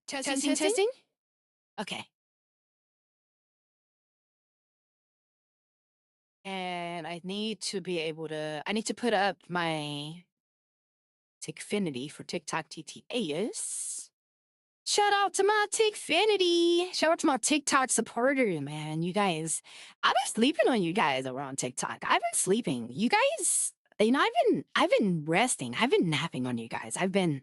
Testing. Okay. And I need to be able to. I need to put up my Tickfinity for TikTok TTAs. Shout out to my Tickfinity. Shout out to my TikTok supporter, man. You guys, I've been sleeping on you guys over on TikTok. I've been sleeping. You guys, I've been resting. I've been napping on you guys. I've been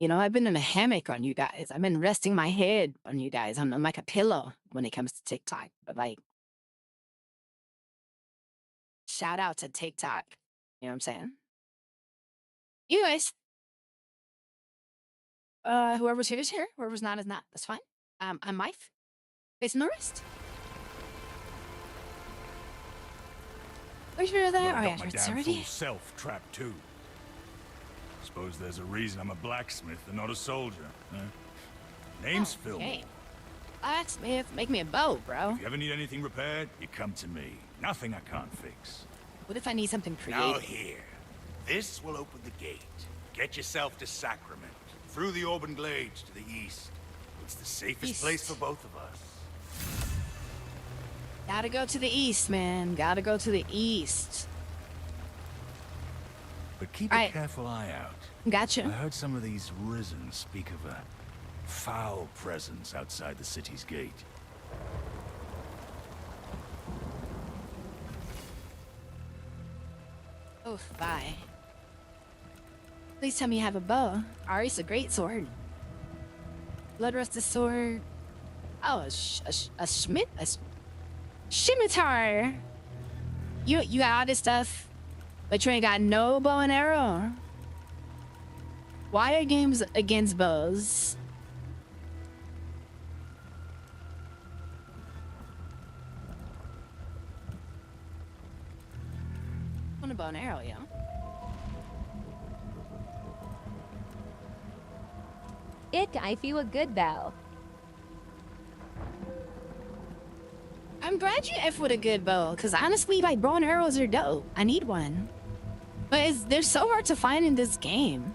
in a hammock on you guys. I've been resting my head on you guys. I'm like a pillow when it comes to TikTok. But like, shout out to TikTok. You know what I'm saying? You guys, whoever's here is here. Whoever's not is not. That's fine. I'm Mike. Face in the wrist. Are you sure there? Oh yeah, my it's damn already. fool self trapped too. Suppose there's a reason I'm a blacksmith and not a soldier. Huh? Name's Phil. Okay. Blacksmith, make me a bow, bro. If you ever need anything repaired, you come to me. Nothing I can't fix. What if I need something Now creative? here. This will open the gate. Get yourself to Sacrament. Through the Auburn Glades to the east. It's the safest East. place for both of us. Gotta go to the east, man. Gotta go to the east. But keep Right. a careful eye out. Gotcha. I heard some of these Risen speak of a foul presence outside the city's gate. Oh, bye. Please tell me you have a bow. Ari's a great sword. Bloodrusted sword. Oh, a scimitar. You got all this stuff, but you ain't got no bow and arrow. Why are games against bows? I want a bow and arrow, yeah. I feel a good bow. I'm glad you F with a good bow, because honestly, like, bow and arrows are dope. I need one. But they're so hard to find in this game.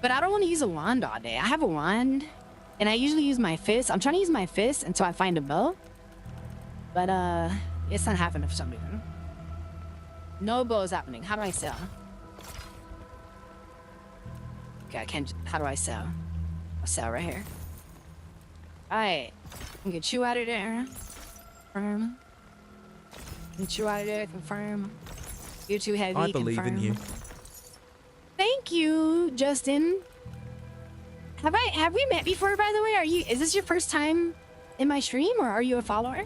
But I don't want to use a wand all day. I have a wand, and I usually use my fist. I'm trying to use my fist until I find a bow. But, it's not happening for some reason. No bow is happening. How do I sell? Okay, I can't. How do I sell? I'll sell right here. Alright. Get you out of there. Confirm. Get you out of there. Confirm. You're too heavy. I believe in you. Thank you, Justin. Have we met before, by the way? Is this your first time in my stream, or are you a follower?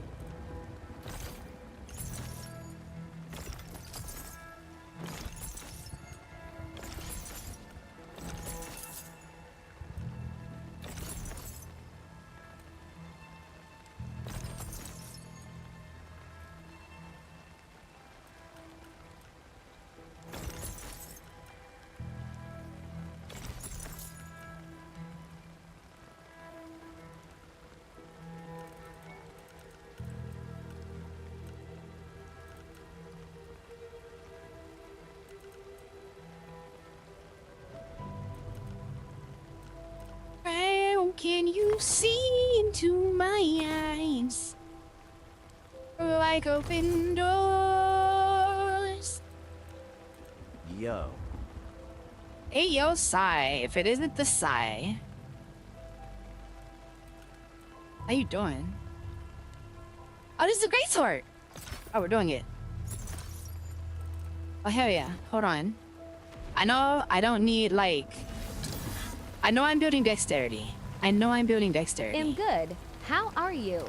Can you see into my eyes like open doors? Yo. Hey, yo, Psy. If it isn't the Psy. How you doing? Oh, this is a great sword. Oh, we're doing it. Oh, hell yeah. Hold on. I know I don't need, like... I know I'm building dexterity. I'm good. How are you?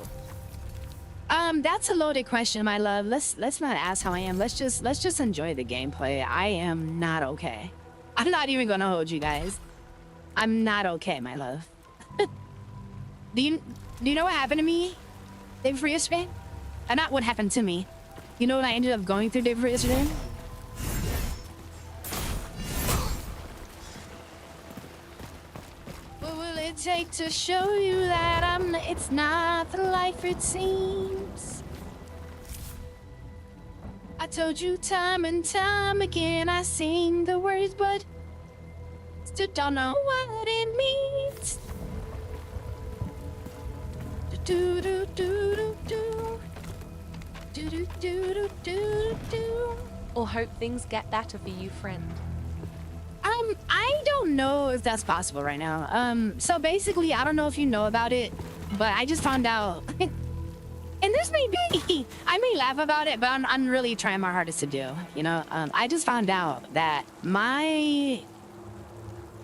That's a loaded question, my love. Let's not ask how I am. Let's just enjoy the gameplay. I am not okay. I'm not even gonna hold you guys. I'm not okay, my love. Do you know what happened to me day before yesterday? Not what happened to me. You know what I ended up going through day before yesterday? Take to show you that it's not the life it seems. I told you time and time again, I sing the words, but Don't know what it means. Do do do do do do do do do do do. Or hope things get better for you, friend. I don't know if that's possible right now. So basically, I don't know if you know about it, but I just found out, and this may be, I may laugh about it, but I'm really trying my hardest to do, you know? I just found out that my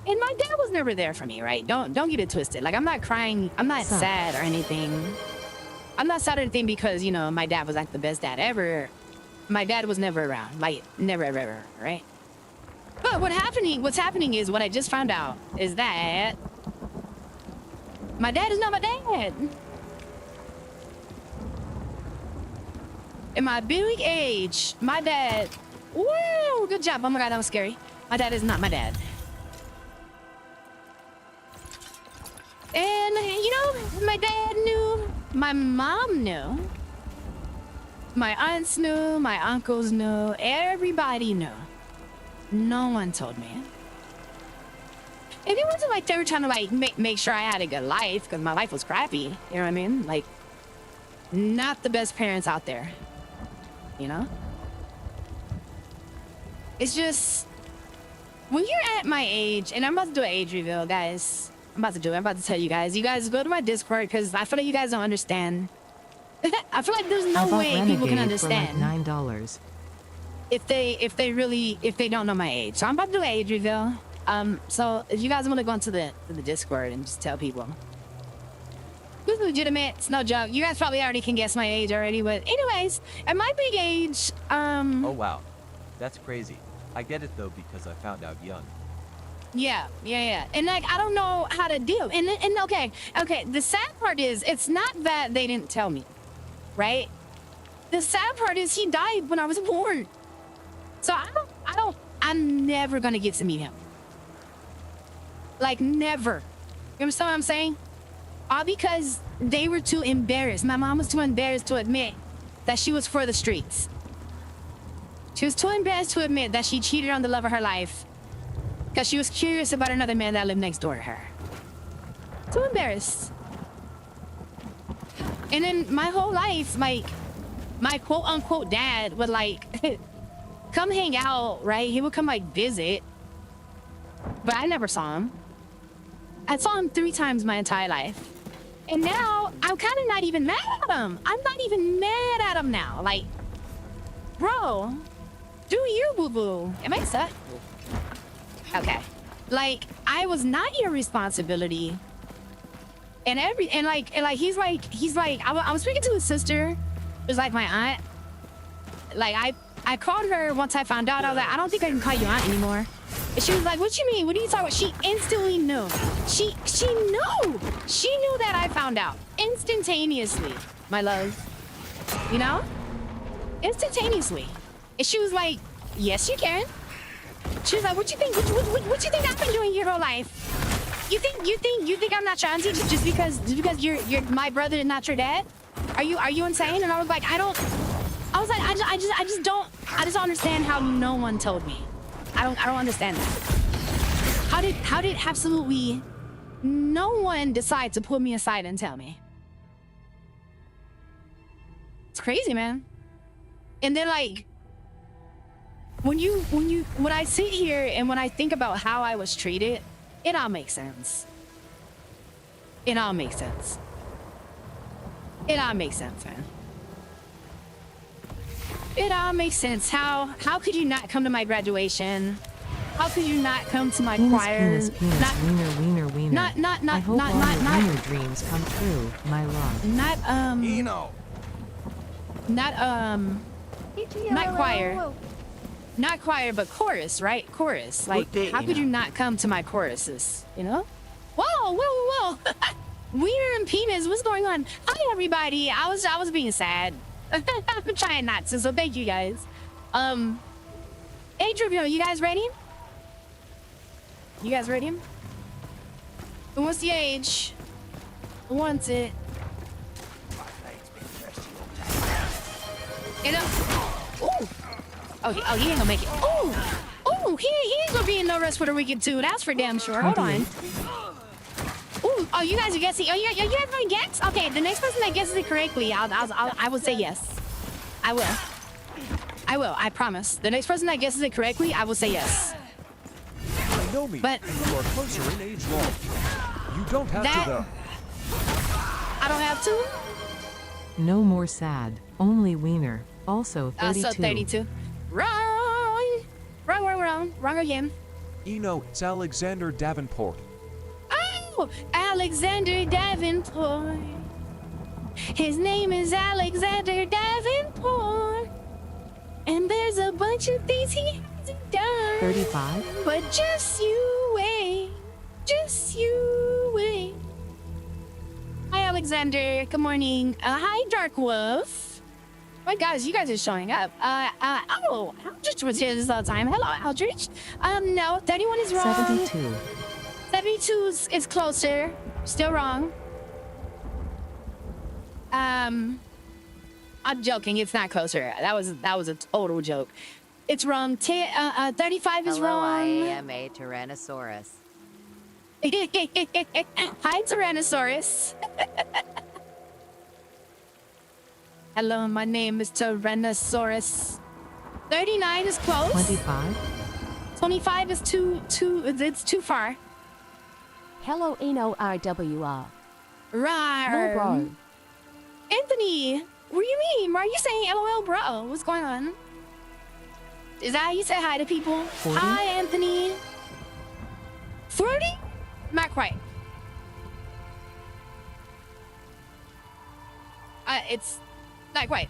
dad was never there for me, right? Don't get it twisted. Like, I'm not crying, I'm not sad or anything. I'm not sad or anything because, you know, my dad was like the best dad ever. My dad was never around, like, never, ever, right? But what's happening is what I just found out is that my dad is not my dad. In my big age, my dad, woo, good job. Oh my God, that was scary. My dad is not my dad. And, you know, my dad knew, my mom knew, my aunts knew, my uncles knew, everybody knew. No one told me. And it wasn't like they were trying to like make sure I had a good life because my life was crappy. You know what I mean? Like, not the best parents out there. You know? It's just, when you're at my age, and I'm about to do an age reveal, guys. I'm about to tell you guys. You guys go to my Discord because I feel like you guys don't understand. I feel like there's no way people can understand. For like $9. If they don't know my age. So I'm about to do an age reveal. So if you guys want to go into the Discord and just tell people. This is legitimate, it's no joke. You guys probably already can guess my age already, but anyways, at my big age, Oh wow, that's crazy. I get it though because I found out young. Yeah. And like, I don't know how to deal. And okay, the sad part is, it's not that they didn't tell me, right? The sad part is he died when I was born. So I'm never gonna get to meet him. Like, never. You understand what I'm saying? All because they were too embarrassed. My mom was too embarrassed to admit that she was for the streets. She was too embarrassed to admit that she cheated on the love of her life because she was curious about another man that lived next door to her. Too embarrassed. And then my whole life, like, my quote-unquote dad would, like, come hang out, right? He would come, like, visit. But I never saw him. I saw him 3 times my entire life. And now, I'm kind of not even mad at him. I'm not even mad at him now. Like, bro, do you, boo-boo. Am I stuck? Okay. Like, I was not your responsibility. And he's like, I was speaking to his sister. It was like my aunt. Like, I called her once I found out. I was like, I don't think I can call you aunt anymore. And she was like, what you mean? What are you talking about? She instantly knew. She knew. She knew that I found out. Instantaneously, my love. You know? Instantaneously. And she was like, yes, you can. She was like, what you think? What you think I've been doing your whole life? You think I'm not your auntie just because you're my brother and not your dad? Are you insane? And I was like, I don't understand how no one told me. I don't understand that. How did absolutely no one decide to pull me aside and tell me? It's crazy, man. And then, like, when I sit here and when I think about how I was treated, it all makes sense. It all makes sense. It all makes sense, man. It all makes sense. How could you not come to my graduation? How could you not come to my choir? Penis, wiener. I hope all your wiener dreams come true, my love. Not choir. Not choir, but chorus, right? Chorus. Like, how could you not come to my choruses? You know? Whoa. Wiener and penis, what's going on? Hi, everybody. I was being sad. I'm trying not to, so thank you guys. Age review, you guys ready? You guys ready? Who wants the age? Who wants it? You know? Ooh. Oh, he ain't gonna make it. Ooh, he ain't gonna be in no rest for the wicked too. That's for damn sure. Hold on. Ooh, oh, you guys are guessing. Oh, you guys want to guess? Okay, the next person that guesses it correctly, I will say yes. I will. I will. I promise. The next person that guesses it correctly, I will say yes. I know me. But you are closer in age long. You don't have to though. I don't have to. No more sad. Only wiener. Also 32. So 32. Wrong again. Eno, it's Alexander Davenport. Oh, Alexander Davenport. His name is Alexander Davenport. And there's a bunch of things he hasn't done. 35. But just you wait. Just you wait. Hi, Alexander. Good morning. Hi, Dark Wolf. My guys, you guys are showing up. Oh, Aldrich was here this whole time. Hello, Aldrich. No, 31 is wrong. 72. 72 is closer. Still wrong. I'm joking. It's not closer. That was a total joke. It's wrong. 35 is wrong. I am a Tyrannosaurus. Hi, Tyrannosaurus. Hello, my name is Tyrannosaurus. 39 is close. 25. 25 is it's too far. Hello, Eno RWR. Right. No, bro. Anthony, what do you mean? Why are you saying LOL, bro? What's going on? Is that how you say hi to people? 40? Hi, Anthony. 40? Not quite. It's not quite.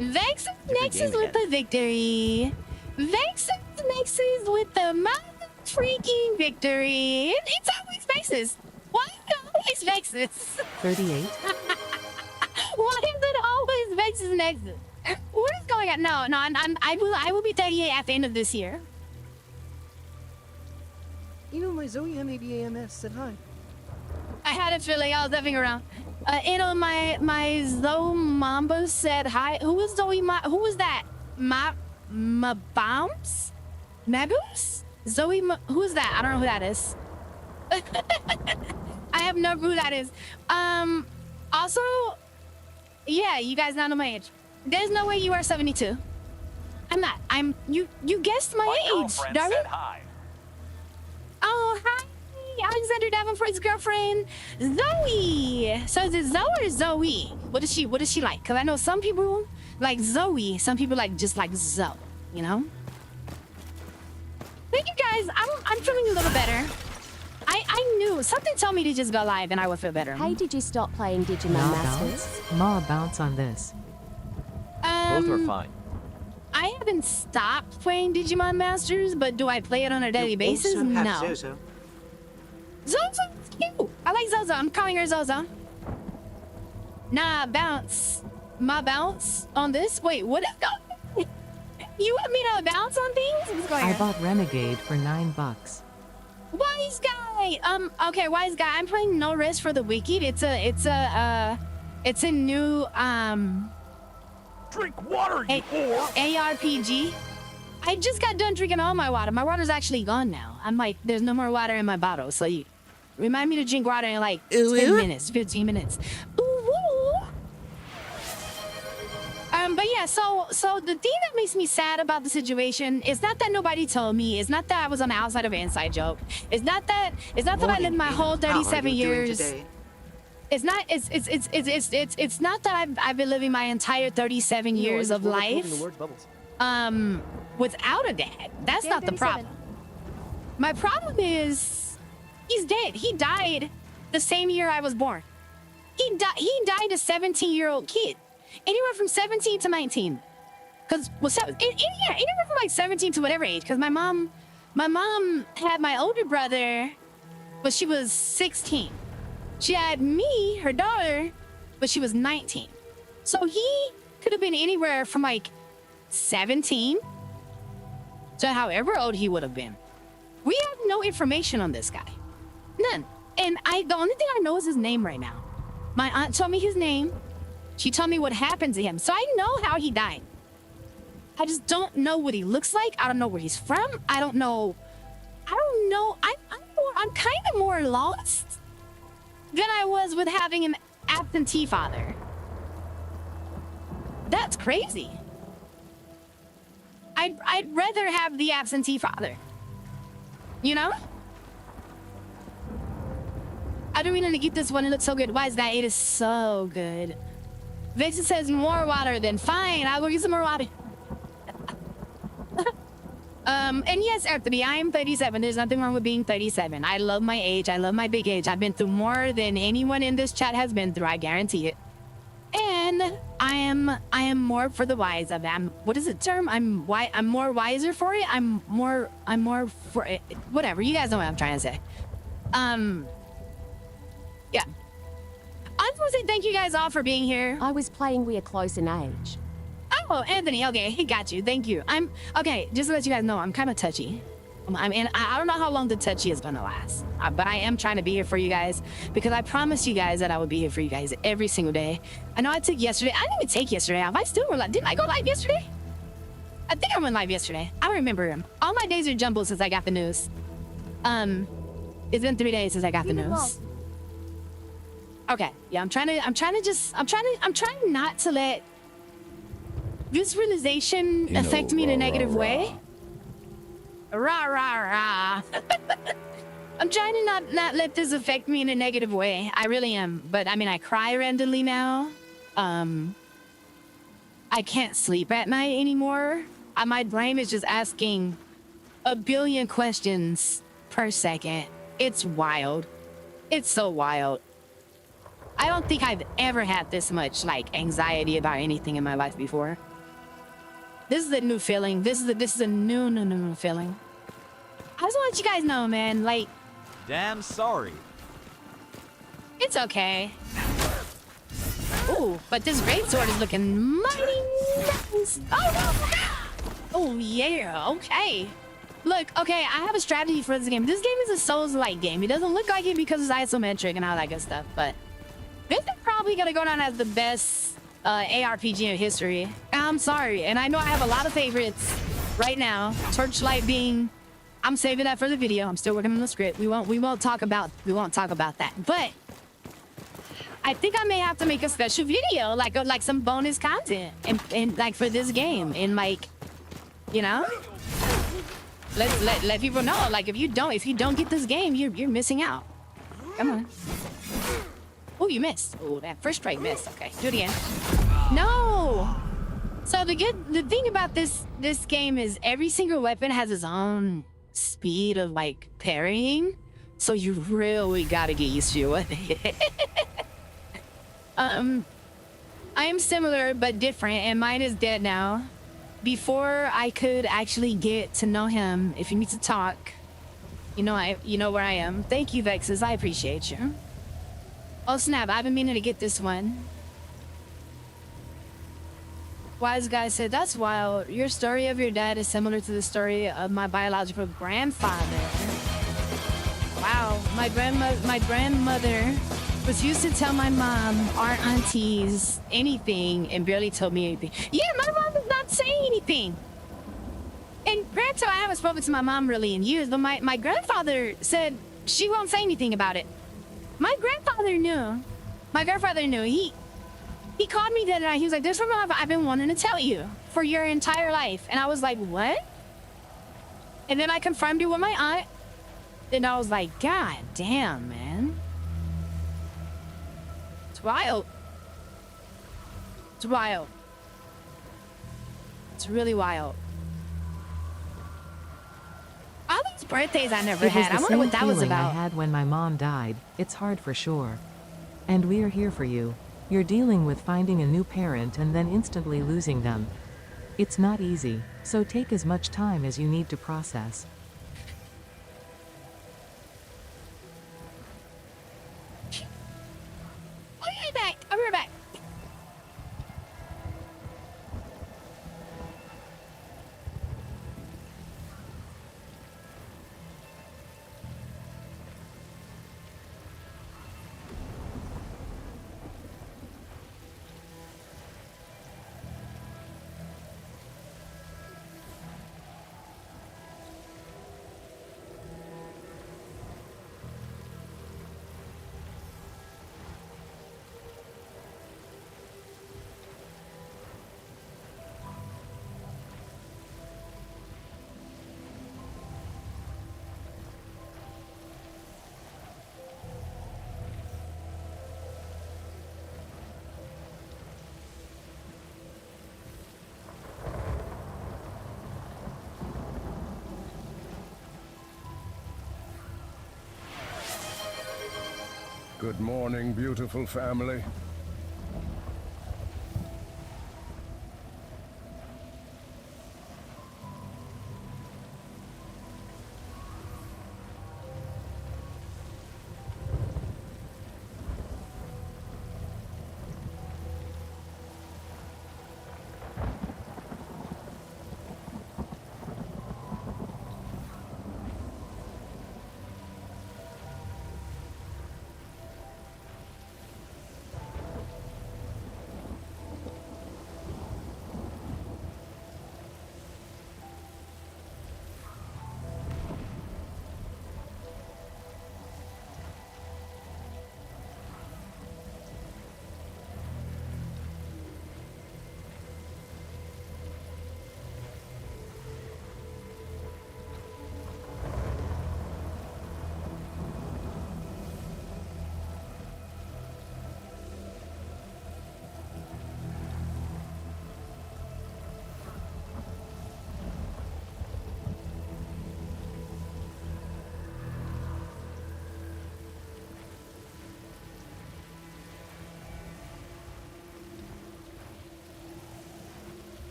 Vex Nexus with the victory. Vex Nexus with the freaking victory. It's always Vexus. Why is it always Vexus? 38. Why is it always Vexus Nexus? What is going on? No, I will be 38 at the end of this year. You know, my Zoe MABAMS said hi. I had a feeling I was effing around. My Zoe Mamba said hi. Who was Zoe? Who was that? Bombs? Mabus? Zoe? Who is that? I don't know who that is. I have no clue who that is. Also, yeah, you guys not know my age. There's no way you are 72. I'm not. You guessed my age, darling. Oh, hi, Alexander Davenport's girlfriend, Zoe. So is it Zoe or Zoe? What is she like? Because I know some people like Zoe, some people like just like Zoe, you know? Thank you guys. I'm feeling a little better. I knew something told me to just go live and I would feel better. Hey, did you stop playing Digimon Ma Masters? bounce? Ma bounce on this. Both are fine. I haven't stopped playing Digimon Masters, but do I play it on a daily basis? No. Zozo. Zozo's cute. I like Zozo. I'm calling her Zozo. Nah, bounce. My bounce on this? Wait, what? You want me to bounce on things? What's going on? I bought Renegade for $9. Wise guy. Okay, wise guy. I'm playing No Rest for the Wicked. It's a new Drink water, you whore! ARPG. I just got done drinking all my water. My water's actually gone now. I'm like, there's no more water in my bottle. So you remind me to drink water in like 10 minutes, 15 minutes. Ooh. But yeah, so the thing that makes me sad about the situation is not that nobody told me. It's not that I was on the outside of an inside joke. It's not that I lived my whole 37 years. It's not. It's not that I've been living my entire 37 years of life. Without a dad. That's not the problem. My problem is he's dead. He died the same year I was born. He died a 17-year-old kid. Anywhere from 17 to 19. Anywhere from like 17 to whatever age. Because my mom had my older brother, but she was 16. She had me, her daughter, but she was 19. So he could have been anywhere from like 17 to however old he would have been. We have no information on this guy. None. And the only thing I know is his name right now. My aunt told me his name. She told me what happened to him. So I know how he died. I just don't know what he looks like. I don't know where he's from. I don't know. I'm kind of more lost than I was with having an absentee father. That's crazy. I'd rather have the absentee father. You know? I don't really get this one. It looks so good. Why is that? It is so good. Vixen says more water, then fine. I will use some more water. And yes, Anthony, I am 37. There's nothing wrong with being 37. I love my age. I love my big age. I've been through more than anyone in this chat has been through. I guarantee it. And I am more for the wise of them. What is the term? I'm more wiser for it. I'm more for it. Whatever. You guys know what I'm trying to say. Yeah. I just want to say thank you guys all for being here. I was playing we are close in age. Oh, Anthony, okay, he got you. Thank you. Okay, just to let you guys know, I'm kind of touchy. And I don't know how long the touchy is gonna last, but I am trying to be here for you guys because I promised you guys that I would be here for you guys every single day. I know I took yesterday. I didn't even take yesterday off. I still were like, didn't I go live yesterday? I think I went live yesterday. I remember him. All my days are jumbled since I got the news. It's been 3 days since I got the news. Okay, yeah, I'm trying not to let this realization affect me in a negative way. Rah, rah, rah. I'm trying to not let this affect me in a negative way. I really am. But I mean, I cry randomly now. I can't sleep at night anymore. My brain is just asking a billion questions per second. It's wild. It's so wild. I don't think I've ever had this much like anxiety about anything in my life before. This is a new feeling. This is a new feeling. I just want to let you guys know, man. Like, Damn sorry. it's okay. Ooh, but this greatsword is looking mighty nice. Oh no! Oh yeah. Okay. Look, okay. I have a strategy for this game. This game is a Souls-like game. It doesn't look like it because it's isometric and all that good stuff, but this is probably gonna go down as the best ARPG in history. I'm sorry, and I know I have a lot of favorites right now. Torchlight being, I'm saving that for the video. I'm still working on the script. We won't talk about that. But I think I may have to make a special video, like some bonus content, and like for this game, and like, you know, let people know. Like if you don't get this game, you're missing out. Come on. Oh, you missed. Oh, that first strike missed. Okay, do it again. No. So the thing about this game is every single weapon has its own speed of like parrying, so you really gotta get used to it. I am similar but different, and mine is dead now. Before I could actually get to know him, if you need to talk, you know where I am. Thank you, Vexes. I appreciate you. Oh snap, I've been meaning to get this one. Wise guy said, that's wild. Your story of your dad is similar to the story of my biological grandfather. Wow, my grandmother refused to tell my mom, our aunties, anything, and barely told me anything. Yeah, my mom does not say anything. And granted, I haven't spoken to my mom really in years, but my grandfather said she won't say anything about it. My grandfather knew. My grandfather knew. He called me the other night. He was like, this is what I've been wanting to tell you for your entire life. And I was like, what? And then I confirmed it with my aunt. And I was like, God damn, man. It's wild. It's wild. It's really wild. All these birthdays I never had. I wonder what that was about. I had when my mom died. It's hard for sure. And we are here for you. You're dealing with finding a new parent and then instantly losing them. It's not easy, so take as much time as you need to process. I'll be right back. I'll be right back. Good morning, beautiful family.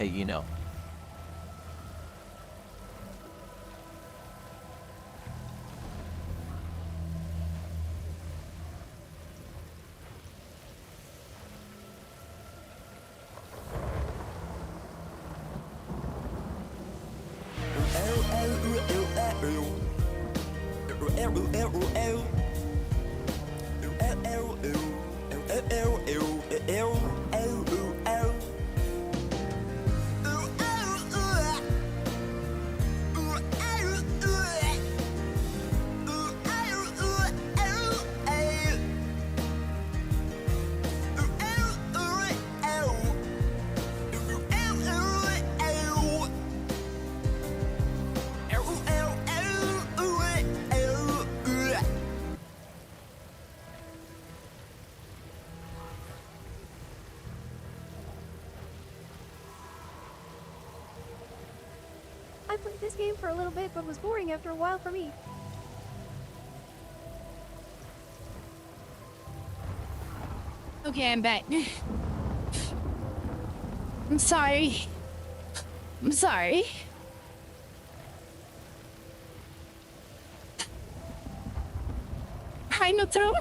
Hey, you know. played this game for a little bit, but was boring after a while for me. Okay, I'm back. I'm sorry. I'm sorry. Hi, Notro.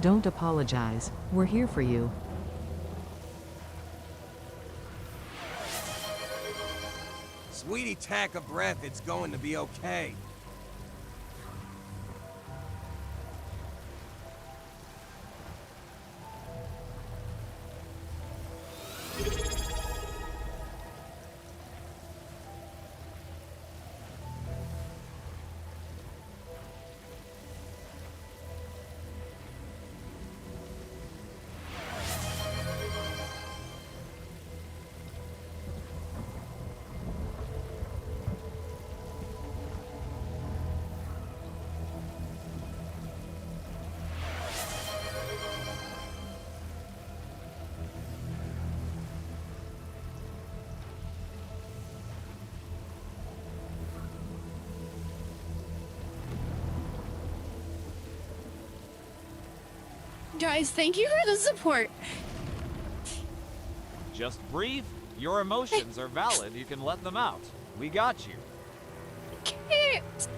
Don't apologize. We're here for you. Sweetie, take a breath. It's going to be okay. Guys, thank you for the support. Just breathe. Your emotions are valid. You can let them out. We got you. Can't.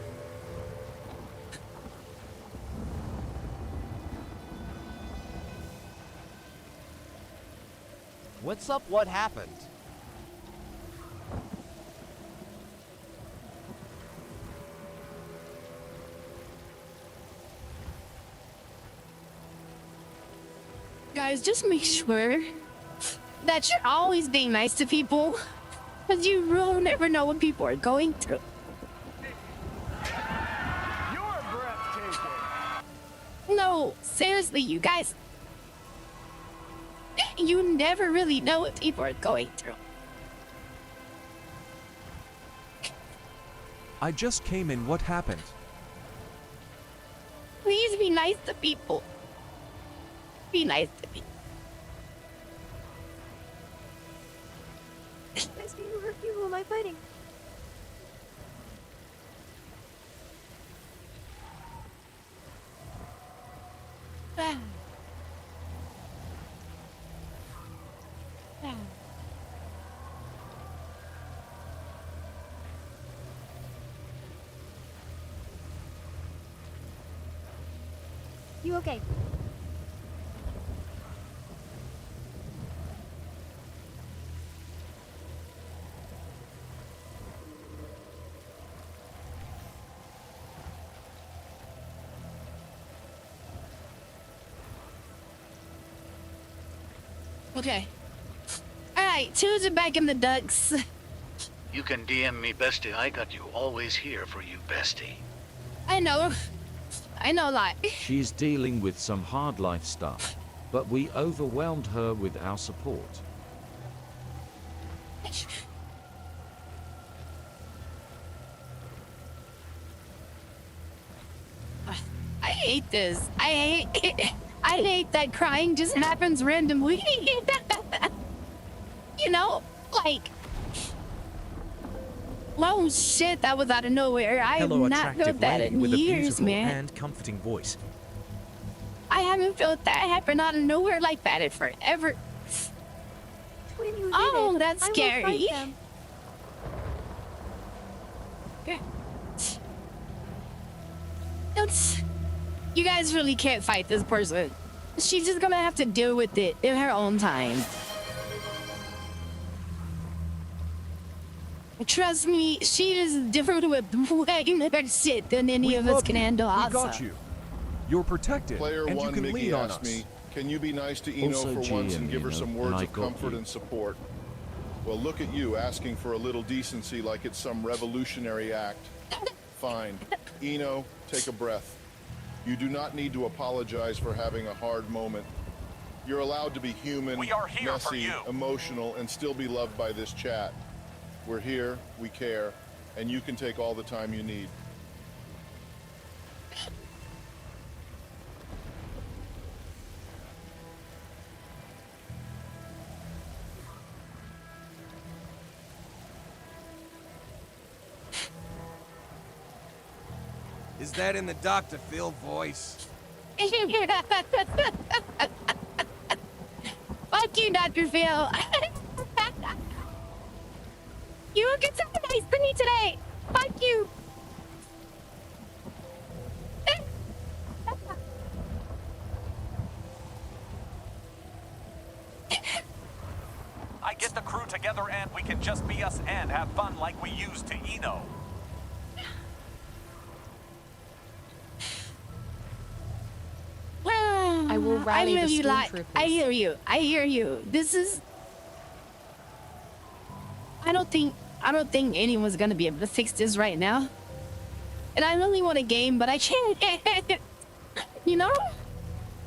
What's up? What happened? Guys, just make sure that you're always being nice to people, because you really never know what people are going through. You're breathtaking. No, seriously, you guys. You never really know what people are going through. I just came in. What happened? Please be nice to people. Be nice to me. Bestie, who hurt you? Who am I fighting? Ah. Ah. You okay? Okay. Alright, Tuesday back in the ducks. You can DM me, bestie. I got you always here for you, bestie. I know a lot. She's dealing with some hard life stuff, but we overwhelmed her with our support. I hate this. I hate that crying just happens randomly. You know, like, oh shit, that was out of nowhere. I have not felt that in years, man. And comforting voice. I haven't felt that happen out of nowhere like that in forever. When you did Oh, it, that's I will scary. fight them. It's, you guys really can't fight this person. She's just gonna have to deal with it in her own time. Trust me, she is different with way better shit than any of us can handle. We Also, got you. You're protected, Player and you one, can Mickey lean on asked us. me, can you be nice to Eno Also for once and GM, give her Eno, some and words I of got comfort you. and support? Well, look at you, asking for a little decency like it's some revolutionary act. Fine. Eno, take a breath. You do not need to apologize for having a hard moment. You're allowed to be human, We are here for messy, you. emotional, and still be loved by this chat. We're here, we care, and you can take all the time you need. Is that in the Dr. Phil voice? Fuck you, Dr. Phil. You will get something nice for me today. Fuck you. I get the crew together and we can just be us and have fun like we used to Eno. I will rally the stormtroopers. I hear you. I hear you. This is. I don't think anyone's gonna be able to fix this right now. And I really want a game, but I can't. You know?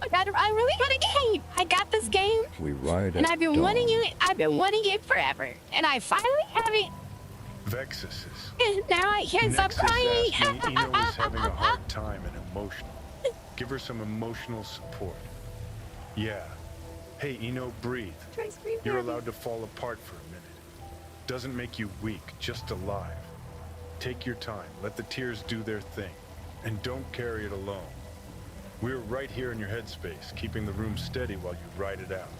I really want a game. I got this game. We ride And at I've been dawn. wanting it. I've been wanting it forever. And I finally have it. Vexus And now I can't stop crying. asked me Eno is having a hard time and emotional. Give her some emotional support. Yeah. Hey, Eno, breathe. You're allowed to fall apart for a minute. Doesn't make you weak, just alive. Take your time. Let the tears do their thing. And don't carry it alone. We're right here in your headspace, keeping the room steady while you ride it out.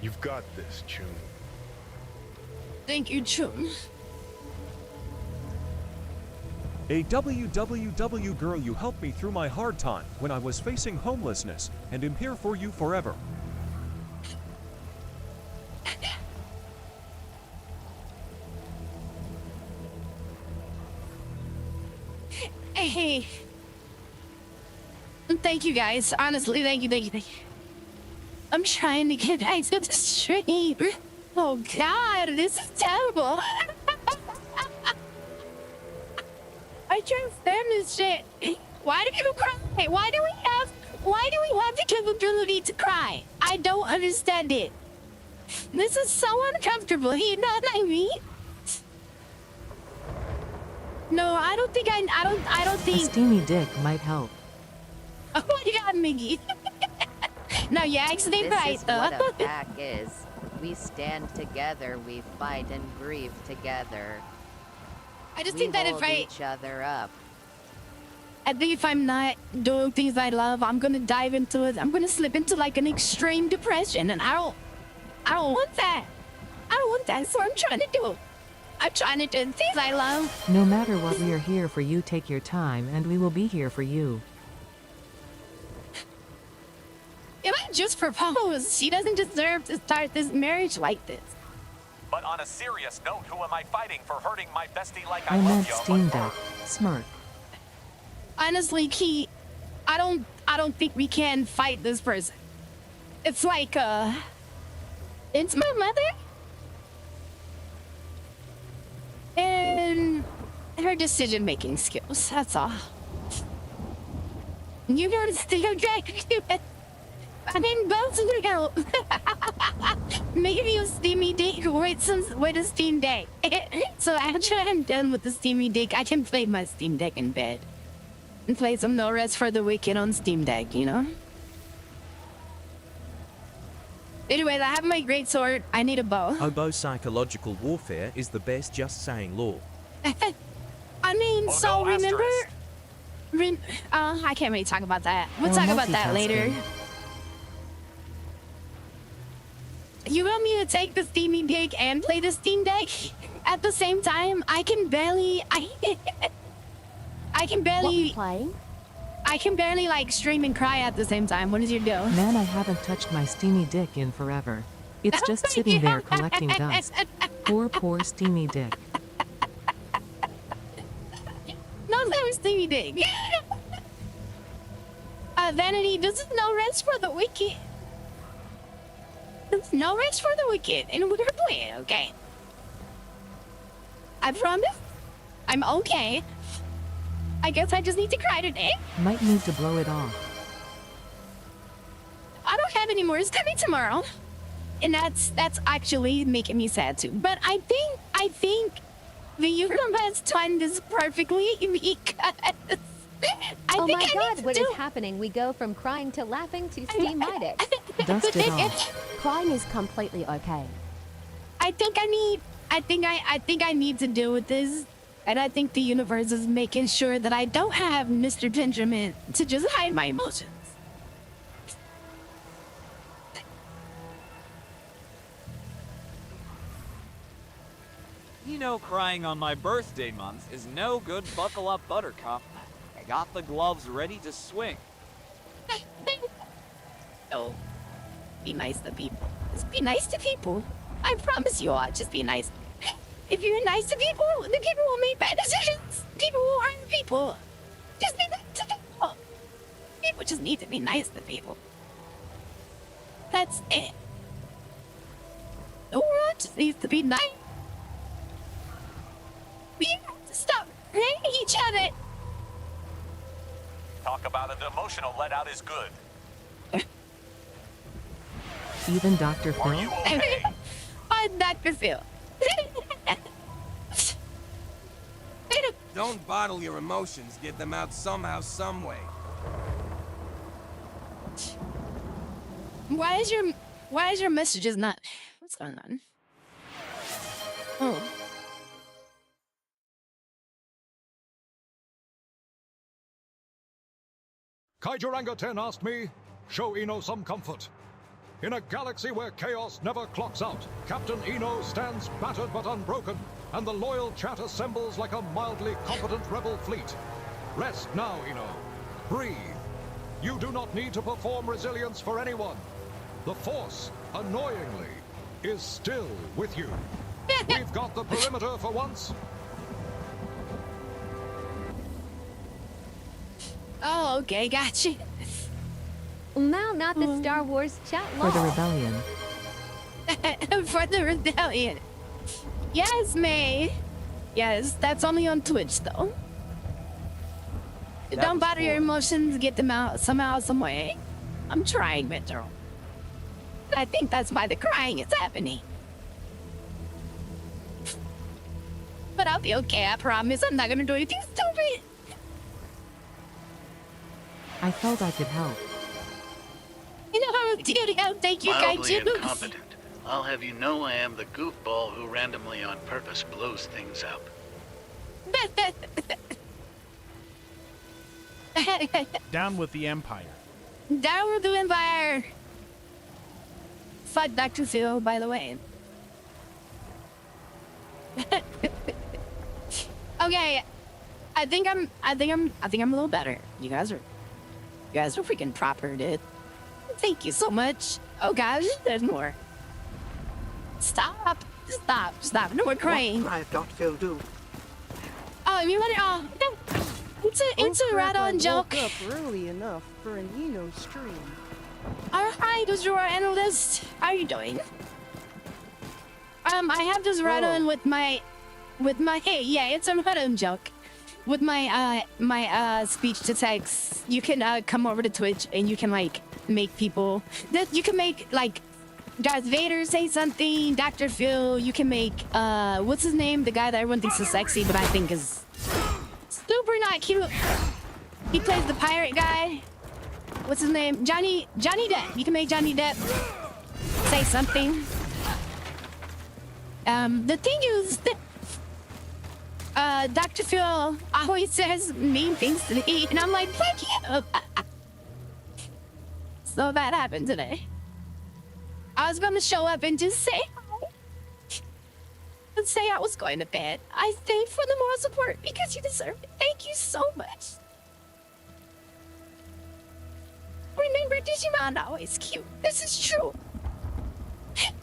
You've got this, Chun. Thank you, Chun. A WWW girl, you helped me through my hard time when I was facing homelessness, and am here for you forever. Hey. Thank you guys. Honestly, thank you. I'm trying to get back to the stream. Oh God, this is terrible. I can't stand this shit. Why do people cry? Why do we have the capability to cry? I don't understand it. This is so uncomfortable. You know what I mean? No, I don't think. A think. steamy dick might help. Oh my God, Miggy. No, you're actually This right, is though. what a pack is. We stand together, we fight and grieve together. I just we think that if hold I each other up. I think if I'm not doing things I love, I'm gonna dive into it. I'm gonna slip into like an extreme depression, and I don't want that. I don't want that. That's what I'm trying to do. I'm trying to do things I love. No matter what, we are here for you. Take your time, and we will be here for you. If I just proposed, she doesn't deserve to start this marriage like this. But on a serious note, who am I fighting for hurting my bestie like I I love meant you? Steam Deck. Smirk. Honestly, Key, I don't think we can fight this person. It's like, it's my mother. And her decision-making skills, that's all. You gotta still drag I mean, both of them help. Maybe a steamy dick with a Steam Deck. So after I'm done with the steamy dick, I can play my Steam Deck in bed. And play some No Rest for the Wicked on Steam Deck, you know? Anyways, I have my great sword. I need a bow. Hobo psychological warfare is the best, just saying law. I mean, so remember... I can't really talk about that. We'll talk about that later. You want me to take the Steamy Dick and play the Steam Deck at the same time? I can barely... I can barely... playing? I can barely, like, stream and cry at the same time. What is your deal? Man, I haven't touched my steamy dick in forever. It's just sitting there collecting dust. Poor steamy dick. No, that was Steamy Dick. Vanity, this is No Rest for the Wicked. It's No Rest for the Wicked, and we're playing, okay? I promise. I'm okay. I guess I just need to cry today. Might need to blow it off. I don't have any more. It's coming tomorrow. And that's actually making me sad too. But I think the universe timed this perfectly because oh my god, what is happening? We go from crying to laughing to Steam Midex. Dust it off. Crying is completely okay. I think I need to deal with this. And I think the universe is making sure that I don't have Mr. Benjamin to just hide my emotions. You know, crying on my birthday month is no good. Buckle up, Buttercup. I got the gloves ready to swing. Oh, be nice to people. Just be nice to people. I promise you all, just be nice. If you're nice to people, the people will make bad decisions. People will harm people. Just be nice to people. People just need to be nice to people. That's it. The world just needs to be nice. We have to stop hurting each other. Talk about an emotional let-out is good. Even Dr. Phil? Are you okay? I'm Dr. Phil. Don't bottle your emotions. Get them out somehow, some way. Why is your messages not? What's going on? Oh. Kaijuranga 10 asked me, show Ino some comfort. In a galaxy where chaos never clocks out, Captain Ino stands battered but unbroken, and the loyal chat assembles like a mildly competent rebel fleet. Rest now, Ino. Breathe. You do not need to perform resilience for anyone. The Force, annoyingly, is still with you. We've got the perimeter for once. Oh, okay, gotcha. Now, not the Star Wars chat For log. the rebellion. For the rebellion. Yes, May. Yes, that's only on Twitch, though. Don't bother your emotions, get them out somehow, some way. I'm trying, Metro. I think that's why the crying is happening. But I'll be okay, I promise. I'm not gonna do anything stupid. I felt I could help. You know how to thank you, Mildly Kaiju. incompetent. I'll have you know I am the goofball who randomly on purpose blows things up. Down with the Empire. Down with the Empire. Fuck Dr. Phil, by the way. Okay, I think I'm a little better. You guys are freaking proper, dude. Thank you so much. Oh gosh, there's more. Stop. No more crying. What drive Dr. Phil do? Oh, you want to? No. It's a right-on joke. I woke up early enough for an Eno stream. Hi, Dozora Analyst. How are you doing? I have this right-on with my, hey, yeah, it's a right-on joke. With my speech to text, you can come over to Twitch and you can like make people that you can make like Darth Vader say something, Dr. Phil. You can make what's his name? The guy that everyone thinks is sexy, but I think is super not cute. He plays the pirate guy. What's his name? Johnny Depp. You can make Johnny Depp say something. The thing is that Dr. Phil always says mean things to me, and I'm like, fuck you. So that happened today. I was gonna show up and just say hi. And say I was going to bed. I stayed for the moral support because you deserve it. Thank you so much. Remember, Digimon always cute. This is true.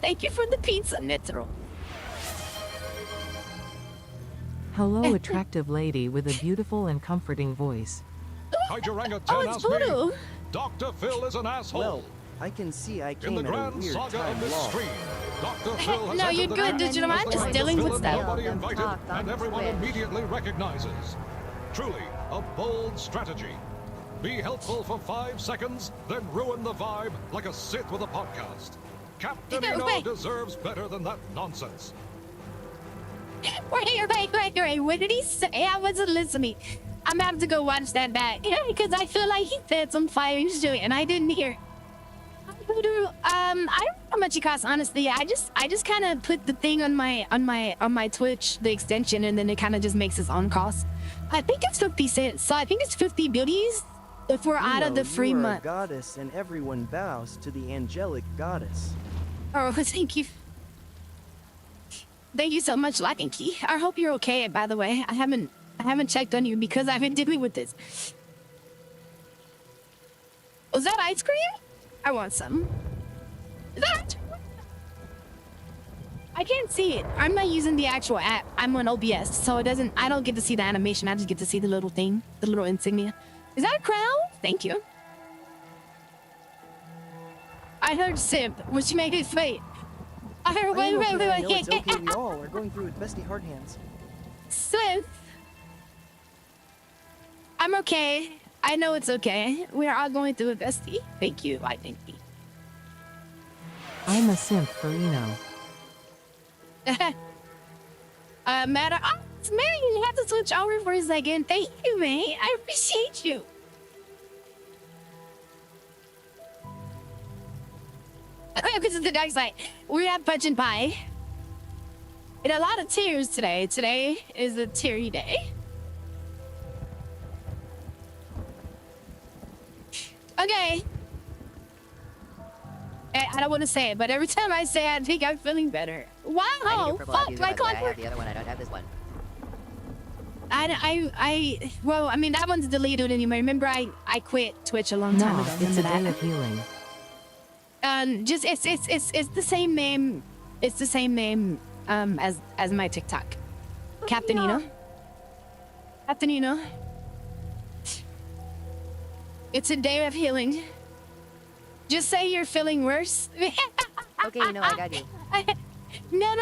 Thank you for the pizza, Netero. Hello, attractive lady with a beautiful and comforting voice. Kaijuranga 10 Oh, it's asked me, Voodoo. Dr. Phil is an asshole. Well, I can see I In came the at a grand weird saga time of this long. stream, Dr. Phil has No, entered you're the good, chat Digimon. as I'm the just kind dealing of with villain stuff. nobody invited, Talk on and everyone Twitch. immediately recognizes. Truly, a bold strategy. Be helpful for 5 seconds, then ruin the vibe like a Sith with a podcast. Captain Eno deserves better than that nonsense. Wait. What did he say? I wasn't listening. I'm gonna have to go watch that back. Yeah, because I feel like he said some fire shit and I didn't hear. I don't know how much it costs, honestly. I just kind of put the thing on my Twitch, the extension, and then it kind of just makes its own cost. I think it's 50 cents, so I think it's 50 beauties if we're out of the free you are month. a goddess, and everyone bows to the angelic goddess. Oh, thank you. Thank you so much, Lockinky. I hope you're okay, by the way. I haven't checked on you because I've been dealing with this. Was that ice cream? I want some. Is that? I can't see it. I'm not using the actual app. I'm on OBS, so I don't get to see the animation. I just get to see the little thing, the little insignia. Is that a crown? Thank you. I heard simp, which made it fate. I heard I know it's okay, we all are going through it, bestie hard hands. Simp. I'm okay. I know it's okay. We are all going through it, bestie. Thank you, I thank you. I'm a simp for Eno. Matter. Oh, man, you have to switch over for a second. Thank you, man. I appreciate you. Because of the dark side. We're at Punch and Pie. And a lot of tears today. Today is a teary day. Okay. I don't want to say it, but every time I say it, I think I'm feeling better. Wow! Fuck, my clock. I have the other one. I don't have this one. Well, I mean, that one's deleted anyway. Remember, I quit Twitch a long time No, ago. it's a Remember day that? of healing. Just it's the same name. It's the same name as my TikTok. Captain Eno. Captain Eno. It's a day of healing. Just say you're feeling worse. Okay, I got you. No,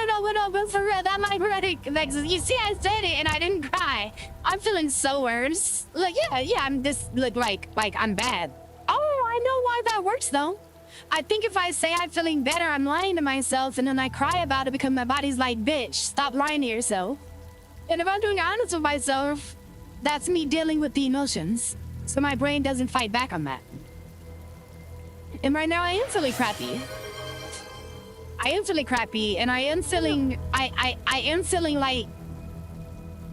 but for real, that might be like, you see, I said it and I didn't cry. I'm feeling so worse. Like, yeah, I'm just like I'm bad. Oh, I know why that works though. I think if I say I'm feeling better, I'm lying to myself, and then I cry about it because my body's like, bitch, stop lying to yourself. And if I'm being honest with myself, that's me dealing with the emotions. So my brain doesn't fight back on that. And right now I am feeling crappy. I am feeling crappy, and I am feeling like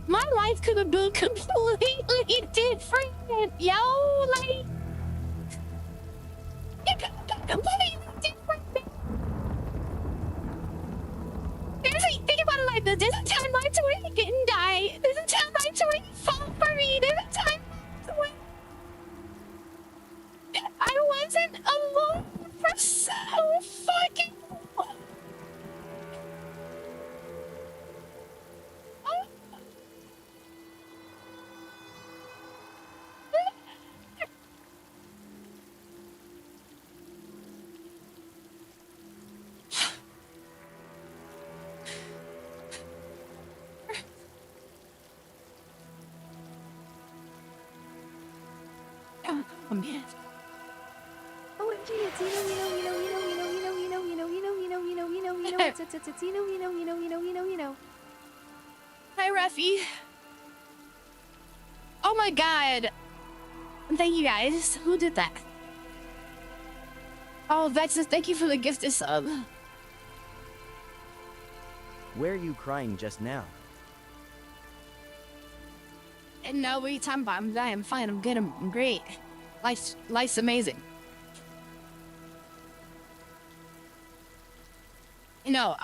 my life could have been completely different. Yo, like it could have been completely different. Think about it like this. There's a timeline to where he didn't die. There's a timeline to where he fought for me. There's a timeline to where I wasn't alone for so fucking long. Oh man. OMG, it's Hi, Ruffy. Oh my god. Thank you guys. Who did that? Oh, Vexus, thank you for the gifted sub. Where are you crying just now? And no, what are you talking about? I am fine. I'm good. I'm great. Life's amazing. You know,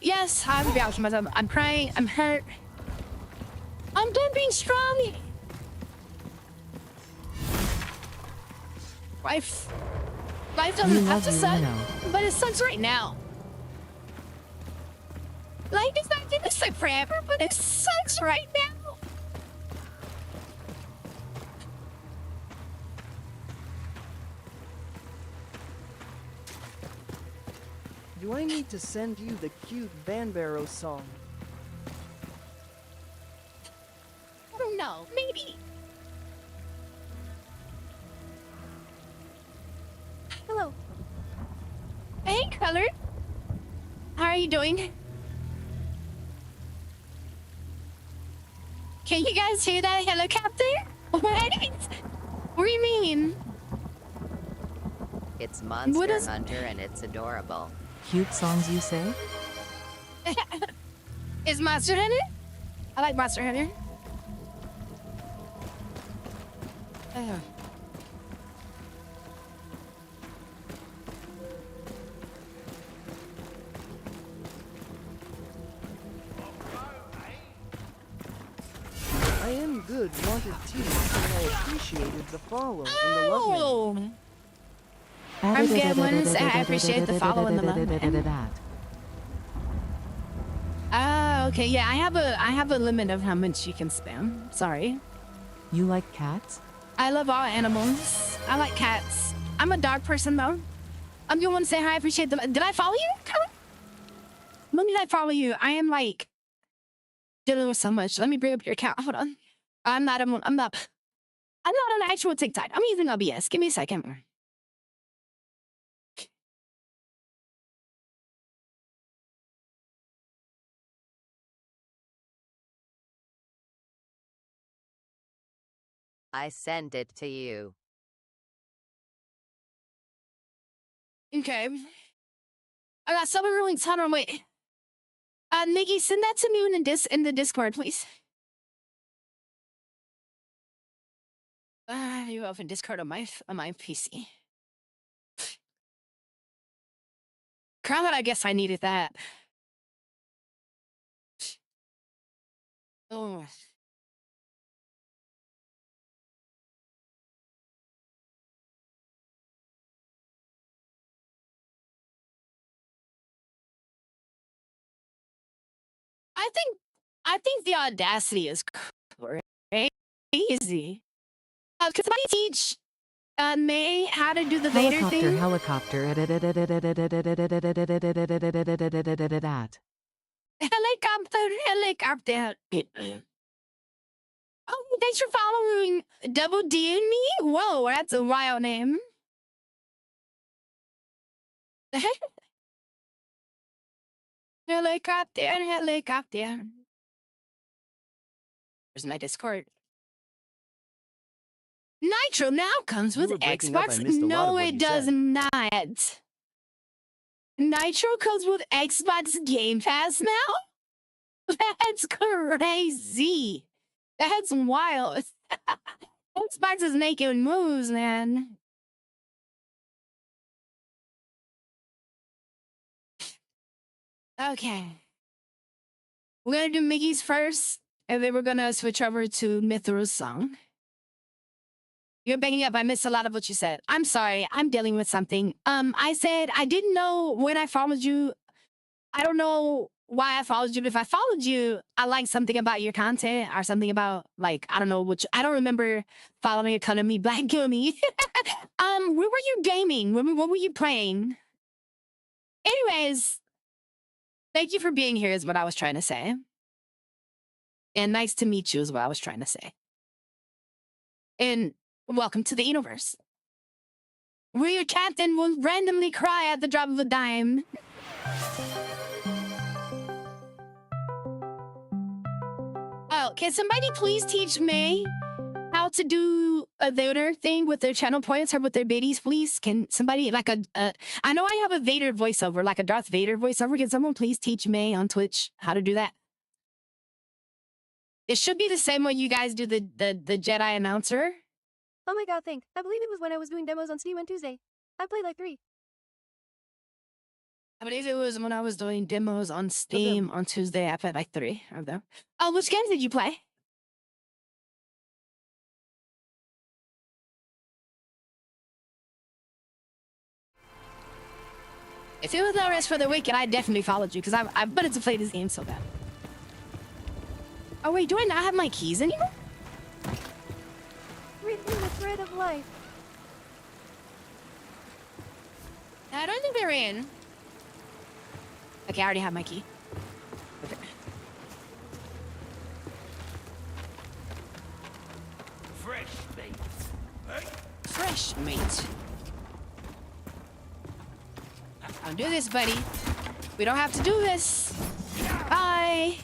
yes, I'm vouching myself. I'm crying. I'm hurt. I'm done being strong. Life doesn't have to suck, but it sucks right now. Life is not gonna suck forever, but it sucks right now. Do I need to send you the cute Banbaro song? I don't know. Maybe. Hello. Hey, Color. How are you doing? Can you guys hear that helicopter? What? What do you mean? It's Monster Hunter and it's adorable. Cute songs, you say? Is Monster Hunter? I like Monster Hunter. Oh. I am good, wanted tea, and I appreciated the follow and the love. Oh. I'm good ones. I appreciate the follow and the love. Ah, okay. Yeah, I have a limit of how much you can spam. Sorry. You like cats? I love all animals. I like cats. I'm a dog person though. I'm the one to say hi. I appreciate them. Did I follow you? When did I follow you? I am like dealing with so much. Let me bring up your account. Hold on. I'm not on actual TikTok. I'm using OBS. Give me a second. I sent it to you. Okay. I got some links. Hold on, wait. Nikki, send that to me in the Discord, please. You open Discord on my PC. Crap, I guess I needed that. Oh. I think the audacity is crazy. Could somebody teach May how to do the Vader thing? Helicopter. Helicopter. Oh, thanks for following Double D and me. Whoa, that's a wild name. Helicopter. There's my Discord. Nitro now comes with Xbox. No, it does not. Nitro comes with Xbox Game Pass now? That's crazy. That's wild. Xbox is making moves, man. Okay. We're gonna do Mickey's first, and then we're gonna switch over to Mithra's song. You're banging up. I missed a lot of what you said. I'm sorry. I'm dealing with something. I said I didn't know when I followed you. I don't know why I followed you, but if I followed you, I liked something about your content or something about, like, I don't know, which I don't remember following a kind of me Black Gummy. Where were you gaming? What were you playing? Anyways, thank you for being here is what I was trying to say. And nice to meet you is what I was trying to say. And welcome to the Enoverse, where your captain will randomly cry at the drop of a dime. Oh, can somebody please teach me how to do a Vader thing with their channel points or with their biddies, please? Can somebody, like I know I have a Vader voiceover, like a Darth Vader voiceover. Can someone please teach me on Twitch how to do that? It should be the same way you guys do the Jedi announcer. Oh my god, think. I believe it was when I was doing demos on Steam on Tuesday. I played like 3. I believe it was when I was doing demos on Steam on Tuesday. I played like 3 of them. Oh, which games did you play? If it was no rest for the wicked, I definitely followed you because I wanted to play this game so bad. Oh wait, do I not have my keys anymore? Read through the thread of life. I don't think they're in. Okay, I already have my key. Okay. Fresh meat. Hey? Fresh meat. Don't do this, buddy. We don't have to do this. Bye.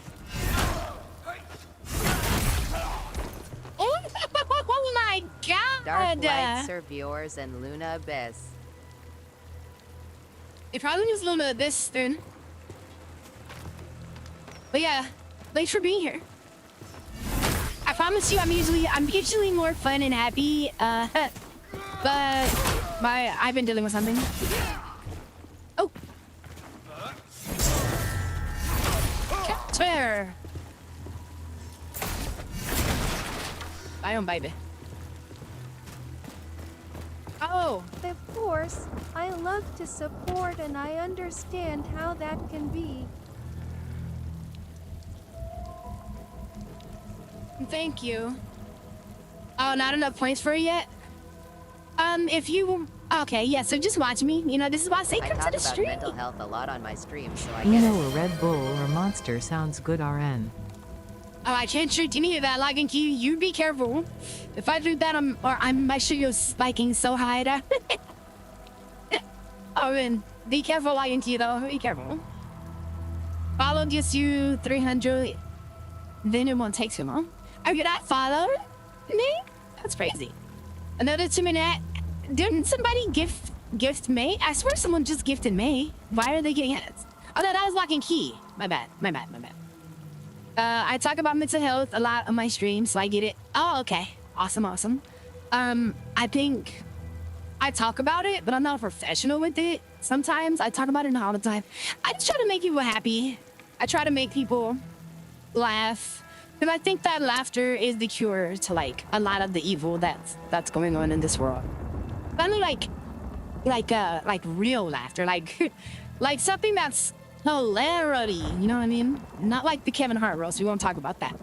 Oh my god! Dark Light serve yours and Luna Abyss. They probably use Luna this soon. But yeah, thanks for being here. I promise you, I'm usually more fun and happy. But I've been dealing with something. Oh. Capture. I don't baby. Oh. Of course, I love to support and I understand how that can be. Thank you. Oh, not enough points for it yet? If you... Okay, yeah, so just watch me. You know, this is why I say come to the stream. I talk about mental health a lot on my stream, so I get Eno, it. a Red Bull or Monster sounds good, RN. Oh, I can't shoot any of that logging key. You be careful. If I do that, I might shoot you spiking so high that... Oh, man. Be careful, logging key, though. Be careful. Follow just you 300. Then it won't take too long. Are you not followed me? That's crazy. Another 2 minute. Didn't somebody gift me? I swear someone just gifted me. Why are they getting it? Oh, no, that was lock and key. My bad. I talk about mental health a lot on my stream, so I get it. Oh, okay. Awesome. I think I talk about it, but I'm not a professional with it. Sometimes I talk about it, not all the time. I just try to make people happy. I try to make people laugh. And I think that laughter is the cure to like a lot of the evil that's going on in this world. Finally, like real laughter, like something that's hilarity. You know what I mean? Not like the Kevin Hart roast. We won't talk about that.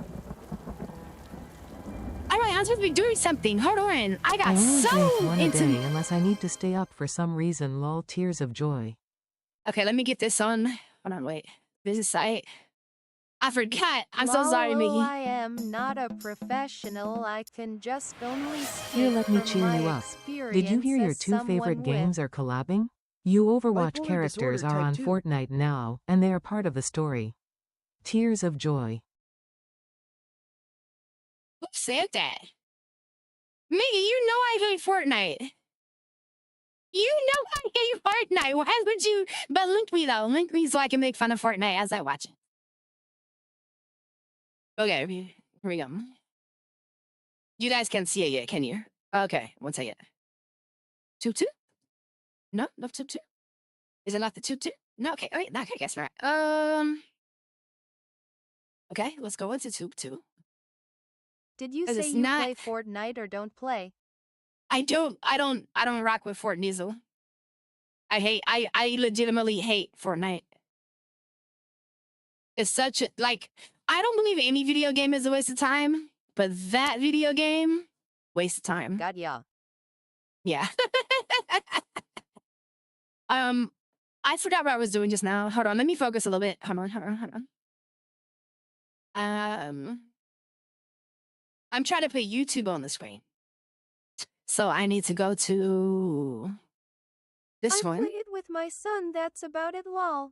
All right, I'm supposed to be doing something. Hold on, I got so drink one a into. day unless I need to stay up for some reason. Lol, tears of joy. Okay, let me get this on. Hold on, wait. Business site. I forgot. I'm so sorry, Lol, Mickey. I am not a professional. I can just only Here, speak let me from cheer my you up. Did you hear your experience two as favorite someone games with- are collabing? You Overwatch Bipolar characters disorder are type on 2. Fortnite now, and they are part of the story. Tears of joy. Who said that? Mickey, you know I hate Fortnite. You know I hate Fortnite. Why would you? But link me though. Link me so I can make fun of Fortnite as I watch it. Okay, here we go. You guys can't see it yet, can you? Okay, one second. Tube 2? No, not Tube 2. Is it not the Tube 2? No, okay, wait, okay, guess right. Okay, let's go into Tube 2. Did you 'Cause say it's you not- play Fortnite or don't play? I don't rock with Fort Nizzle. I legitimately hate Fortnite. It's such a, like, I don't believe any video game is a waste of time, but that video game, waste of time. God, yeah. Yeah. I forgot what I was doing just now. Hold on, let me focus a little bit. Hold on. I'm trying to put YouTube on the screen. So I need to go to this I one. played with my son. That's about it. Lol.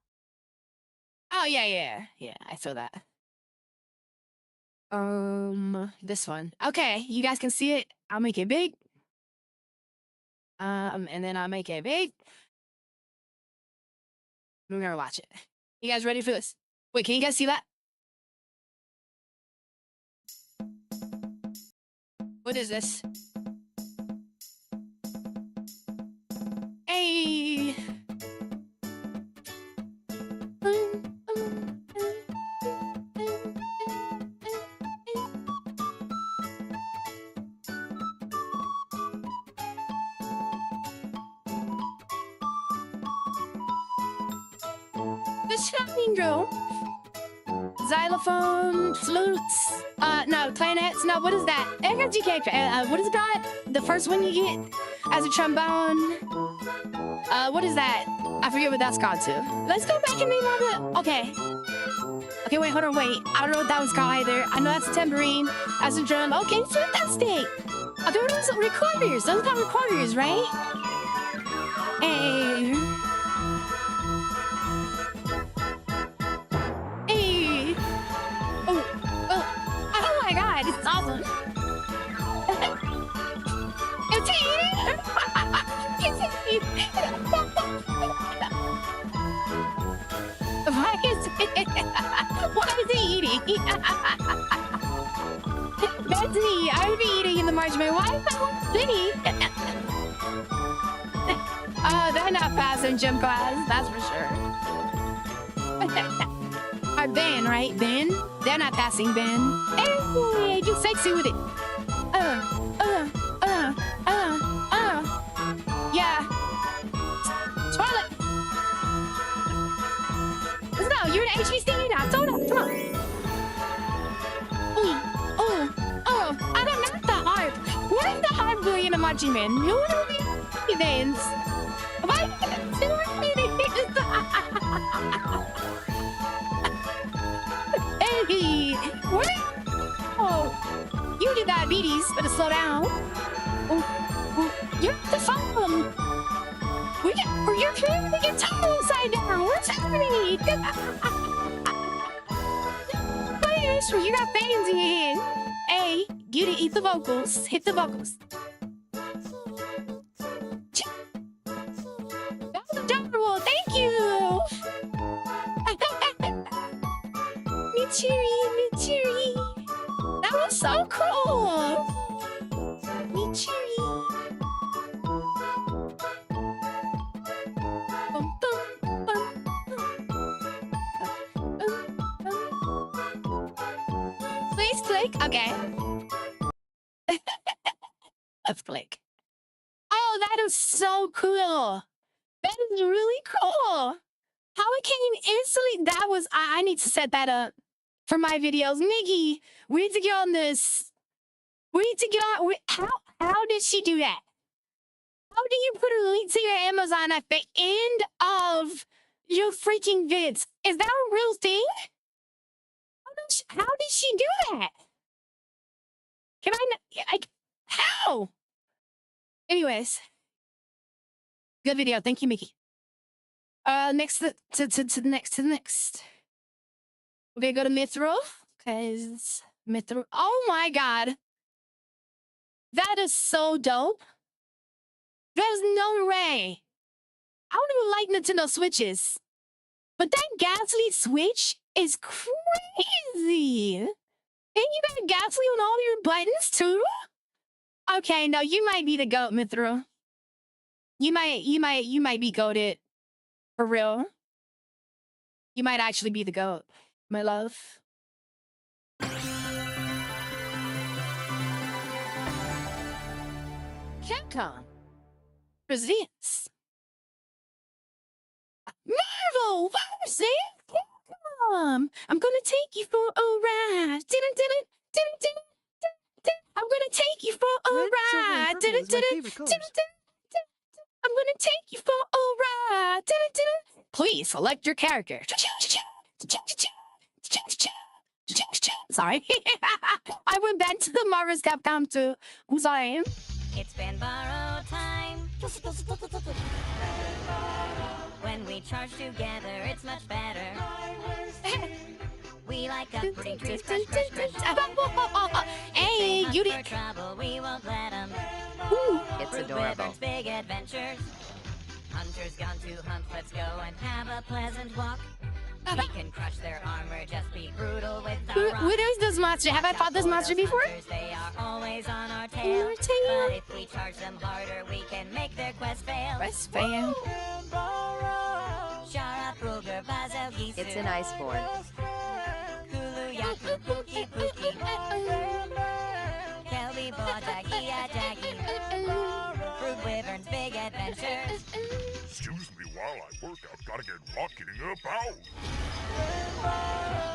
Oh yeah, I saw that. This one. Okay, you guys can see it. I'll make it big. And then I'll make it big. We're gonna watch it. You guys ready for this? Wait, can you guys see that? What is this? Hey! The Shining Drum. Xylophone, flutes, no, clarinets, no, what is that? FFGK, what is it called? The first one you get as a trombone. What is that? I forget what that's called too. Let's go back and name all the, okay. Okay, wait, hold on, wait. I don't know what that was called either. I know that's a tambourine, that's a drum. Okay, fantastic. Oh, there are some recorders. Those are recorders, right? Hey. That's me. I would be eating in the marshmallow. Why is that one skinny? Oh, they're not passing gym class. That's for sure. Or Ben, right? Ben? They're not passing Ben. Hey, you sexy with it. Yeah. Swallow it. No, you're an HBC now. Hold up. Come on. I'm not the harp. What is the harp doing in a marching band? Who do we dance? Why do you Hey, what? Oh, you get diabetes. Better slow down. You're the phone. You're turning the guitar upside down. What's happening? You got fans in your head. Hey, get it. Eat the vocals. Hit the vocals. That was adorable. Thank you. Michiri. That was so cool. Michiri. Please click. Okay. Let's click. Oh, that is so cool. That is really cool. How it came instantly. That was, I need to set that up for my videos. Nikki, we need to get on this. We need to get on. How did she do that? How do you put a link to your Amazon at the end of your freaking vids? Is that a real thing? How did she do that? Can I how? Anyways, good video. Thank you, Mickey. Next to the next. Okay, go to Mithril. Okay, Mithril. Oh my god. That is so dope. There's no way. I don't even like Nintendo Switches. But that Ghastly Switch is crazy. And you got Ghastly on all your buttons too? Okay, no, you might be the GOAT, Mithril. You might be goated. For real. You might actually be the GOAT, my love. Capcom presents Marvel vs. Capcom. I'm gonna take you for a ride. I'm gonna take you for a ride. I'm gonna take you for a ride. Please select your character. Sorry. I went back to the Marvel's Capcom 2. I'm sorry. It's been borrowed time. When we charge together, it's much better. We like upgrade trees, crush. Hey, you did. Trouble, we won't let them. It's adorable. Big adventures. Hunters gone to hunt, let's go and have a pleasant walk. We can crush their armor, just be brutal with the rock. What is this monster? Have I fought this monster before? They are always on our tail. But if we charge them harder, we can make their quest fail. Quest fail. It's an Iceborne. Kulu Yaku Pookie Pookie. Kelby Bodagi Adagi. Fruit Wyvern's Big Adventures. Excuse me while I work, I've got to get rocking about.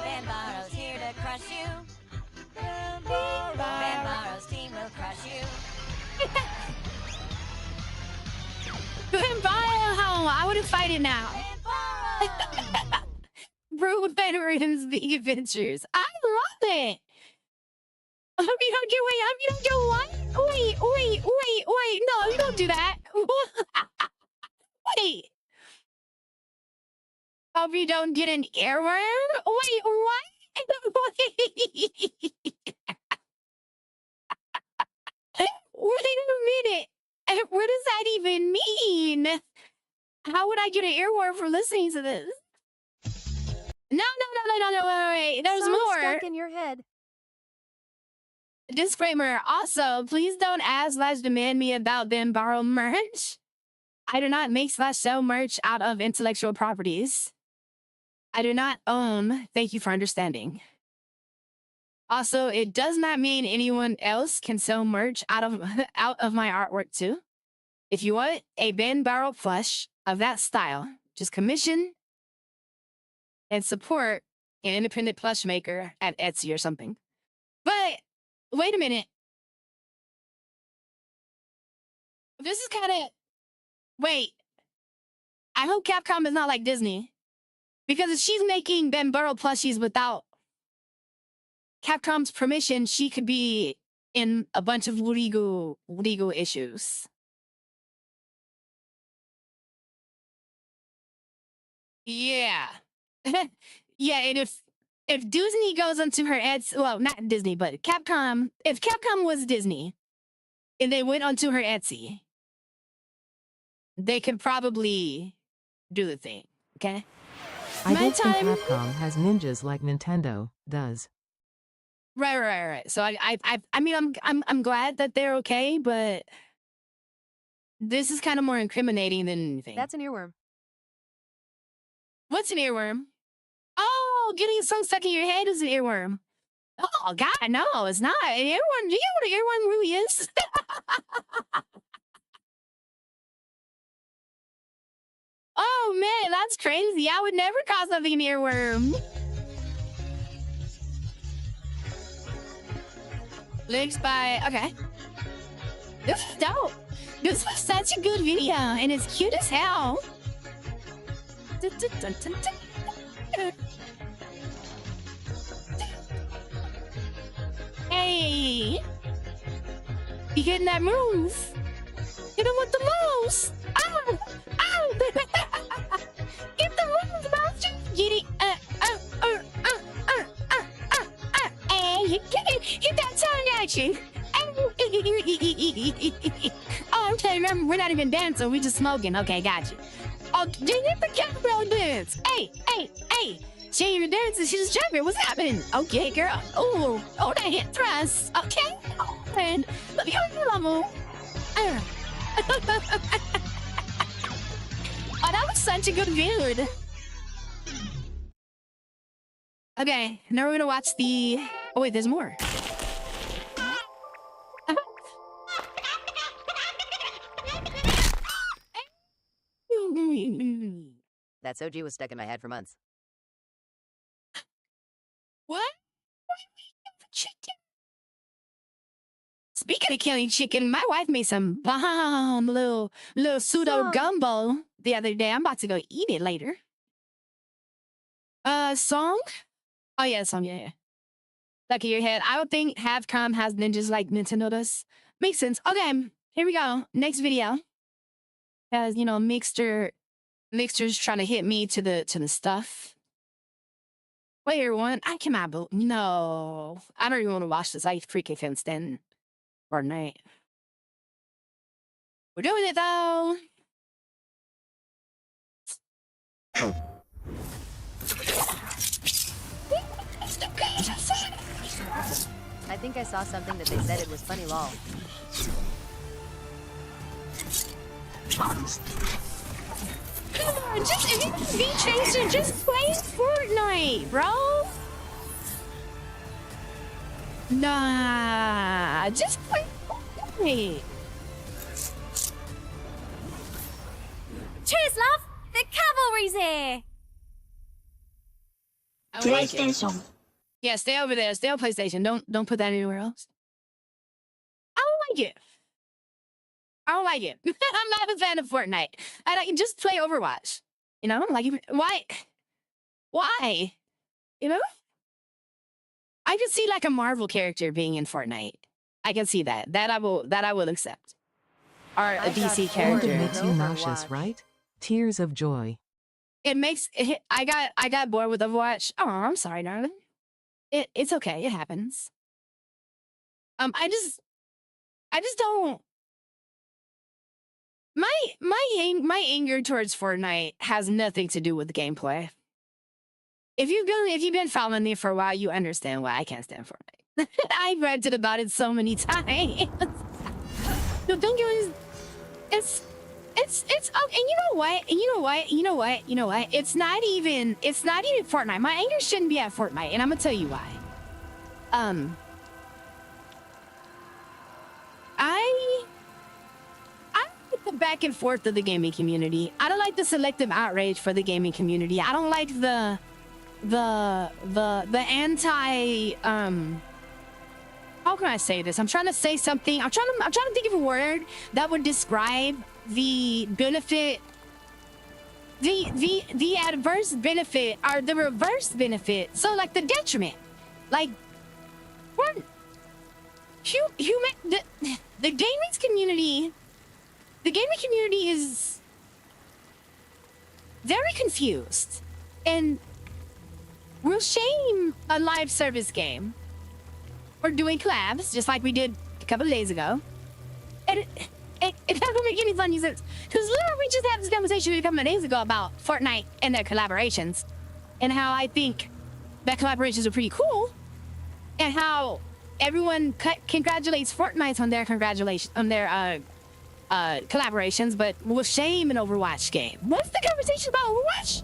Van Barrow's here to crush you. Van Barrow's team will crush you. Van Barrow, I wouldn't fight it now. Fruit Wyvern's Big Adventures. I love it. I hope you don't get away. I hope you don't get what? Wait. No, you don't do that. Wait. Hope you don't get an earworm? Wait, what? Wait a minute. What does that even mean? How would I get an earworm for listening to this? No. Wait. There's Song more. stuck in your head. Disclaimer. Also, please don't ask/demand me about them borrow merch. I do not make/sell merch out of intellectual properties. I do not own. Thank you for understanding. Also, it does not mean anyone else can sell merch out of my artwork too. If you want a Ben Barrel plush of that style, just commission and support an independent plush maker at Etsy or something. But wait a minute. This is kind of... Wait. I hope Capcom is not like Disney. Because if she's making Ben Burrow plushies without Capcom's permission, she could be in a bunch of legal issues. Yeah. Yeah, and if Disney goes onto her Etsy, well, not Disney, but Capcom, if Capcom was Disney and they went onto her Etsy, they could probably do the thing, okay? I don't think Capcom has ninjas like Nintendo does. Right. So I mean, I'm glad that they're okay, but this is kind of more incriminating than anything. That's an earworm. What's an earworm? Oh, getting a song stuck in your head is an earworm. Oh God, no, it's not an earworm. Do you know what an earworm really is? Oh man, that's crazy. I would never call something an earworm. Links by... Okay. This is dope. This was such a good video, and it's cute as hell. Hey! You getting that move? Hit him with the moves! Ow! Ow! Get the moves, monster! Get it! Get that tongue action! Oh, okay, remember, we're not even dancing, we're just smoking. Okay, gotcha. Oh, did you the cowbell dance? Hey! She ain't even dancing, she's just jumping. What's happening? Okay, girl. Oh, that hit thrust. Okay. Oh, man. Let me go to level. Oh, that was such a good video. Okay, now we're gonna watch the... Oh, wait, there's more. That Soji was stuck in my head for months. What? Chicken? Speaking of killing chicken, my wife made some bomb little pseudo gumbo the other day. I'm about to go eat it later. Song? Oh yeah, song, yeah. Stuck in your head. I don't think Capcom has ninjas like Nintendo does. Makes sense. Okay, here we go. Next video. As you know, Mixter's trying to hit me to the stuff. Player one, I cannot believe. No, I don't even want to watch this. I freaking can't stand Fortnite. We're doing it though. I think I saw something that they said it was funny lol. Come on, just if you can be chaser, just play Fortnite, bro. Nah, just play Fortnite. Cheers, love! The cavalry's here! PlayStation. Yeah, stay over there. Stay on PlayStation. Don't put that anywhere else. I don't like it. I don't like it. I'm not a fan of Fortnite. And I can just play Overwatch. You know, like why? Why? You know? I can see like a Marvel character being in Fortnite. I can see that. That I will accept. Or a DC character. It makes you nauseous, right? Tears of joy. It makes it, I got bored with Overwatch. Oh, I'm sorry, darling. It's okay. It happens. I just don't. My anger towards Fortnite has nothing to do with the gameplay. if you've been following me for a while, you understand why I can't stand Fortnite. I've ranted about it so many times. No, don't get me. It's oh, and you know what? It's not even Fortnite. My anger shouldn't be at Fortnite, and I'm gonna tell you why. I like the back and forth of the gaming community. I don't like the selective outrage for the gaming community. I don't like the anti how can I say this? I'm trying to say something. I'm trying to think of a word that would describe the benefit, the adverse benefit or the reverse benefit. So like the detriment, like what? The gaming community is very confused, and we'll shame a live service game for doing collabs just like we did a couple of days ago, and it doesn't make any funny sense because literally we just had this conversation a couple of days ago about Fortnite and their collaborations, and how I think that collaborations are pretty cool, and how everyone congratulates Fortnite on their collaborations, but will shame an Overwatch game. What's the conversation about Overwatch?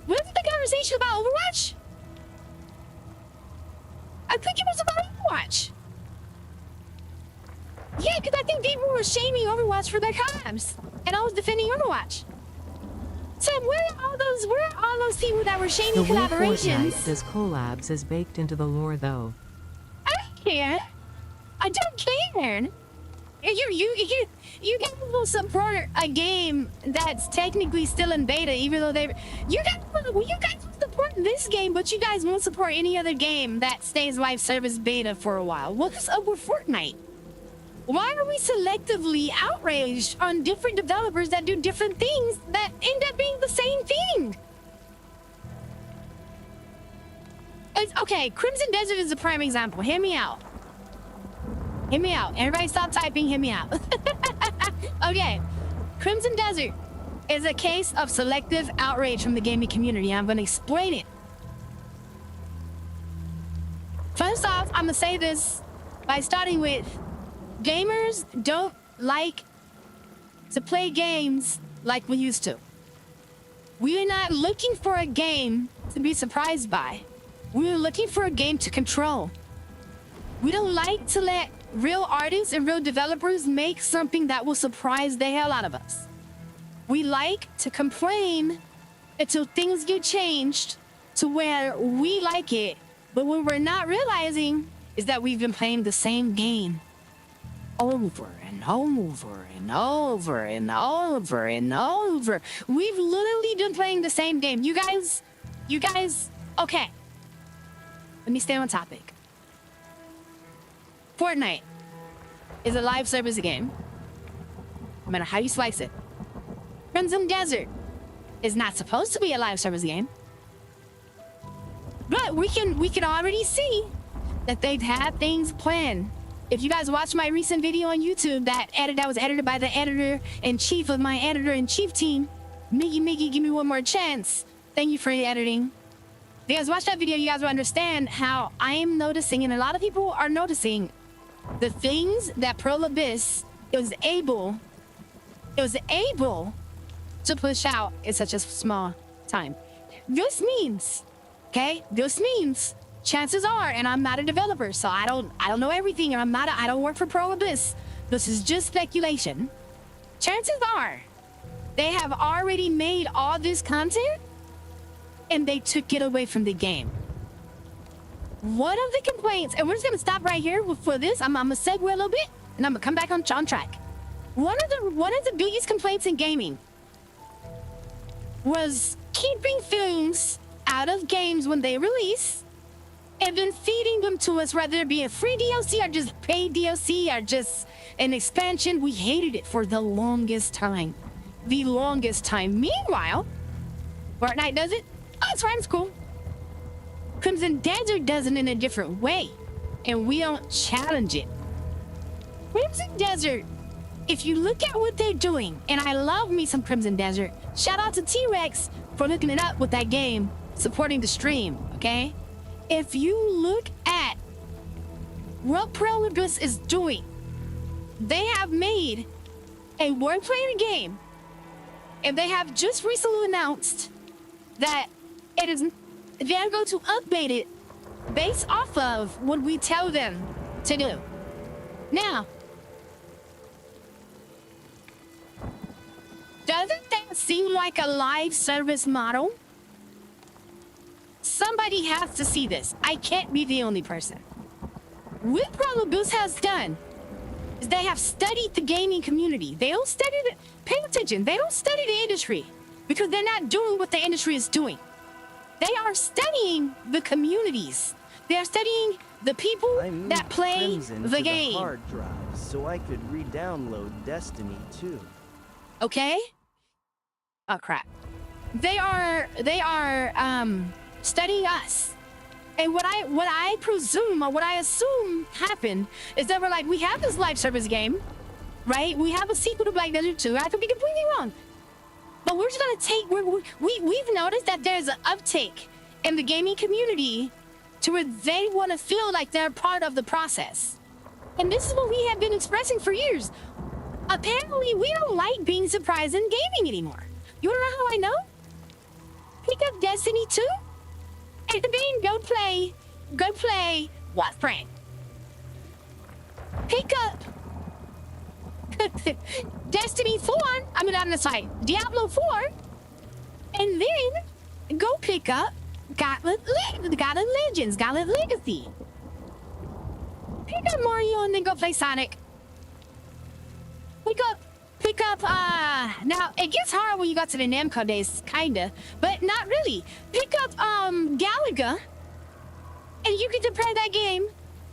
What's the conversation about Overwatch? I think it was about Overwatch. Yeah, because I think people were shaming Overwatch for their collabs, and I was defending Overwatch. Sam, where are all those people that were shaming The way collaborations? Fortnite does collabs is baked into the lore, though. I don't care. I don't care. You guys will support a game that's technically still in beta, even though you guys will support this game, but you guys won't support any other game that stays live service beta for a while. What's up with Fortnite? Why are we selectively outraged on different developers that do different things that end up being the same thing? Okay, Crimson Desert is a prime example. Hear me out. Hear me out. Everybody stop typing, hear me out. Okay, Crimson Desert is a case of selective outrage from the gaming community. I'm gonna explain it. First off, I'm gonna say this by starting with gamers don't like to play games like we used to. We are not looking for a game to be surprised by. We are looking for a game to control. We don't like to let real artists and real developers make something that will surprise the hell out of us. We like to complain until things get changed to where we like it, but what we're not realizing is that we've been playing the same game over and over and over and over and over. We've literally been playing the same game. You guys, okay. Let me stay on topic. Fortnite is a live service game, no matter how you slice it. Crimson Desert is not supposed to be a live service game, but we can already see that they've had things planned. If you guys watch my recent video on YouTube that was edited by the editor-in-chief of my editor-in-chief team, Miggy, give me one more chance. Thank you for the editing. If you guys watch that video, you guys will understand how I am noticing, and a lot of people are noticing, the things that Pearl Abyss was able to push out in such a small time. This means, chances are, and I'm not a developer, so I don't know everything, and I don't work for Pearl Abyss. This is just speculation. Chances are, they have already made all this content, and they took it away from the game. One of the complaints, and we're just gonna stop right here for this. I'm gonna segue a little bit, and I'm gonna come back on track. One of the biggest complaints in gaming was keeping films out of games when they release, and then feeding them to us, whether it be a free DLC or just paid DLC or just an expansion. We hated it for the longest time. Meanwhile, Fortnite does it. Oh, it's fine, it's cool. Crimson Desert does it in a different way, and we don't challenge it. Crimson Desert if you look at what they're doing, and I love me some Crimson Desert. Shout out to T-Rex for looking it up with that game, supporting the stream, okay? If you look at what Prolibus is doing, they have made a wordplay game, and they have just recently announced that they're going to update it based off of what we tell them to do. Now, doesn't that seem like a live service model? Somebody has to see this. I can't be the only person. What Prolibus has done is they have studied the gaming community. They don't study the... Pay attention. They don't study the industry because they're not doing what the industry is doing. They are studying the communities. They are studying the people that play Crimson the to game. The hard drive so I could re-download Destiny 2. Okay? Oh crap. They are studying us. And what I presume or what I assume happened is that we're like, we have this live service game, right? We have a sequel to Black Desert 2. I could be completely wrong. But we're just gonna take, we've noticed that there's an uptake in the gaming community to where they want to feel like they're part of the process. And this is what we have been expressing for years. Apparently, we don't like being surprised in gaming anymore. You wanna know how I know? Pick up Destiny 2 and then go play Warframe. Pick up Destiny 4, I mean on the site, Diablo 4, and then go pick up Gauntlet Legends, Gauntlet Legacy. Pick up Mario and then go play Sonic. Pick up, now it gets hard when you got to the Namco days, kinda, but not really. Pick up, Galaga, and you can compare that game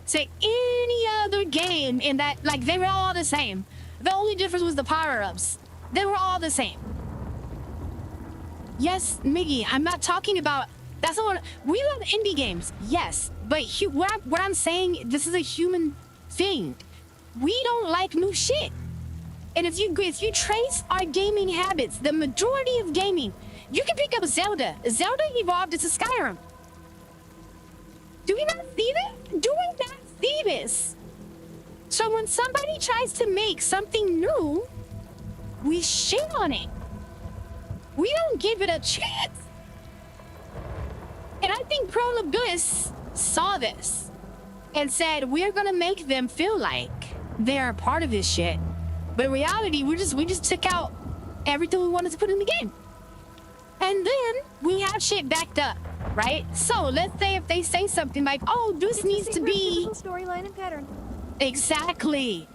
to any other game in that, like, they were all the same. The only difference was the power-ups. They were all the same. Yes, Miggy, I'm not talking about, that's not what, we love indie games, yes, but what I'm saying, this is a human thing. We don't like new shit. And if you trace our gaming habits, the majority of gaming, you can pick up Zelda. Zelda evolved into Skyrim. Do we not see this? Do we not see this? So when somebody tries to make something new, we shit on it. We don't give it a chance. And I think Prolibus saw this and said, we're gonna make them feel like they're a part of this shit. But in reality, we just took out everything we wanted to put in the game. And then we have shit backed up, right? So let's say if they say something like, oh, this needs to be storyline and pattern. Exactly.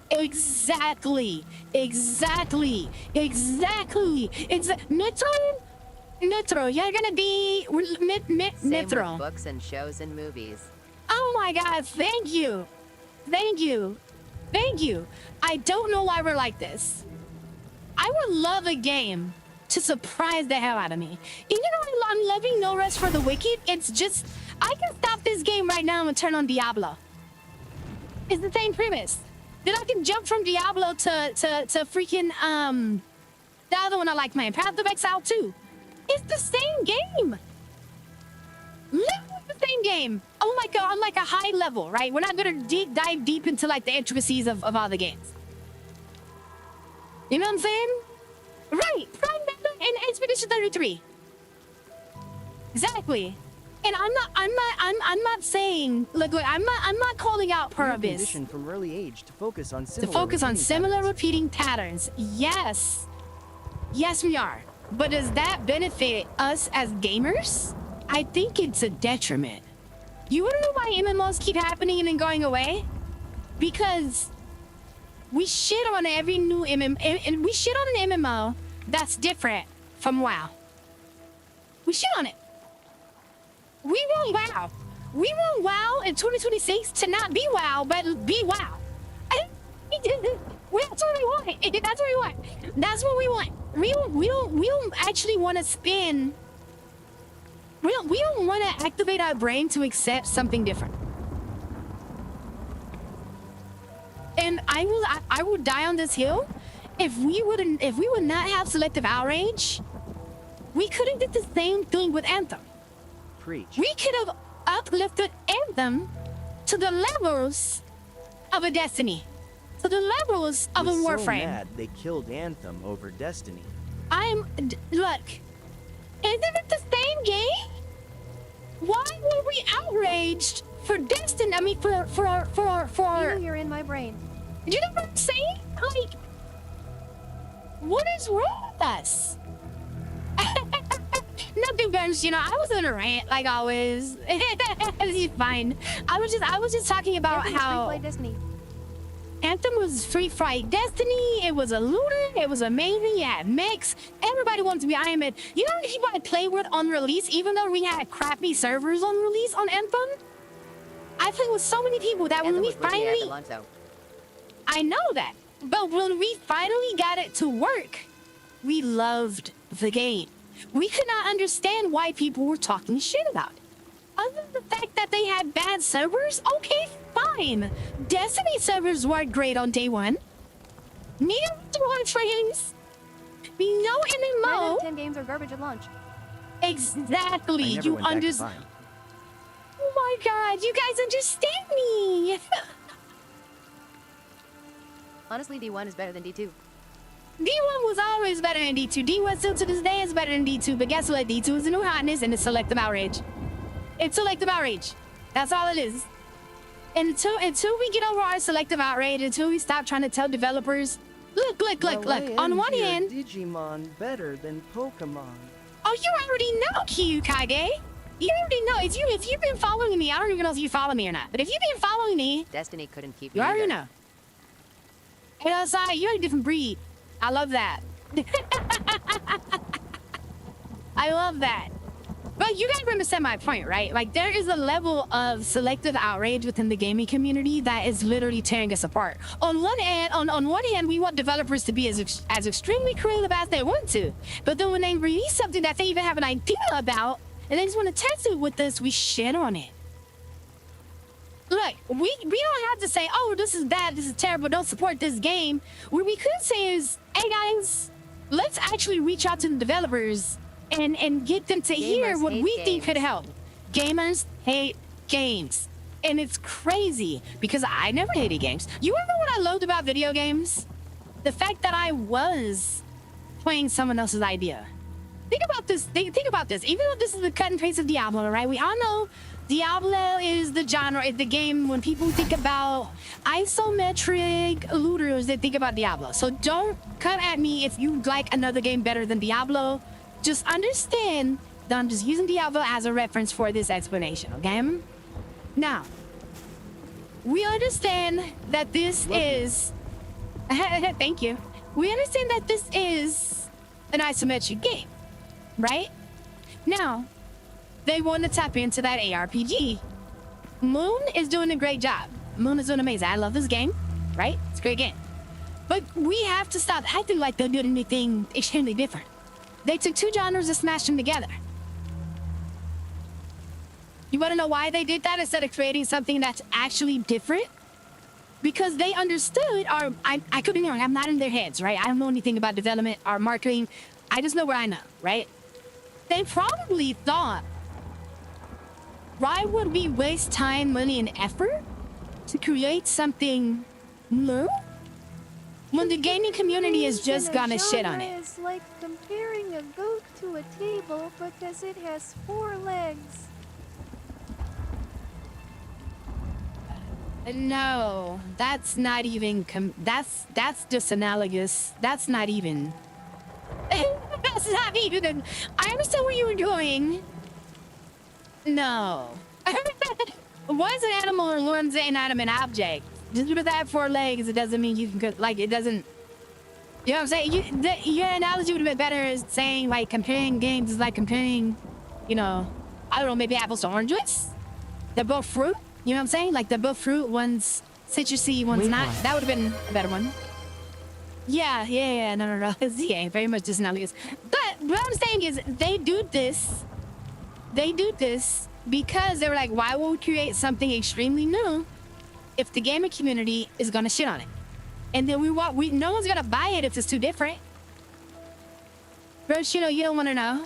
Metro, you're gonna be Same Metro. with books and shows and movies. Oh my god, thank you. I don't know why we're like this. I would love a game to surprise the hell out of me. Even though I'm loving No Rest for the Wicked, it's just, I can stop this game right now and turn on Diablo. It's the same premise. Then I can jump from Diablo to freaking, the other one I like playing, Path of Exile 2. It's the same game. Literally the same game. Oh my god, on like a high level, right? We're not gonna dive deep into like the intricacies of all the games. You know what I'm saying? Right, Prime Meta and Expedition 33. Exactly. And I'm not saying, look, I'm not calling out Prolibus. Conditioned from early age to focus on similar repeating patterns. Yes. Yes, we are. But does that benefit us as gamers? I think it's a detriment. You wanna know why MMOs keep happening and then going away? Because we shit on every new MMO, and we shit on an MMO that's different from WoW. We shit on it. We want WoW. We want WoW in 2026 to not be WoW, but be WoW. That's what we want. That's what we want. That's what we want. We don't actually want to spin. We don't want to activate our brain to accept something different. And I will die on this hill if we would not have selective outrage, we could have did the same thing with Anthem. Preach. We could have uplifted Anthem to the levels of a Destiny, to the levels of a Was so Warframe. mad they killed Anthem over Destiny. Look, isn't it the same game? Why were we outraged for Destiny? I mean, for You're in my brain. you know what I'm saying? Like, what is wrong with us? Nothing, Bench. You know, I was on a rant like always. It's fine. I was just talking about Anthem's how free-play Destiny. Anthem was free fight Destiny. It was a looter. It was amazing. Yeah, mix. Everybody wanted to be Iron Man. You know how many people I played with on release, even though we had crappy servers on release on Anthem? I played with so many people that when we finally... I know that. But when we finally got it to work, we loved the game. We could not understand why people were talking shit about it. Other than the fact that they had bad servers, okay, fine. Destiny servers weren't great on day one. Neither was Warframes. No MMO. 9 out of 10 games are garbage at launch. Exactly. I never You went back to understand. Vine. Oh my god, you guys understand me. Honestly, D1 is better than D2. D1 was always better than D2. D1 still to this day is better than D2. But guess what? D2 is the new hotness and it's selective outrage. It's selective outrage. That's all it is. Until we get over our selective outrage, until we stop trying to tell developers, look. On one hand, Digimon better than Pokemon. oh, you already know, Kyukage. You already know. If you've been following me, I don't even know if you follow me or not. But if you've been following me, Destiny couldn't keep you me already either. know. Hey, outside, you're a different breed. I love that. I love that. But you guys understand my point, right? Like, there is a level of selective outrage within the gaming community that is literally tearing us apart. On one hand, we want developers to be as extremely creative as they want to. But then when they release something that they even have an idea about, and they just want to test it with us, we shit on it. Look, we don't have to say, oh, this is bad, this is terrible, don't support this game. What we could say is, hey guys, let's actually reach out to the developers and get them to hear what we think could help. Gamers hate games. And it's crazy because I never hated games. You remember what I loved about video games? The fact that I was playing someone else's idea. Think about this. Think about this. Even though this is the cut and paste of Diablo, right? We all know Diablo is the genre, is the game when people think about isometric looters, they think about Diablo. So don't come at me if you like another game better than Diablo. Just understand that I'm just using Diablo as a reference for this explanation, okay? Now, we understand that this is... Thank you. We understand that this is an isometric game, right? Now, they want to tap into that ARPG. Moon is doing a great job. Moon is doing amazing. I love this game, right? It's a great game. But we have to stop acting like they're doing anything extremely different. They took two genres and smashed them together. You want to know why they did that instead of creating something that's actually different? Because they understood, or I could be wrong, I'm not in their heads, right? I don't know anything about development or marketing. I just know what I know, right? They probably thought, why would we waste time, money, and effort to create something new when the gaming community is just gonna shit on it? It's like comparing a goat to a table because it has 4 legs. No, that's not even that's just analogous. That's not even. That's not even. I understand what you were doing. No. One's an animal and one's an inanimate object. Just because I have 4 legs, it doesn't mean you can, like, it doesn't. You know what I'm saying? Your analogy would have been better as saying, like, comparing games is like comparing, you know, I don't know, maybe apples to oranges. They're both fruit. You know what I'm saying? Like, they're both fruit. One's citrusy, one's not. That would have been a better one. Yeah, no. Yeah, very much just analogous. But what I'm saying is, they do this because they were like, why would we create something extremely new if the gaming community is gonna shit on it? And then no one's gonna buy it if it's too different. Bro, you know, you don't want to know.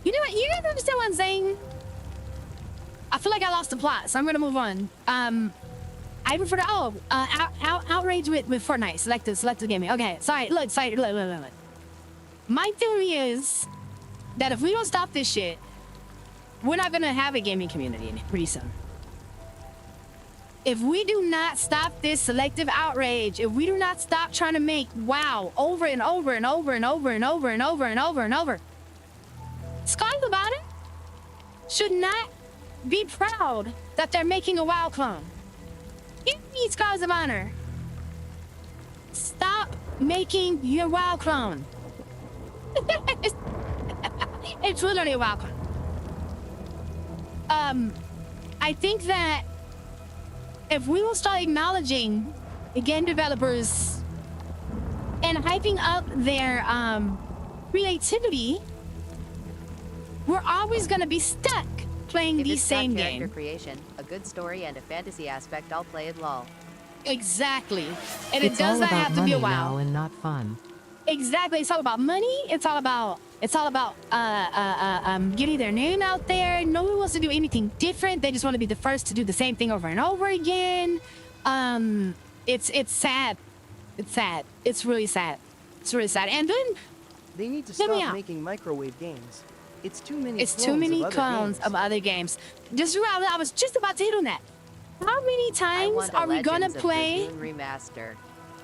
You know what? You guys understand what I'm saying? I feel like I lost the plot, so I'm gonna move on. I prefer to outrage with Fortnite. Select the gaming. Okay, sorry. Look. My theory is that if we don't stop this shit, we're not gonna have a gaming community pretty soon. If we do not stop this selective outrage, if we do not stop trying to make WoW over and over and over and over and over and over and over and over, Scars about it should not be proud that they're making a WoW clone. Give me Scars of Honor. Stop making your WoW clone. It's literally a WoW clone. I think that if we will start acknowledging the game developers and hyping up their creativity, we're always gonna be stuck playing the same game. Character creation, a good story, and a fantasy aspect, I'll play it LOL. Exactly. And It's it does all not about have to be a money WoW. now and not fun. Exactly. It's all about money. It's all about getting their name out there. No one wants to do anything different. They just want to be the first to do the same thing over and over again. It's sad. It's sad. It's really sad. It's really sad. And then they need to hear me stop out. making microwave games. It's too many. It's too many clones of other games. I was just about to hit on that. How many times are we gonna play? Legends of Dragoon Remaster.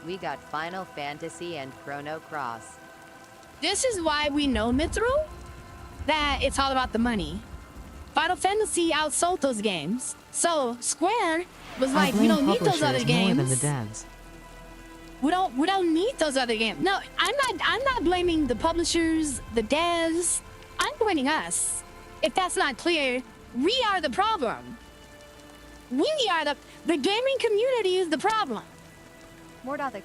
We got Final Fantasy and Chrono Cross. This is why we know, Mithril, that it's all about the money. Final Fantasy outsold those games. So Square was like, we don't need those other games. More than the devs. We don't need those other games. No, I'm not blaming the publishers, the devs. I'm blaming us. If that's not clear, we are the problem. We are the gaming community is the problem. Mordothic.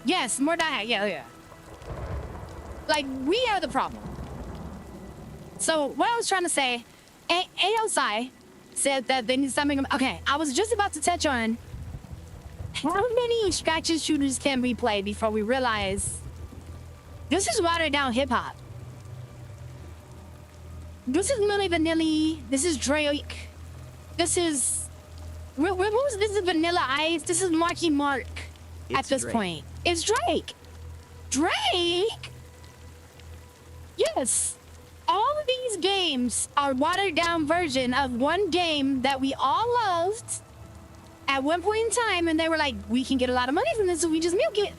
Yes, Mordothic. Yeah. Like, we are the problem. So what I was trying to say, AOSI said that they need something. Okay, I was just about to touch on how many extraction shooters can we play before we realize this is watered down hip hop. This is Milli Vanilli. This is Drake. This is this is Vanilla Ice. This is Marky Mark. At this point, it's Drake. Drake. Yes. All of these games are watered down version of one game that we all loved at one point in time, and they were like, we can get a lot of money from this, so we just milk it.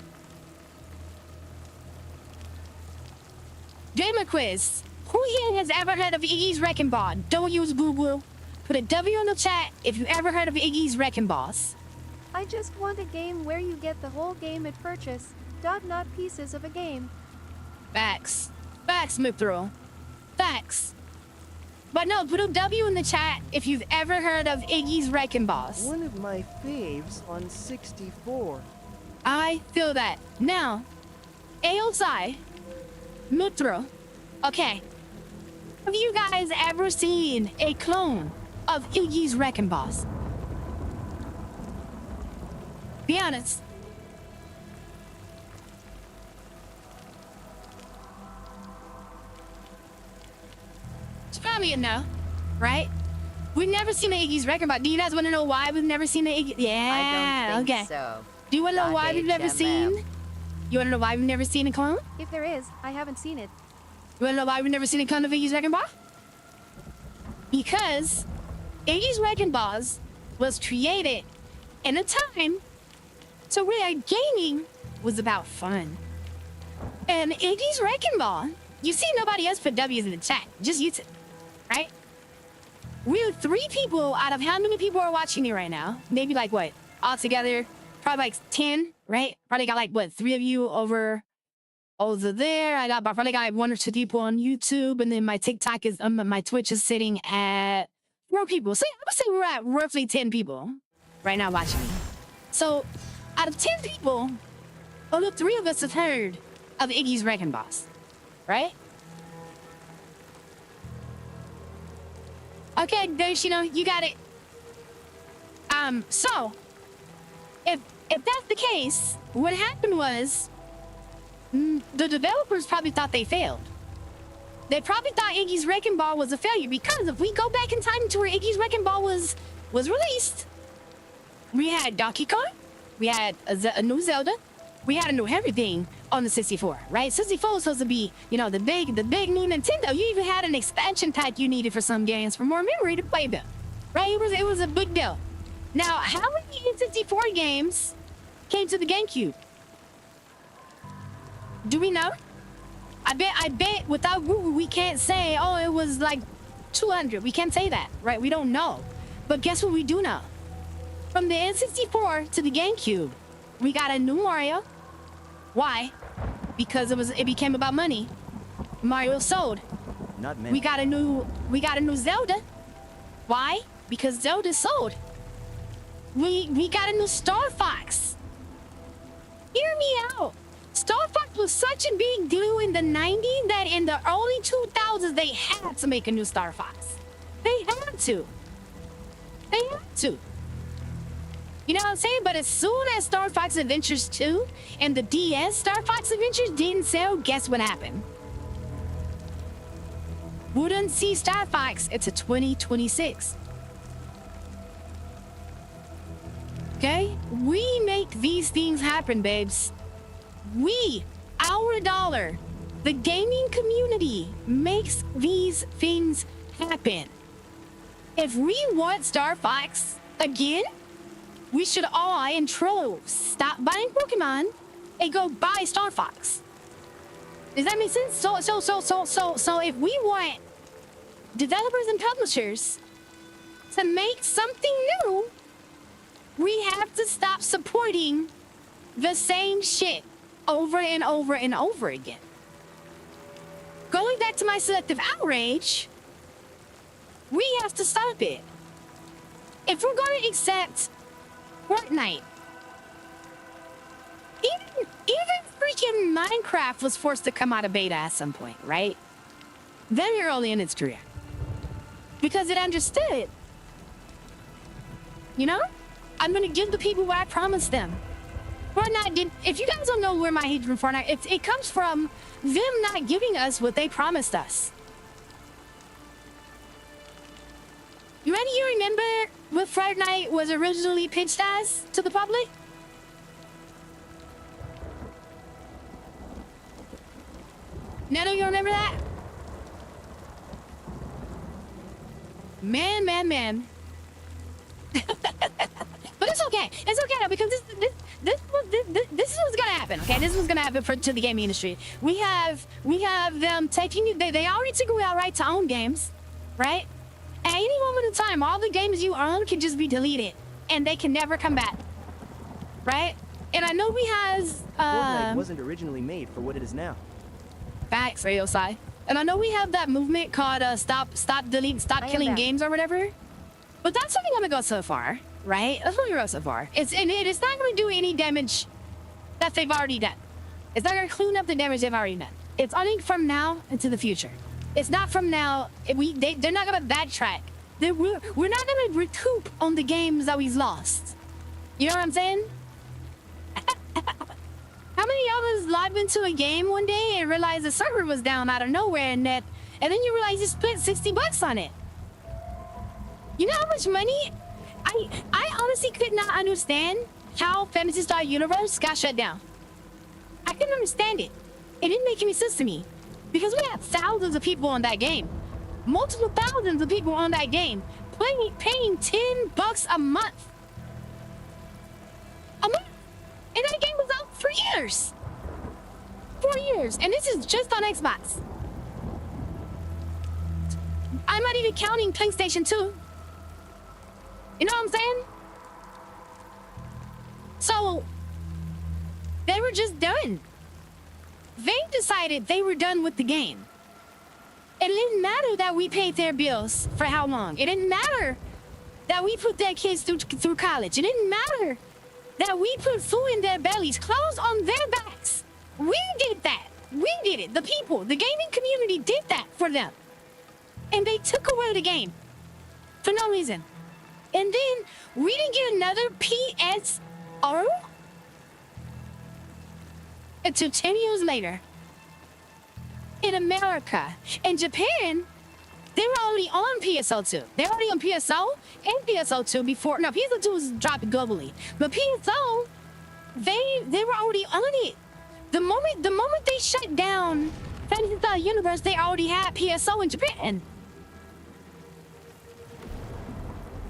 Gamer quiz. Who here has ever heard of Iggy's Wrecking Ball? Don't use Google. Put a W in the chat if you ever heard of Iggy's Wrecking Balls. I just want a game where you get the whole game at purchase, not pieces of a game. Facts. Facts, Mithril. Facts. But no, put a W in the chat if you've ever heard of Iggy's Wrecking Balls. One of my faves on 64. I feel that. Now, AOSI, Mithril. Okay. Have you guys ever seen a clone of Iggy's Wrecking Balls? Be honest. It's probably a no, right? We've never seen an Iggy's Wrecking Ball. Do you guys want to know why we've never seen an Iggy? Yeah, I don't think okay. so. Do you want to know why we've never seen? You want to know why we've never seen a clone? If there is, I haven't seen it. You want to know why we've never seen a clone of Iggy's Wrecking Ball? Because Iggy's Wrecking Balls was created in a time so where gaming was about fun. And Iggy's Wrecking Ball, you see nobody else put W's in the chat, just YouTube, right? We're 3 people out of how many people are watching me right now? Maybe like what? Altogether, probably like 10, right? Probably got like what, 3 of you over there. I probably got like 1 or 2 people on YouTube, and then my TikTok is, my Twitch is sitting at 4 people. So I would say we're at roughly 10 people right now watching me. So out of 10 people, only 3 of us have heard of Iggy's Wrecking Balls, right? Okay, Yoshino, you got it. So if that's the case, what happened was the developers probably thought they failed. They probably thought Iggy's Wrecking Ball was a failure, because if we go back in time to where Iggy's Wrecking Ball was released, we had Donkey Kong, we had a new Zelda, we had a new everything on the 64, right? 64 was supposed to be, you know, the big new Nintendo. You even had an expansion pack you needed for some games for more memory to play them, right? It was a big deal. Now, how many N64 games came to the GameCube? Do we know? I bet without Google we can't say, oh, it was like 200. We can't say that, right? We don't know. But guess what we do know? From the N64 to the GameCube, we got a new Mario. Why? Because it became about money. Mario sold. Not many. We got a new Zelda. Why? Because Zelda sold. We got a new Star Fox. Hear me out. Star Fox was such a big deal in the 90s that in the early 2000s they had to make a new Star Fox. They had to. They had to. You know what I'm saying? But as soon as Star Fox Adventures 2 and the DS Star Fox Adventures didn't sell, guess what happened? Wouldn't see Star Fox until 2026. Okay? We make these things happen, babes. Our dollar, the gaming community makes these things happen. If we want Star Fox again, we should all in trolls stop buying Pokemon and go buy Star Fox. Does that make sense? So if we want developers and publishers to make something new, we have to stop supporting the same shit over and over and over again. Going back to my selective outrage, we have to stop it. If we're going to accept Fortnite, even freaking Minecraft was forced to come out of beta at some point, right? Very early in its career. Because it understood. You know? I'm gonna give the people what I promised them. Fortnite did. If you guys don't know where my hate from Fortnite, it comes from them not giving us what they promised us. You ready? You remember what Fortnite was originally pitched as to the public? Neto, you remember that? Man. But it's okay. It's okay now, because this is what's gonna happen. Okay, this is what's gonna happen to the gaming industry. We have them taking. They already took away our right to own games, right? At any moment in time, all the games you own can just be deleted, and they can never come back, right? And I know we has Fortnite wasn't originally made for what it is now. Facts, Rayosai. And I know we have that movement called stop killing games or whatever. But that's only gonna go so far, right? That's only gonna go so far. It's not gonna do any damage that they've already done. It's not gonna clean up the damage they've already done. It's only from now into the future. It's not from now. They're not gonna backtrack. We're not gonna recoup on the games that we've lost. You know what I'm saying? How many of us logged into a game one day and realized the server was down out of nowhere, and then you realize you spent $60 on it? You know how much money? I honestly could not understand how Phantasy Star Universe got shut down. I couldn't understand it. It didn't make any sense to me. Because we had thousands of people on that game. Multiple thousands of people on that game. Paying $10 a month. A month! And that game was out for years. 4 years. And this is just on Xbox. I'm not even counting PlayStation 2. You know what I'm saying? So, they were just done. They decided they were done with the game. It didn't matter that we paid their bills for how long. It didn't matter that we put their kids through college. It didn't matter that we put food in their bellies, clothes on their backs. We did that. We did it. The people, the gaming community did that for them. And they took away the game for no reason. And then we didn't get another PSO until 10 years later. In America. In Japan, they were already on PSO2. They were already on PSO and PSO2 before. No, PSO2 was dropped globally. But PSO, they were already on it. The moment they shut down Fantasy Star Universe, they already had PSO in Japan.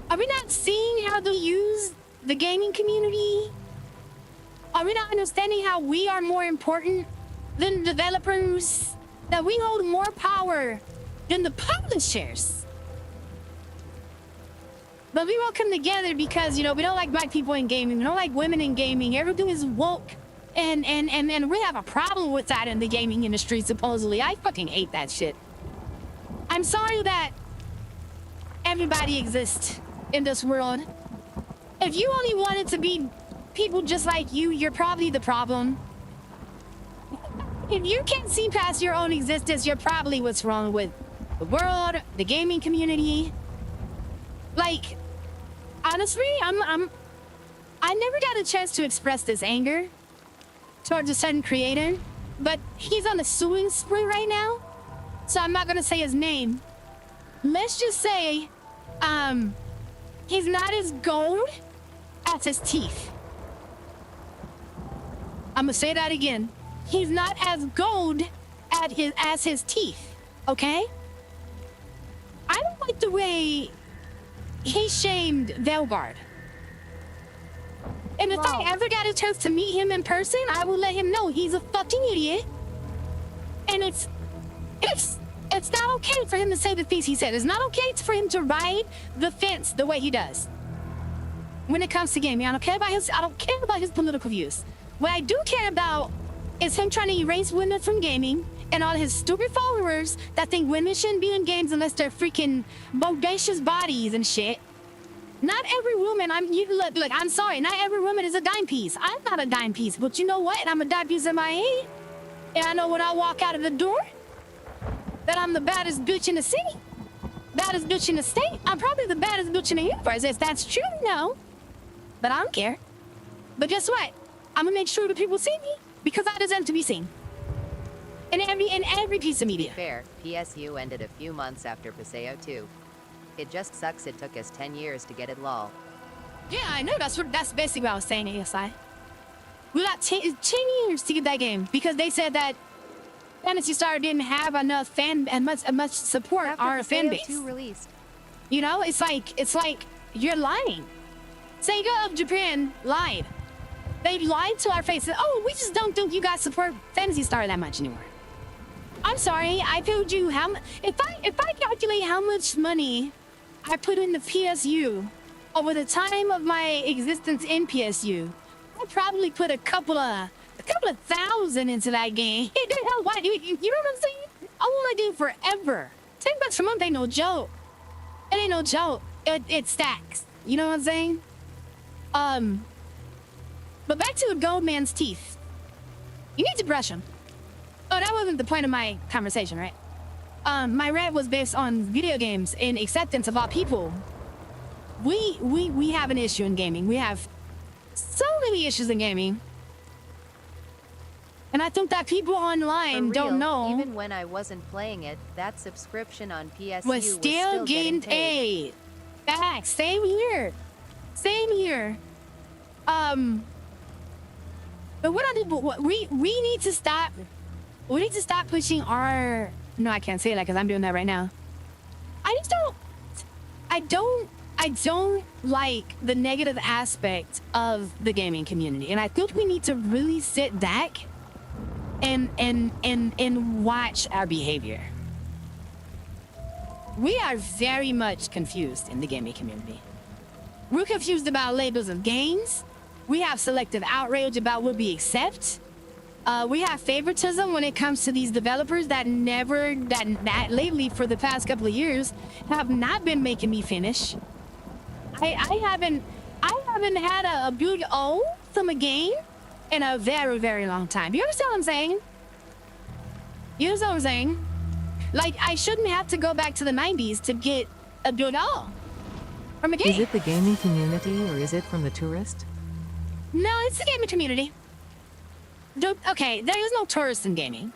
Are we not seeing how they use the gaming community? Are we not understanding how we are more important than developers? That we hold more power than the publishers? But we all come together because, you know, we don't like black people in gaming. We don't like women in gaming. Everything is woke. And we have a problem with that in the gaming industry, supposedly. I fucking hate that shit. I'm sorry that everybody exists in this world. If you only wanted to be people just like you, you're probably the problem. If you can't see past your own existence, you're probably what's wrong with the world, the gaming community. Like, honestly, I never got a chance to express this anger towards a certain creator, but he's on a suing spree right now, so I'm not gonna say his name. Let's just say, he's not as gold as his teeth. I'm gonna say that again. He's not as gold as his teeth, okay? I don't like the way he shamed Velgard. And if I ever got a chance to meet him in person, I will let him know he's a fucking idiot. And it's not okay for him to say the things he said. It's not okay for him to ride the fence the way he does. When it comes to gaming, I don't care about his political views. What I do care about is him trying to erase women from gaming and all his stupid followers that think women shouldn't be in games unless they're freaking bodacious bodies and shit. Not every woman, look, I'm sorry, not every woman is a dime piece. I'm not a dime piece, but you know what? I'm a dime piece in my head. And I know when I walk out of the door that I'm the baddest bitch in the city. Baddest bitch in the state. I'm probably the baddest bitch in the universe. If that's true, no. But I don't care. But guess what? I'm gonna make sure that people see me because I deserve to be seen. In every piece of media. To be fair, PSU ended a few months after Paseo 2. It just sucks it took us 10 years to get it lol. Yeah, I know. That's basically what I was saying, ASI. We got 10 years to get that game because they said that Phantasy Star didn't have enough much support After our fan base. 2 released. You know, it's like you're lying. Sega of Japan lied. They lied to our faces. Oh, we just don't think you guys support Phantasy Star that much anymore. I'm sorry. I told you how. If I calculate how much money I put in the PSU over the time of my existence in PSU, I probably put a couple of thousand into that game. You know what I'm saying? I want to do forever. $10 a month ain't no joke. It ain't no joke. It stacks. You know what I'm saying? But back to the gold man's teeth. You need to brush them. Oh, that wasn't the point of my conversation, right? My rant was based on video games and acceptance of all people. We have an issue in gaming. We have so many issues in gaming. And I think that people online don't know. Even when I wasn't playing it, that subscription on PSU was still getting paid. Facts. Same here. Same here. But we need to stop. We need to stop pushing our. No, I can't say that because I'm doing that right now. I don't like the negative aspect of the gaming community, and I think we need to really sit back and watch our behavior. We are very much confused in the gaming community. We're confused about labels of games. We have selective outrage about what we accept. We have favoritism when it comes to these developers that lately for the past couple of years have not been making me finish. I haven't had a good from a game in a very, very long time. You understand what I'm saying? You understand what I'm saying? Like, I shouldn't have to go back to the 90s to get a good From a game. Is it the gaming community or is it from the tourist? No, it's the gaming community. Okay, there is no tourist in gaming.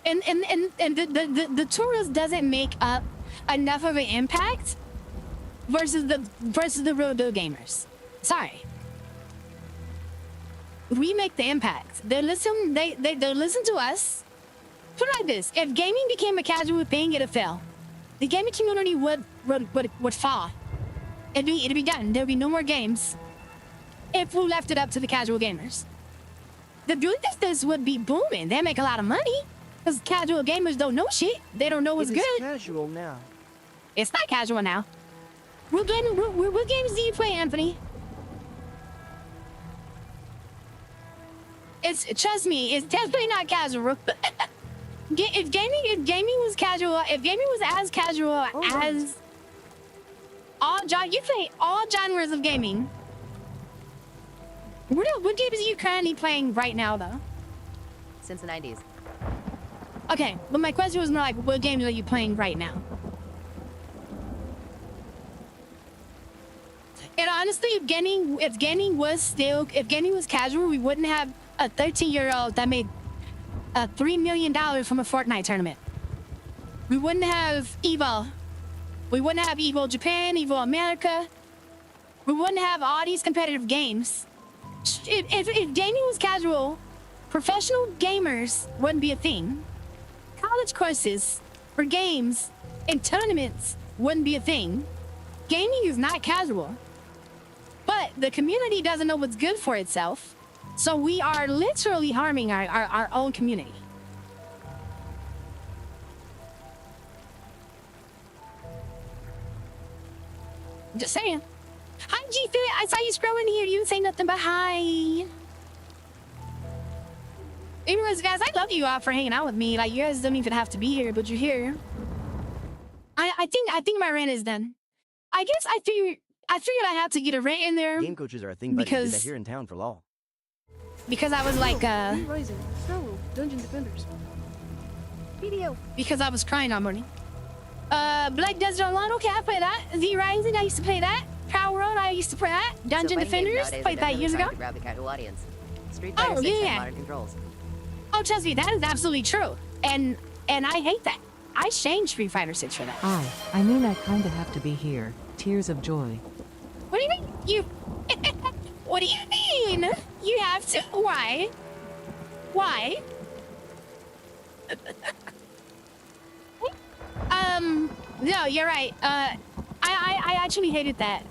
And the tourist doesn't make up enough of an impact versus the real gamers. Sorry. We make the impact. They listen to us. Put it like this: if gaming became a casual thing, it'd fail. The gaming community would fall. It'd be done. There'd be no more games if we left it up to the casual gamers. The beauty business would be booming. They make a lot of money because casual gamers don't know shit. They don't know what's good. It's casual now. It's not casual now. What games do you play, Anthony? Trust me, it's definitely not casual. If gaming was casual, if gaming was as casual as you play all genres of gaming. What games are you currently playing right now, though? Since the 90s. Okay, but my question was more like, what games are you playing right now? And honestly, if gaming was casual, we wouldn't have a 13-year-old that made $3 million from a Fortnite tournament. We wouldn't have Evo. We wouldn't have Evo Japan, Evo America. We wouldn't have all these competitive games. If gaming was casual, professional gamers wouldn't be a thing. College courses for games and tournaments wouldn't be a thing. Gaming is not casual. But the community doesn't know what's good for itself. So we are literally harming our own community. Just saying. Hi, G-Fit. I saw you scrolling here. You didn't say nothing but hi. Anyways, guys, I love you all for hanging out with me. Like, you guys don't even have to be here, but you're here. I think my rant is done. I guess I figured I had to get a rant in there. Game coaches are a thing, but did that here in town for law. Because I was like, Rising, Solo, Dungeon Defenders. Video. Because I was crying all morning. Black Desert Online, okay, I play that. Z Rising, I used to play that. Power Run, I used to play that. Dungeon Defenders, played that years ago. To grab the casual audience. Street Fighter 6 and modern controls. Oh, trust me, that is absolutely true. And I hate that. I shamed Street Fighter 6 for that. I mean, I kinda have to be here. Tears of joy. What do you mean? What do you mean? You have to. Why? Why? No, you're right. I actually hated that.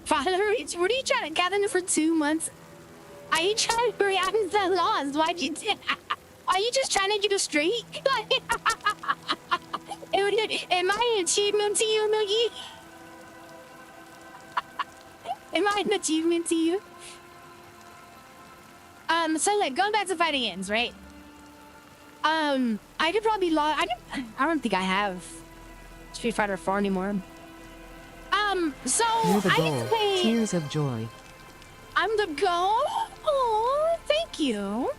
Father, what are you trying to gather for 2 months? Are you trying to react to the laws? Why'd you do? Are you just trying to get a streak? Am I an achievement to you, Noogie? Am I an achievement to you? So like going back to fighting games, right? I could probably log. I don't think I have Street Fighter 4 anymore. So You're the I goal. used to play. Tears of joy. I'm the goal. Oh, thank you.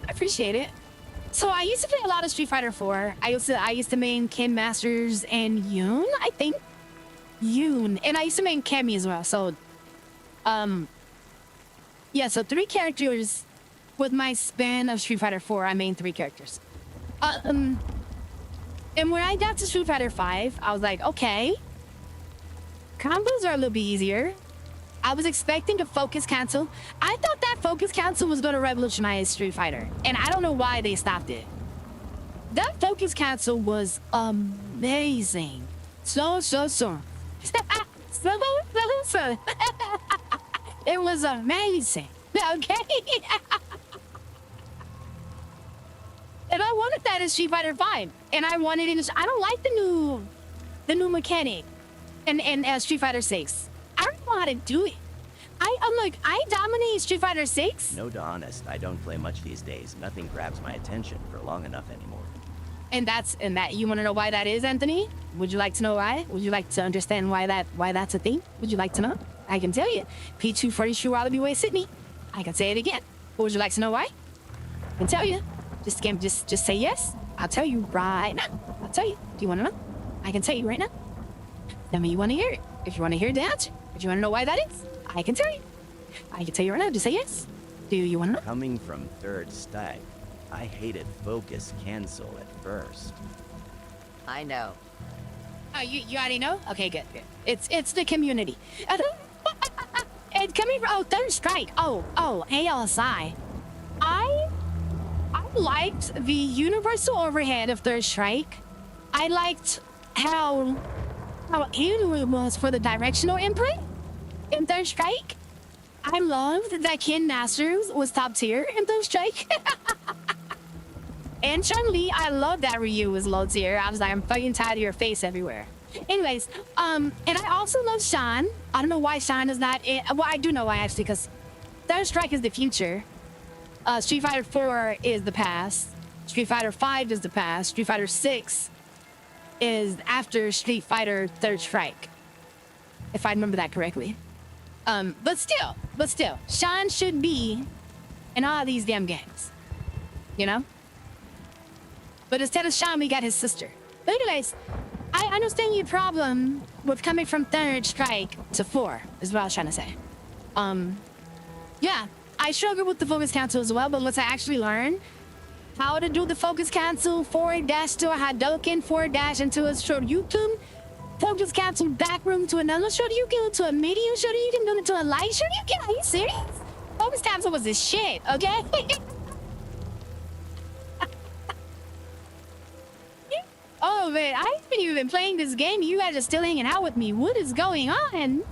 I appreciate it. So I used to play a lot of Street Fighter 4. I used to main Ken Masters and Yoon, I think. Yoon. And I used to main Cammy as well. So yeah, so 3 characters with my span of Street Fighter 4. I main 3 characters. And when I got to Street Fighter 5, I was like, okay, combos are a little bit easier. I was expecting a focus cancel. I thought that focus cancel was going to revolutionize Street Fighter, and I don't know why they stopped it. That focus cancel was amazing. So. It was amazing. Okay. And I wanted that in Street Fighter 5, and I wanted it in. I don't like the new mechanic, in Street Fighter 6. I don't know how to do it. I'm like, I dominate Street Fighter 6. No, to honest, I don't play much these days. Nothing grabs my attention for long enough anymore. And that you want to know why that is, Anthony? Would you like to know why? Would you like to understand why that's a thing? Would you like to know? I can tell you. P240 Wallaby Way, Sydney. I can say it again. But would you like to know why? I can tell you. Just say yes. I'll tell you right now. I'll tell you. Do you want to know? I can tell you right now. Tell me you want to hear it. If you want to hear the answer, if you want to know why that is, I can tell you. I can tell you right now. Just say yes. Do you want to know? Coming from Third Stag, I hated Focus Cancel at first. I know. Oh, you already know? Okay, good. It's the community. And coming from Third Strike. Oh, ALSI. I liked the universal overhead of Third Strike. I liked how easy it was for the directional input in Third Strike. I loved that Ken Masters was top tier in Third Strike. And Chun-Li, I love that Ryu was low tier. I was like, I'm fucking tired of your face everywhere. Anyways, and I also love Sean. I don't know why Sean is not in. Well, I do know why, actually, because Third Strike is the future. Street Fighter 4 is the past. Street Fighter 5 is the past. Street Fighter 6 is after Street Fighter Third Strike. If I remember that correctly. But still, Sean should be in all these damn games. You know? But instead of Sean, we got his sister. But anyways, I understand your problem with coming from Third Strike to 4, is what I was trying to say. Yeah, I struggle with the focus cancel as well, but once I actually learn how to do the focus cancel, forward dash to a Hadouken, forward dash into a Shoryuken, focus cancel back room to another Shoryuken, to a medium Shoryuken, then to a light Shoryuken. Are you serious? Focus cancel was the shit, okay? Oh man, I haven't even been playing this game. You guys are still hanging out with me. What is going on?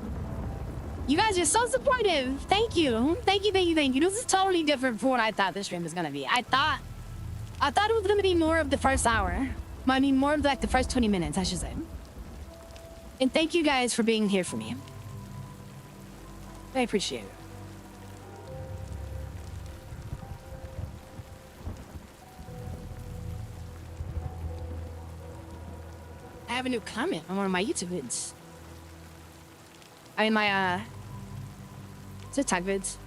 You guys are so supportive. Thank you. Thank you. This is totally different from what I thought this stream was gonna be. I thought it was gonna be more of the first hour. I mean, more of like the first 20 minutes, I should say. And thank you guys for being here for me. I appreciate it. I have a new comment on one of my YouTube vids. I mean, my, TikTok vids.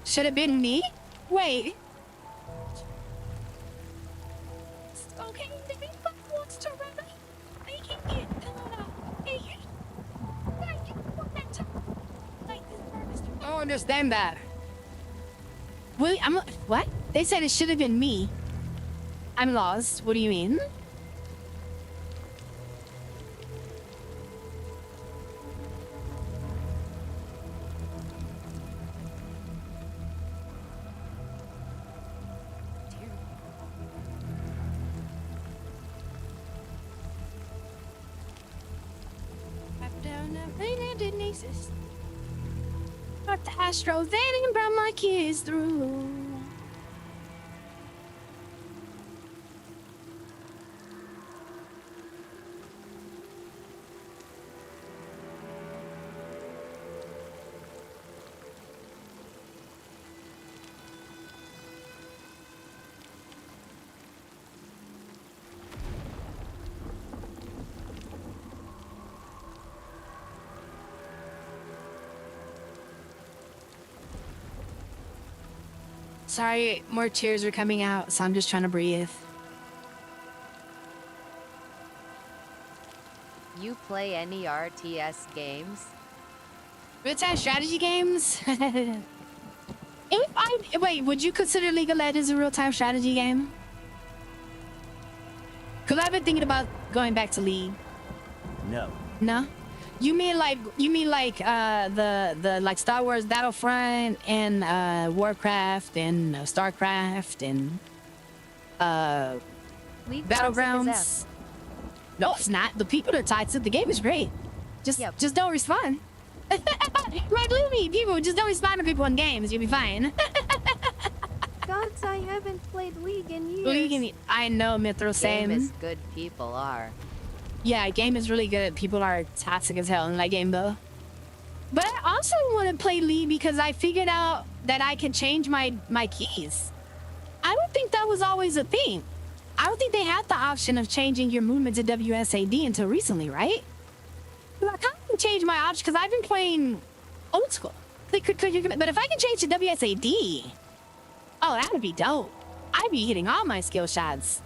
Should have been me? Wait. Okay, everybody wants to run. I can't get I don't understand that. Wait, what? They said it should have been me. I'm lost. What do you mean? Got the Astros, they didn't bring my kids through. Sorry, more tears are coming out, so I'm just trying to breathe. You play any RTS games? Real-time strategy games? Wait, would you consider League of Legends a real-time strategy game? Cause I've been thinking about going back to League. No. No? You mean like the like Star Wars Battlefront and Warcraft and Starcraft and Battlegrounds? No, it's not. The people are tied to the game is great. Just don't respond. Right, believe me, people just don't respond to people in games. You'll be fine. Gods, I haven't played League in years. I know, Mithro, same. Game is good people are. Yeah, game is really good. People are toxic as hell in that game, though. But I also want to play League because I figured out that I can change my keys. I don't think that was always a thing. I don't think they had the option of changing your movement to WSAD until recently, right? I kind of changed my option because I've been playing old school. But if I can change to WSAD, oh, that'd be dope. I'd be hitting all my skill shots.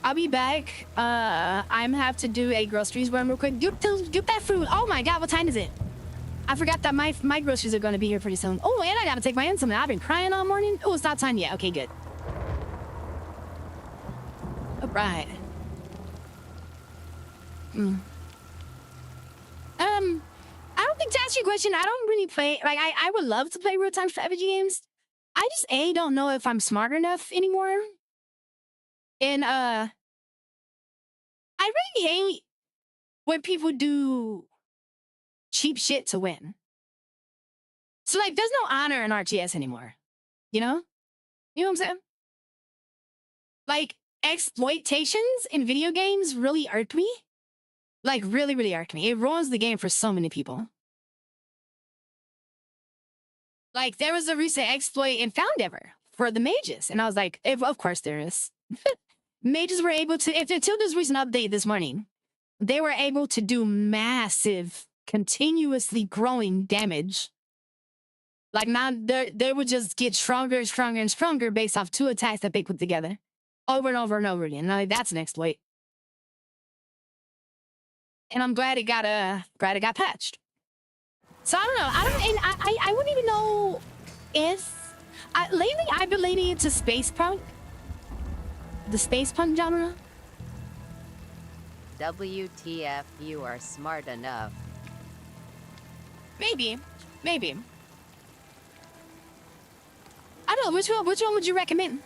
I'll be back. I'm have to do a groceries run real quick. Get that food. Oh my god, what time is it? I forgot that my groceries are gonna be here pretty soon. Oh, and I gotta take my insulin. I've been crying all morning. Oh, it's not time yet. Okay, good. All right. I don't think to answer your question, I don't really play, like, I would love to play real-time strategy games. I just, don't know if I'm smart enough anymore. And, I really hate when people do cheap shit to win. So, like, there's no honor in RTS anymore. You know? You know what I'm saying? Like, exploitations in video games really irk me. Like, really, really irked me. It ruins the game for so many people. Like, there was a recent exploit in Foundever for the mages. And I was like, of course there is. Mages were able to, until this recent update this morning, they were able to do massive, continuously growing damage. Like, now they would just get stronger and stronger and stronger based off 2 attacks that they put together. Over and over and over again. Like, that's an exploit. And I'm glad it got patched. So I don't know. I wouldn't even know if lately I've been leaning into space punk. The space punk genre. WTF, you are smart enough. Maybe. I don't know, which one would you recommend?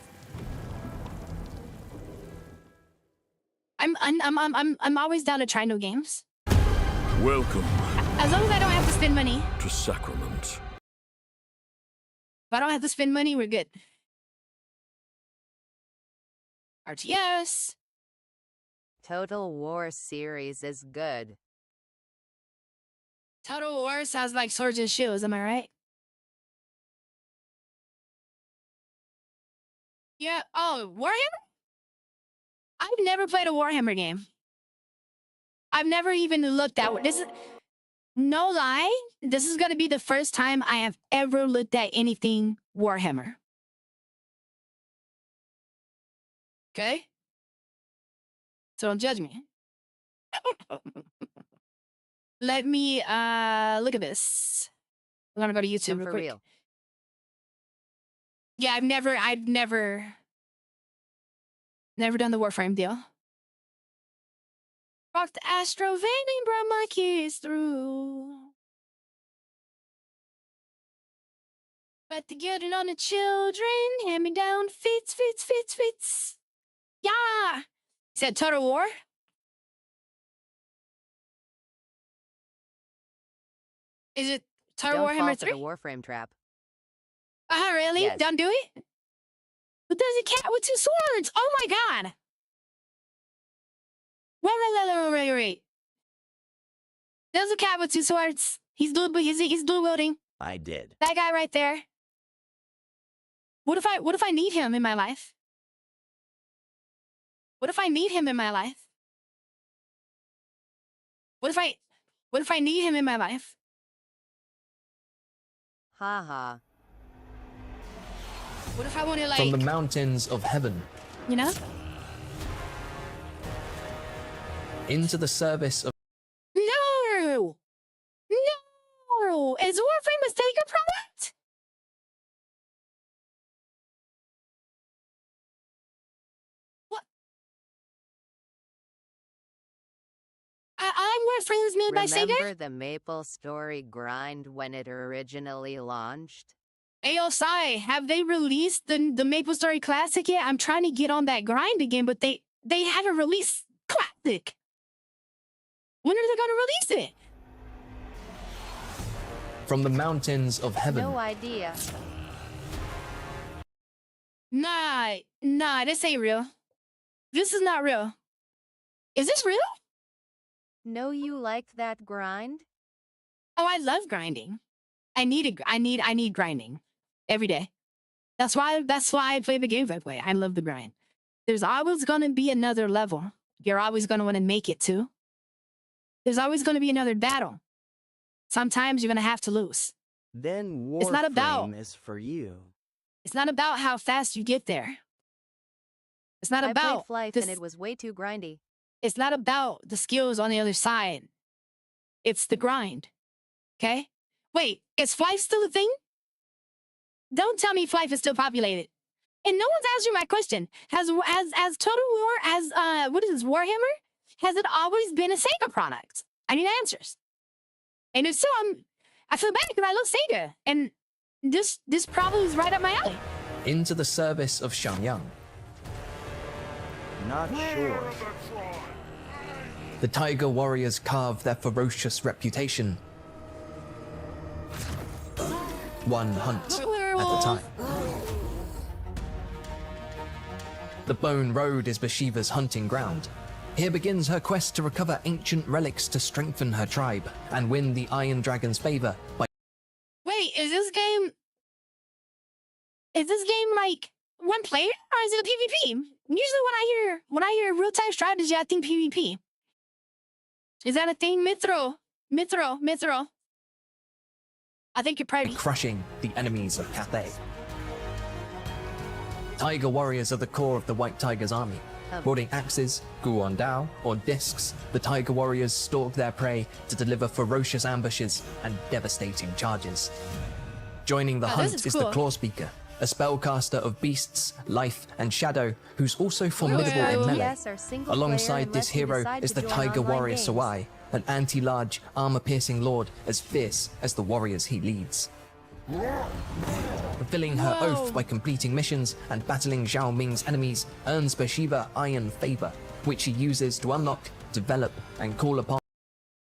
I'm always down to try new games. Welcome As long as I don't have to spend money. to Sacrament. If I don't have to spend money, we're good. RTS. Total War series is good. Total War sounds like Swords and Shields, am I right? Yeah. Oh, Warhammer? I've never played a Warhammer game. I've never even looked at this. No lie, this is gonna be the first time I have ever looked at anything Warhammer. Okay? So don't judge me. Let me look at this. I'm gonna go to YouTube real For quick. real. Yeah, I've never done the Warframe deal. Rocked Astro Van and brought my kids through. But to get it on the children, hand me down fits. Yeah. Said Total War. Is it Total Don't fall Warhammer for 3? the Warframe trap. Really? Yes. Don't do it? But there's a cat with 2 swords! Oh my god! Wait. There's a cat with 2 swords. He's dual wielding. I did. That guy right there. What if I need him in my life? What if I need him in my life? What if I need him in my life? Haha. What if I want to, like, From the mountains of heaven you know? into the service of... No! Is Warframe a Sega product? What? I'm Warframe's made by Sega? Remember the Maple Story grind when it originally launched? Ayo, Sai, have they released the MapleStory Classic yet? I'm trying to get on that grind again, but they haven't released Classic. When are they gonna release it? From the mountains of heaven No idea. Nah, this ain't real. This is not real. Is this real? Know you liked that grind? Oh, I love grinding. I need grinding every day. That's why I play the games I play. I love the grind. There's always gonna be another level. You're always gonna want to make it to. There's always gonna be another battle. Sometimes you're gonna have to lose. Then It's not about- Warframe is for you. It's not about how fast you get there. It's not I about played Flife this. and it was way too grindy. It's not about the skills on the other side. It's the grind. Okay? Wait, is Flife still a thing? Don't tell me Flife is still populated. And no one's answering my question. Has Total War, what is this, Warhammer? Has it always been a Sega product? I need answers. And if so, I feel bad because I love Sega. And this probably is right up my alley. Into the service of Xiangyang. Not sure. The Tiger Warriors carve their ferocious reputation. One hunt at a time. The Bone Road is Bathsheba's hunting ground. Here begins her quest to recover ancient relics to strengthen her tribe and win the Iron Dragon's favor by... Wait, is this game like one player or is it a PvP? Usually when I hear real-time strategy, I think PvP. Is that a thing? Mithro. I think you're probably crushing the enemies of Cathay. Tiger Warriors are the core of the White Tiger's army. Wielding axes, guandao, or discs, the Tiger Warriors stalk their prey to deliver ferocious ambushes and devastating charges. Joining the hunt is the Claw Speaker, a spellcaster of beasts, life, and shadow, who's also formidable in melee. Alongside this hero is the Tiger Warrior Sawai, an anti-large, armor-piercing lord as fierce as the warriors he leads. Fulfilling her oath by completing missions and battling Zhao Ming's enemies earns Bathsheba Iron Favor, which she uses to unlock, develop, and call upon.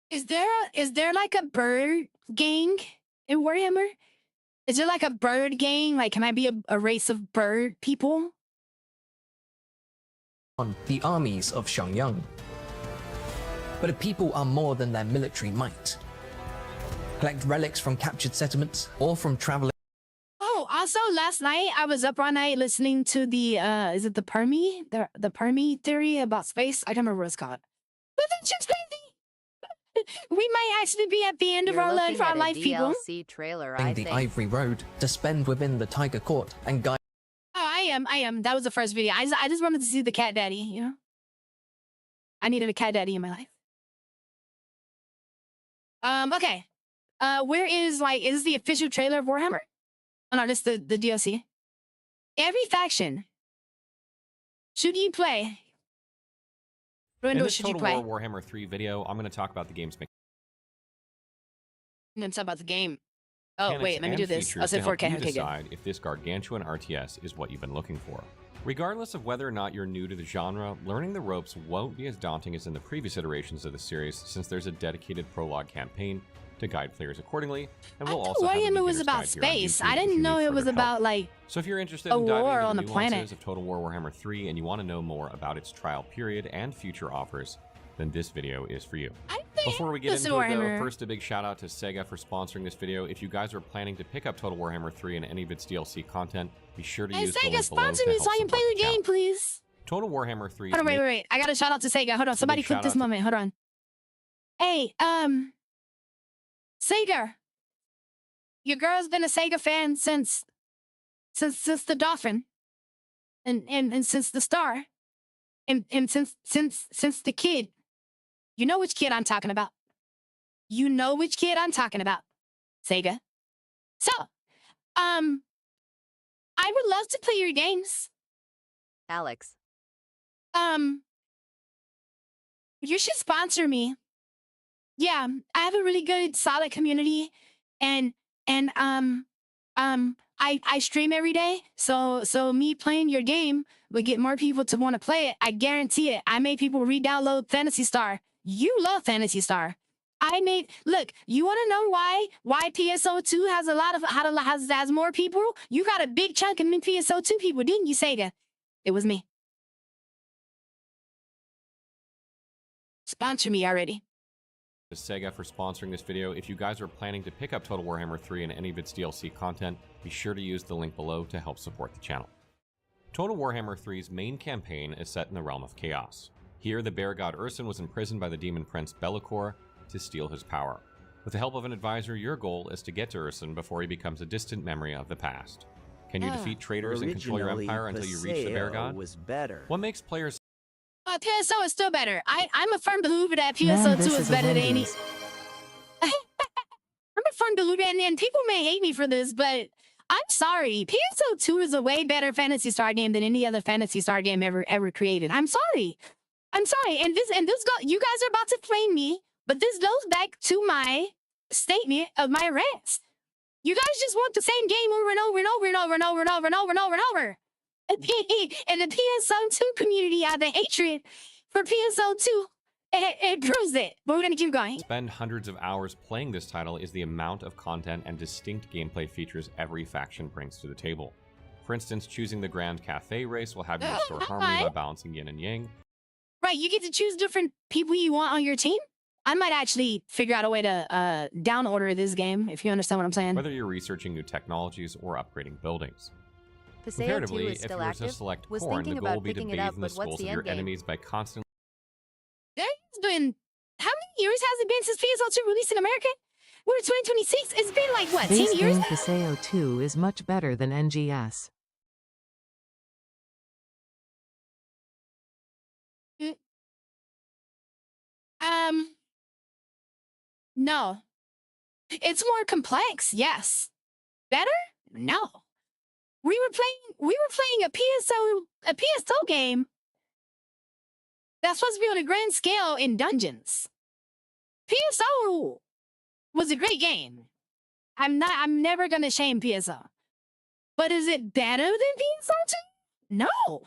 Is there like a bird gang in Warhammer? Is there like a bird gang? Like, can I be a race of bird people? On the armies of Xiangyang. But a people are more than their military might. Collect relics from captured settlements or from traveling. Oh, also last night I was up all night listening to the is it the Permi? The Permi theory about space? I don't remember what it's called. But that's just crazy. We might actually be at the end of our life, people. Trailer, the Ivory Road to spend within the Tiger Court and guide. Oh, I am. That was the first video. I just wanted to see the cat daddy, you know? I needed a cat daddy in my life. Okay. Where is this the official trailer of Warhammer? Oh no, this the DLC. Every faction. Should you play? In this Total War Warhammer 3 video, I'm going to talk about the game's mechanics. I'm going to talk about the game. Oh, wait, let me do this. I'll say 4K. Okay, decide if this gargantuan RTS is what you've been looking for. Regardless of whether or not you're new to the genre, learning the ropes won't be as daunting as in the previous iterations of the series, since there's a dedicated prologue campaign to guide players accordingly, and we'll also have a Warhammer was about space. I didn't know it was about like so if you're interested a in diving war into on the the nuances planet of Total War Warhammer 3 and you want to know more about its trial period and future offers, then this video is for you. Before we get into it though, first a big shout out to Sega for sponsoring this video. If you guys are planning to pick up Total Warhammer 3 and any of its DLC content, be sure to use the link below sponsor me so I can play the game, please. Total Warhammer 3. Hold on, wait. I got a shout out to Sega. Hold on, somebody clip this moment. Hold on. Hey, Sega. Your girl's been a Sega fan since the Dolphin, and since the Star, and since the kid. You know which kid I'm talking about. You know which kid I'm talking about, Sega. So, I would love to play your games. Alex. You should sponsor me. Yeah, I have a really good, solid community, and I stream every day. So me playing your game would get more people to want to play it. I guarantee it. I made people re-download Phantasy Star. You love Phantasy Star. Look, you want to know why PSO2 has a lot of has more people? You got a big chunk of PSO2 people, didn't you, Sega? It was me. Sponsor me already. Sega for sponsoring this video. If you guys are planning to pick up Total Warhammer 3 and any of its DLC content, be sure to use the link below to help support the channel. Total Warhammer 3's main campaign is set in the realm of chaos. Here, the bear god Ursun was imprisoned by the demon prince Be'lakor to steal his power. With the help of an advisor, your goal is to get to Ursun before he becomes a distant memory of the past. Can you defeat traitors and control your empire until you reach the Bear God? Was better. What makes players... PSO is still better. I'm a firm believer that Man, PSO 2 this is is a better than any... Wendy's. I'm a firm believer, and people may hate me for this, but I'm sorry. PSO 2 is a way better Phantasy Star game than any other Phantasy Star game ever created. I'm sorry. I'm sorry. And you guys are about to flame me, but this goes back to my statement of my rants. You guys just want the same game over and over and over and over and over and over and over and over and over. And the PSO 2 community has the hatred for PSO 2. It proves it, but we're gonna keep going. Spend hundreds of hours playing this title is the amount of content and distinct gameplay features every faction brings to the table. For instance, choosing the Grand Cafe race will have you restore harmony by balancing yin and yang. Right, you get to choose different people you want on your team. I might actually figure out a way to down order this game, if you understand what I'm saying. Whether you're researching new technologies or upgrading buildings. Paseo 2 Comparatively, is if still you were active. to select Was Corn, the thinking goal will about be to picking it bathe up, in the but what's skulls the of your end game? enemies by constantly... It's been... How many years has it been since PSO 2 released in America? We're 2026. It's been like, what, 10 Base years? game Paseo 2 is much better than NGS. No. It's more complex, yes. Better? No. We were playing a PSO game that's supposed to be on a grand scale in dungeons. PSO was a great game. I'm never gonna shame PSO. But is it better than PSO 2? No. Or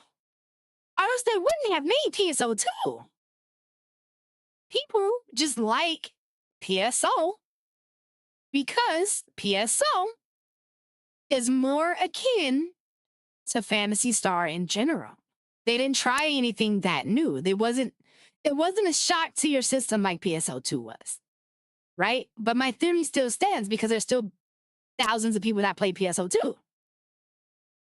else they wouldn't have made PSO 2. People just like PSO because PSO is more akin to Phantasy Star in general. They didn't try anything that new. It wasn't a shock to your system like PSO 2 was, right? But my theory still stands because there's still thousands of people that play PSO 2.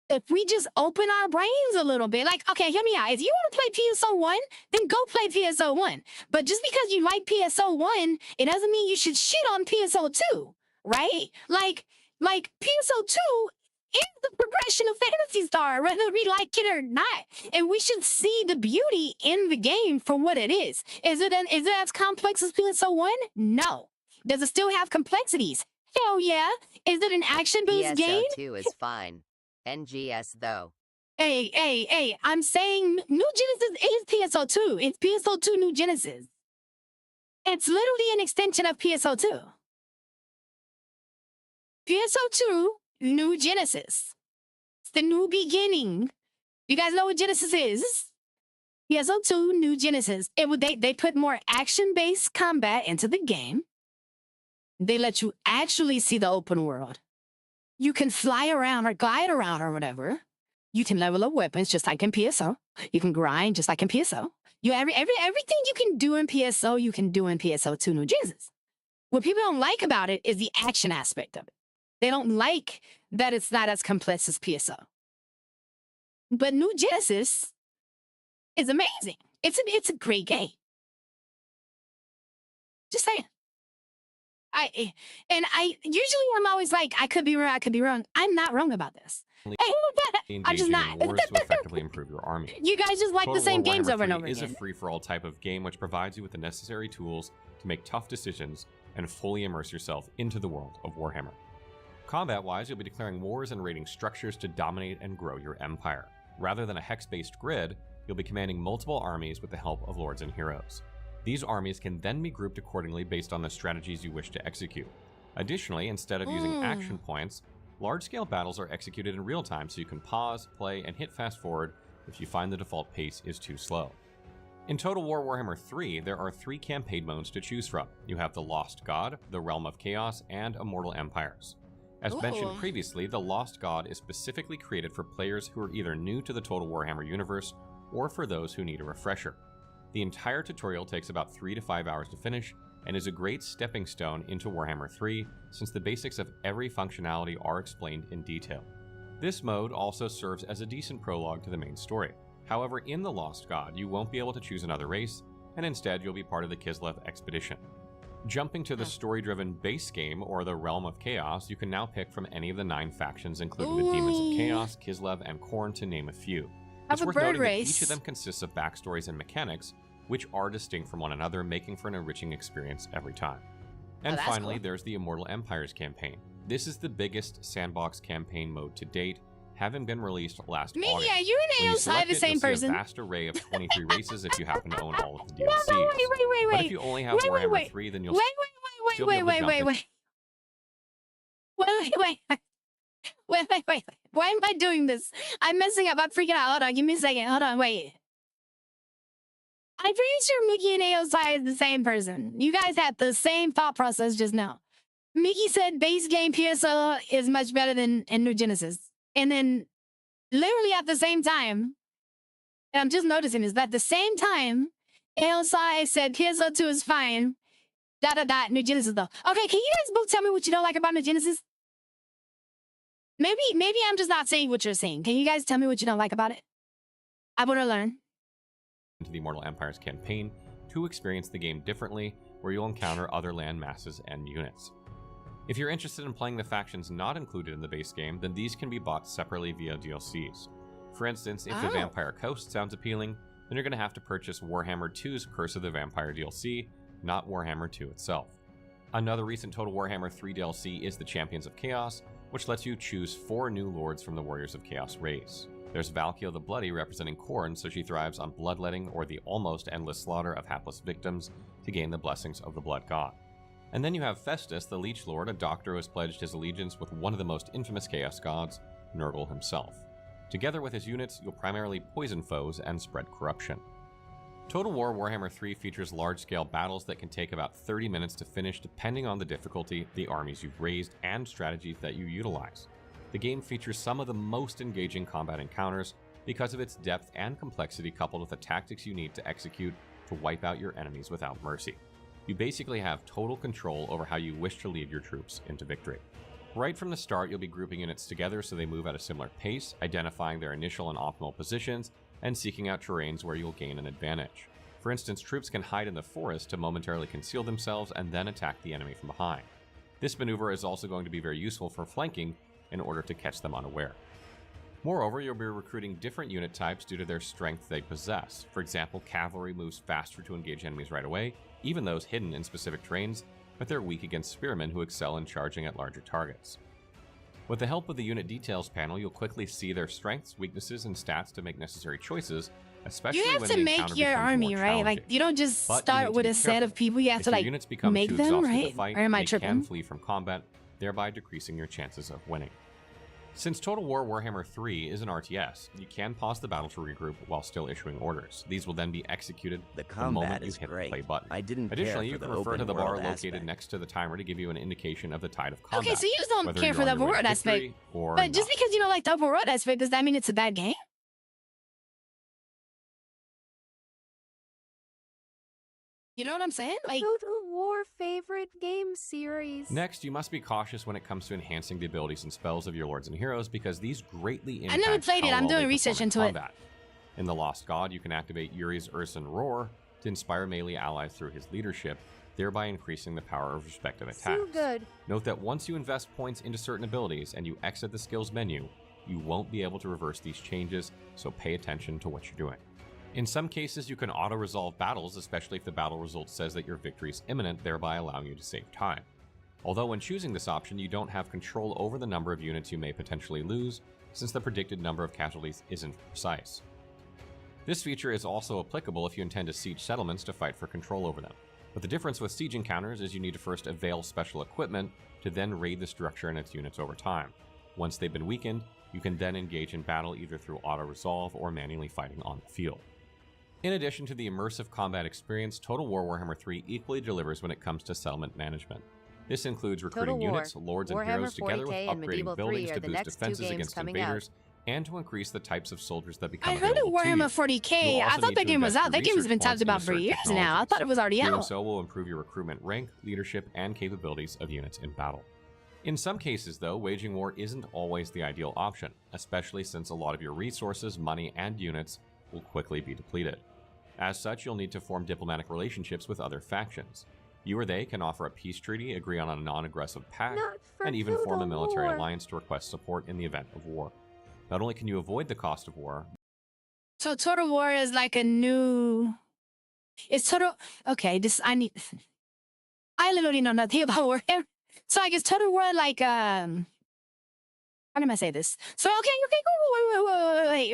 If we just open our brains a little bit, like, okay, hear me out. If you want to play PSO 1, then go play PSO 1. But just because you like PSO 1, it doesn't mean you should shit on PSO 2, right? Like PSO 2 is the progression of Phantasy Star, whether we like it or not. And we should see the beauty in the game for what it is. Is it as complex as PSO 1? No. Does it still have complexities? Hell yeah. Is it an action-based game? PSO 2 is fine. NGS, though. Hey, I'm saying New Genesis is PSO 2. It's PSO 2 New Genesis. It's literally an extension of PSO 2. PSO 2 New Genesis. It's the new beginning. You guys know what Genesis is? PSO 2 New Genesis. They put more action-based combat into the game. They let you actually see the open world. You can fly around or glide around or whatever. You can level up weapons just like in PSO. You can grind just like in PSO. Everything you can do in PSO, you can do in PSO 2 New Genesis. What people don't like about it is the action aspect of it. They don't like that it's not as complex as PSO. But New Genesis is amazing. It's a great game. Just saying. Usually I'm always like, I could be wrong. I'm not wrong about this. I'm just not. Wars to effectively improve your army. You guys just like the same games over and over again. again. Is a free-for-all type of game which provides you with the necessary tools to make tough decisions and fully immerse yourself into the world of Warhammer. Combat-wise, you'll be declaring wars and raiding structures to dominate and grow your empire. Rather than a hex-based grid, you'll be commanding multiple armies with the help of lords and heroes. These armies can then be grouped accordingly based on the strategies you wish to execute. Additionally, instead of using action points, large-scale battles are executed in real time so you can pause, play, and hit fast forward if you find the default pace is too slow. In Total War Warhammer 3, there are 3 campaign modes to choose from. You have the Lost God, the Realm of Chaos, and Immortal Empires. As mentioned previously, the Lost God is specifically created for players who are either new to the Total Warhammer universe or for those who need a refresher. The entire tutorial takes about 3 to 5 hours to finish and is a great stepping stone into Warhammer 3 since the basics of every functionality are explained in detail. This mode also serves as a decent prologue to the main story. However, in the Lost God, you won't be able to choose another race, and instead you'll be part of the Kislev expedition. Jumping to the story-driven base game, or the Realm of Chaos, you can now pick from any of the 9 factions, including the Demons of Chaos, Kislev, and Khorne, to name a few. It's worth noting that each of them consists of backstories and mechanics, which are distinct from one another, making for an enriching experience every time. And finally, there's the Immortal Empires campaign. This is the biggest sandbox campaign mode to date, having been released last August. Yeah, you and AOSI the same person. A vast array of 23 races if you happen to own all of the DLCs. Wait. But if you only have Warhammer 3, then you'll Wait. Why am I doing this? I'm messing up. I'm freaking out. Hold on. Give me a second. Hold on. Wait. I'm pretty sure Mickey and AOSI is the same person. You guys had the same thought process just now. Mickey said base game PSO is much better than in New Genesis. And then literally at the same time, and I'm just noticing is that at the same time, AOSI said PSO 2 is fine. New Genesis though. Okay, can you guys both tell me what you don't like about New Genesis? Maybe I'm just not saying what you're saying. Can you guys tell me what you don't like about it? I want to learn. To the Immortal Empires campaign to experience the game differently, where you'll encounter other land masses and units. If you're interested in playing the factions not included in the base game, then these can be bought separately via DLCs. For instance, if the Vampire Coast sounds appealing, then you're going to have to purchase Warhammer 2's Curse of the Vampire DLC, not Warhammer 2 itself. Another recent Total Warhammer 3 DLC is the Champions of Chaos, which lets you choose 4 new lords from the Warriors of Chaos race. There's Valkia the Bloody representing Khorne, so she thrives on bloodletting or the almost endless slaughter of hapless victims to gain the blessings of the Blood God. And then you have Festus, the Leech Lord, a doctor who has pledged his allegiance with one of the most infamous Chaos gods, Nurgle himself. Together with his units, you'll primarily poison foes and spread corruption. Total War Warhammer 3 features large-scale battles that can take about 30 minutes to finish depending on the difficulty, the armies you've raised, and strategies that you utilize. The game features some of the most engaging combat encounters because of its depth and complexity coupled with the tactics you need to execute to wipe out your enemies without mercy. You basically have total control over how you wish to lead your troops into victory. Right from the start, you'll be grouping units together so they move at a similar pace, identifying their initial and optimal positions, and seeking out terrains where you'll gain an advantage. For instance, troops can hide in the forest to momentarily conceal themselves and then attack the enemy from behind. This maneuver is also going to be very useful for flanking in order to catch them unaware. Moreover, you'll be recruiting different unit types due to their strength they possess. For example, cavalry moves faster to engage enemies right away, even those hidden in specific terrains, but they're weak against spearmen who excel in charging at larger targets. With the help of the unit details panel, you'll quickly see their strengths, weaknesses, and stats to make necessary choices, especially when the encounter becomes more challenging. You have to make your army, right? Like, you don't just start with a set of people, you have to, like, make them, right? Or am I tripping? They can flee from combat, thereby decreasing your chances of winning. Since Total War Warhammer 3 is an RTS, you can pause the battle to regroup while still issuing orders. These will then be executed the moment you hit the play button. Additionally, you can refer to the bar located next to the timer to give you an indication of the tide of combat. Okay, so you just don't care for the open world aspect. But just because you don't like the open world aspect, does that mean it's a bad game? You know what I'm saying? Like, Total War favorite game series. Next, you must be cautious when it comes to enhancing the abilities and spells of your lords and heroes because these greatly impact I never played it. I'm doing research into it. In The Lost God, you can activate Yuri's Urson Roar to inspire melee allies through his leadership, thereby increasing the power of respective attacks. So good. Note that once you invest points into certain abilities and you exit the skills menu, you won't be able to reverse these changes, so pay attention to what you're doing. In some cases, you can auto-resolve battles, especially if the battle result says that your victory is imminent, thereby allowing you to save time. Although when choosing this option, you don't have control over the number of units you may potentially lose, since the predicted number of casualties isn't precise. This feature is also applicable if you intend to siege settlements to fight for control over them. But the difference with siege encounters is you need to first avail special equipment to then raid the structure and its units over time. Once they've been weakened, you can then engage in battle either through auto-resolve or manually fighting on the field. In addition to the immersive combat experience, Total War Warhammer 3 equally delivers when it comes to settlement management. This includes recruiting units, lords, and heroes together with upgrading buildings to boost defenses against invaders, and to increase the types of soldiers that become available to you. I heard of Warhammer 40k. I thought that game was out. That game's been talked about for years now. I thought it was already out. Doing so will improve your recruitment rank, leadership, and capabilities of units in battle. In some cases, though, waging war isn't always the ideal option, especially since a lot of your resources, money, and units will quickly be depleted. As such, you'll need to form diplomatic relationships with other factions. You or they can offer a peace treaty, agree on a non-aggressive pact, Not for and even form a Total military War. alliance to request support in the event of war. Not only can you avoid the cost of war, So Total War is like a new. It's Total. Okay, I literally know nothing about Warhammer. So I guess Total War like How am I say this? So okay,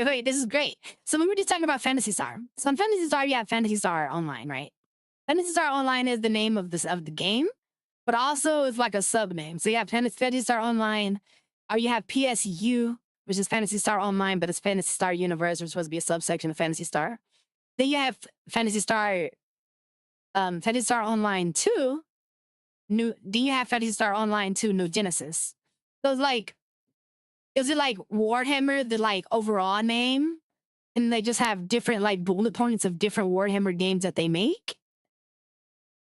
wait, this is great. So we were just talking about Phantasy Star. So on Phantasy Star, you have Phantasy Star Online, right? Phantasy Star Online is the name of the game, but also it's like a sub name. So you have Phantasy Star Online, or you have PSU, which is Phantasy Star Online, but it's Phantasy Star Universe, which is supposed to be a subsection of Phantasy Star. Then you have Phantasy Star Online 2. Then you have Phantasy Star Online 2 New Genesis. So it's like, is it like Warhammer, the like overall name? And they just have different like bullet points of different Warhammer games that they make?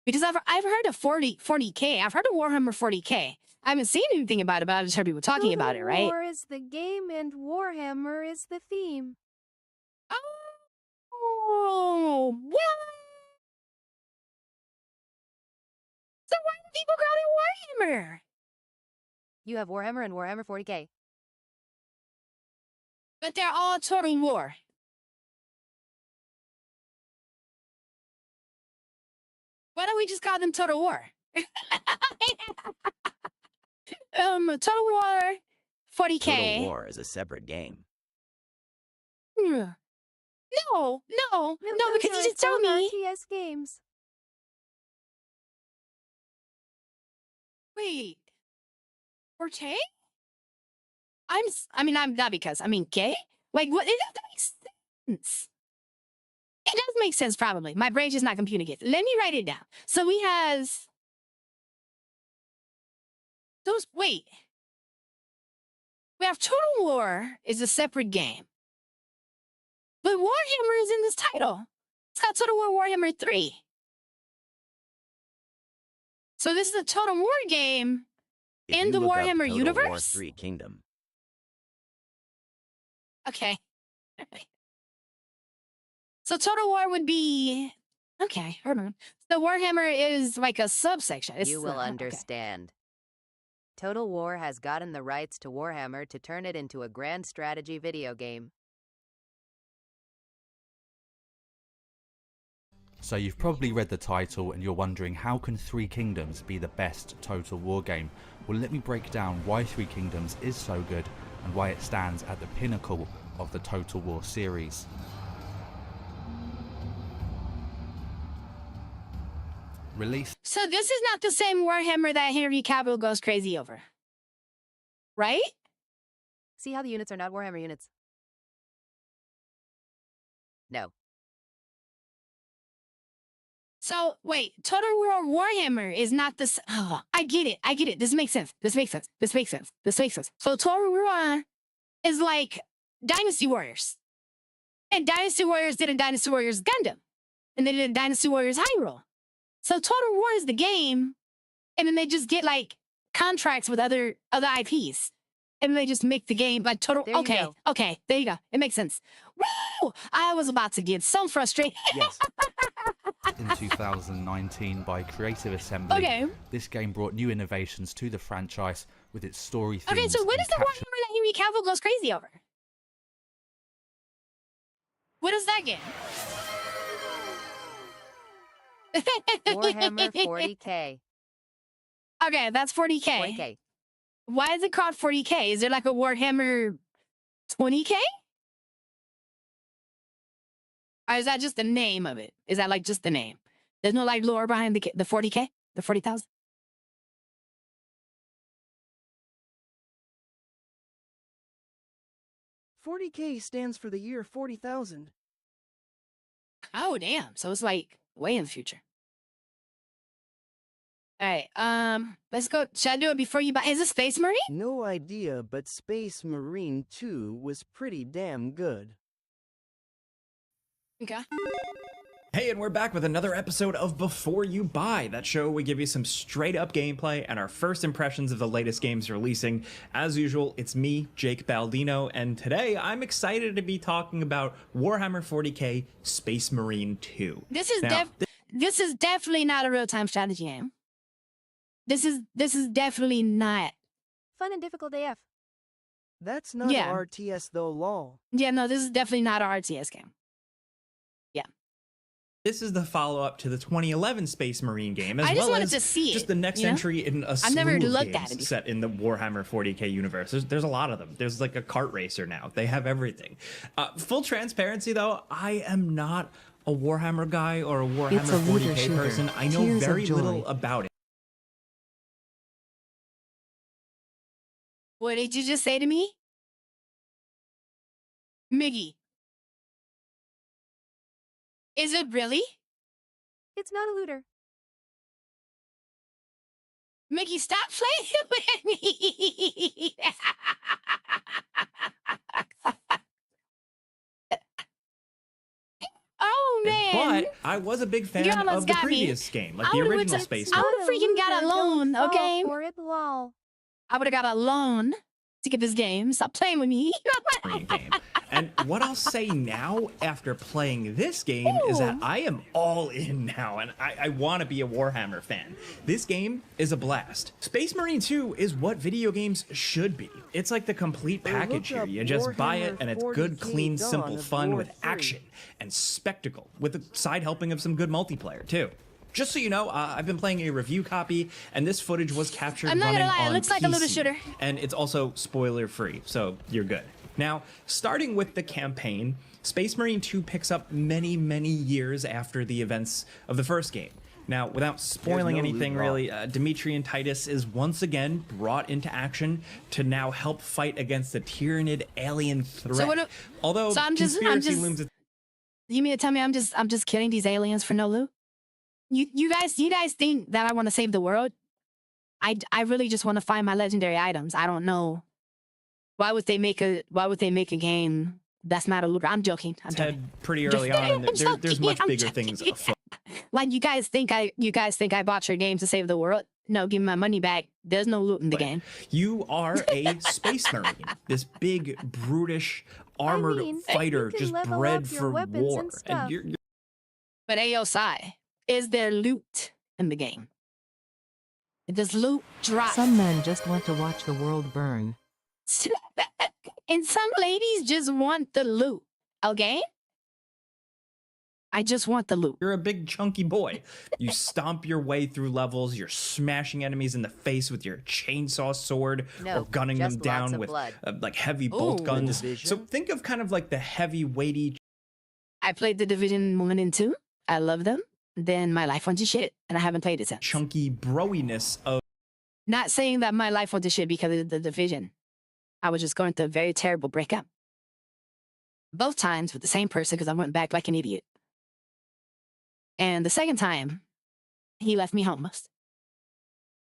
Because I've heard of 40K. I've heard of Warhammer 40K. I haven't seen anything about it, but I've just heard people talking about it, right? War is the game and Warhammer is the theme. Oh, well. So why do people call it Warhammer? You have Warhammer and Warhammer 40K. But they're all Total War. Why don't we just call them Total War? Total War 40K. Total War is a separate game. No, because you just told me. RTS games. Wait. 4K? I'm not because, gay? Like, what? It doesn't make sense. It does make sense, probably. My brain is not computing it. Let me write it down. So we have those. Wait. We have Total War is a separate game. But Warhammer is in this title. It's got Total War Warhammer 3. So this is a Total War game If in you the look up Warhammer Total universe? War 3 Kingdom. Okay. So Total War would be... Okay, hold on. So Warhammer is like a subsection. It's, You will okay. understand. Total War has gotten the rights to Warhammer to turn it into a grand strategy video game. So you've probably read the title and you're wondering, how can Three Kingdoms be the best Total War game? Well, let me break down why Three Kingdoms is so good and why it stands at the pinnacle of the Total War series. Released. So this is not the same Warhammer that Henry Cavill goes crazy over. Right? See how the units are not Warhammer units? No. So, wait, Total War Warhammer is not the... Oh, I get it. This makes sense. So Total War is like Dynasty Warriors. And Dynasty Warriors did a Dynasty Warriors Gundam. And they did a Dynasty Warriors Hyrule. So Total War is the game, and then they just get, like, contracts with other IPs. And they just make the game, like, Total... Okay, there you go. It makes sense. Woo! I was about to get so frustrated. Yes. In 2019 by Creative Assembly. Okay. This game brought new innovations to the franchise with its story themes. Okay, so what is the and Warhammer that Henry Cavill goes crazy over? What is that game? Warhammer 40K. Okay, that's 40K. 40K. Why is it called 40K? Is there like a Warhammer 20K? Or is that just the name of it? Is that like just the name? There's no like lore behind the 40K? The 40,000? $40K stands for the year 40,000. Oh, damn. So it's like way in the future. All right, let's go. Should I do it before you buy? Is it Space Marine? No idea, but Space Marine 2 was pretty damn good. Okay. Hey, and we're back with another episode of Before You Buy. That show we give you some straight up gameplay and our first impressions of the latest games releasing. As usual, it's me, Jake Baldino, and today I'm excited to be talking about Warhammer 40K Space Marine 2. This is this is definitely not a real-time strategy game. This is definitely not. Fun and difficult AF. That's not Yeah. an RTS though, lol. Yeah, no, this is definitely not an RTS game. Yeah. This is the follow-up to the 2011 Space Marine game, as I just well wanted as to see just it, the next you know? entry in a I've slew never of looked at games it set in the Warhammer 40k universe. There's a lot of them. There's like a kart racer now. They have everything. Full transparency, though, I am not a Warhammer guy or a Warhammer It's a looter 40k shooter. person. I know Tears of very joy. little about it. What did you just say to me? Miggy. Is it really? It's not a looter. Mickey, stop playing with me. Oh man! But I was a big You fan almost of the got me. previous game, like I the would've original went to- Space I Marine. would've freaking got a loan, Don't fall okay? for it, lol. I would have got a loan to get this game. Stop playing with me. Game. And what I'll say now after playing this game is that I am all in now, and I want to be a Warhammer fan. This game is a blast. Space Marine 2 is what video games should be. It's like the complete package here. You just buy it, and it's good, clean, simple fun with action and spectacle, with a side helping of some good multiplayer, too. Just so you know, I've been playing a review copy, and this footage was captured I'm not running gonna lie, it on looks like a looter PC, shooter. and it's also spoiler-free, so you're good. Now, starting with the campaign, Space Marine 2 picks up many, many years after the events of the first game. Now, without spoiling no anything loot really, Dimitri and Titus is once again brought into action to now help fight against the Tyranid alien threat. So what? Although so I'm just. conspiracy looms at You mean to tell me I'm just killing these aliens for no loot? You guys think that I want to save the world? I really just want to find my legendary items. I don't know. Why would they make a game that's not a looter? I'm joking. I'm joking. Ted pretty early on, and there's much bigger things afoot. Like you guys think I bought your game to save the world? No, give me my money back. There's no loot in the game. You are a Space Marine, this big, brutish, armored fighter can just level bred up your for weapons war. and stuff. you're But AOSI, is there loot in the game? Does loot drop? Some men just want to watch the world burn. And some ladies just want the loot, okay? I just want the loot. You're a big chunky boy. You stomp your way through levels. You're smashing enemies in the face with your chainsaw sword, No, or gunning them just lots down of with blood. like heavy bolt Ooh. guns. Division? So think of kind of like the heavy, weighty. I played the Division 1 and 2. I love them. Then my life went to shit, and I haven't played it since. Chunky broiness of. Not saying that my life went to shit because of the Division. I was just going through a very terrible breakup. Both times with the same person because I went back like an idiot. And the second time, he left me homeless.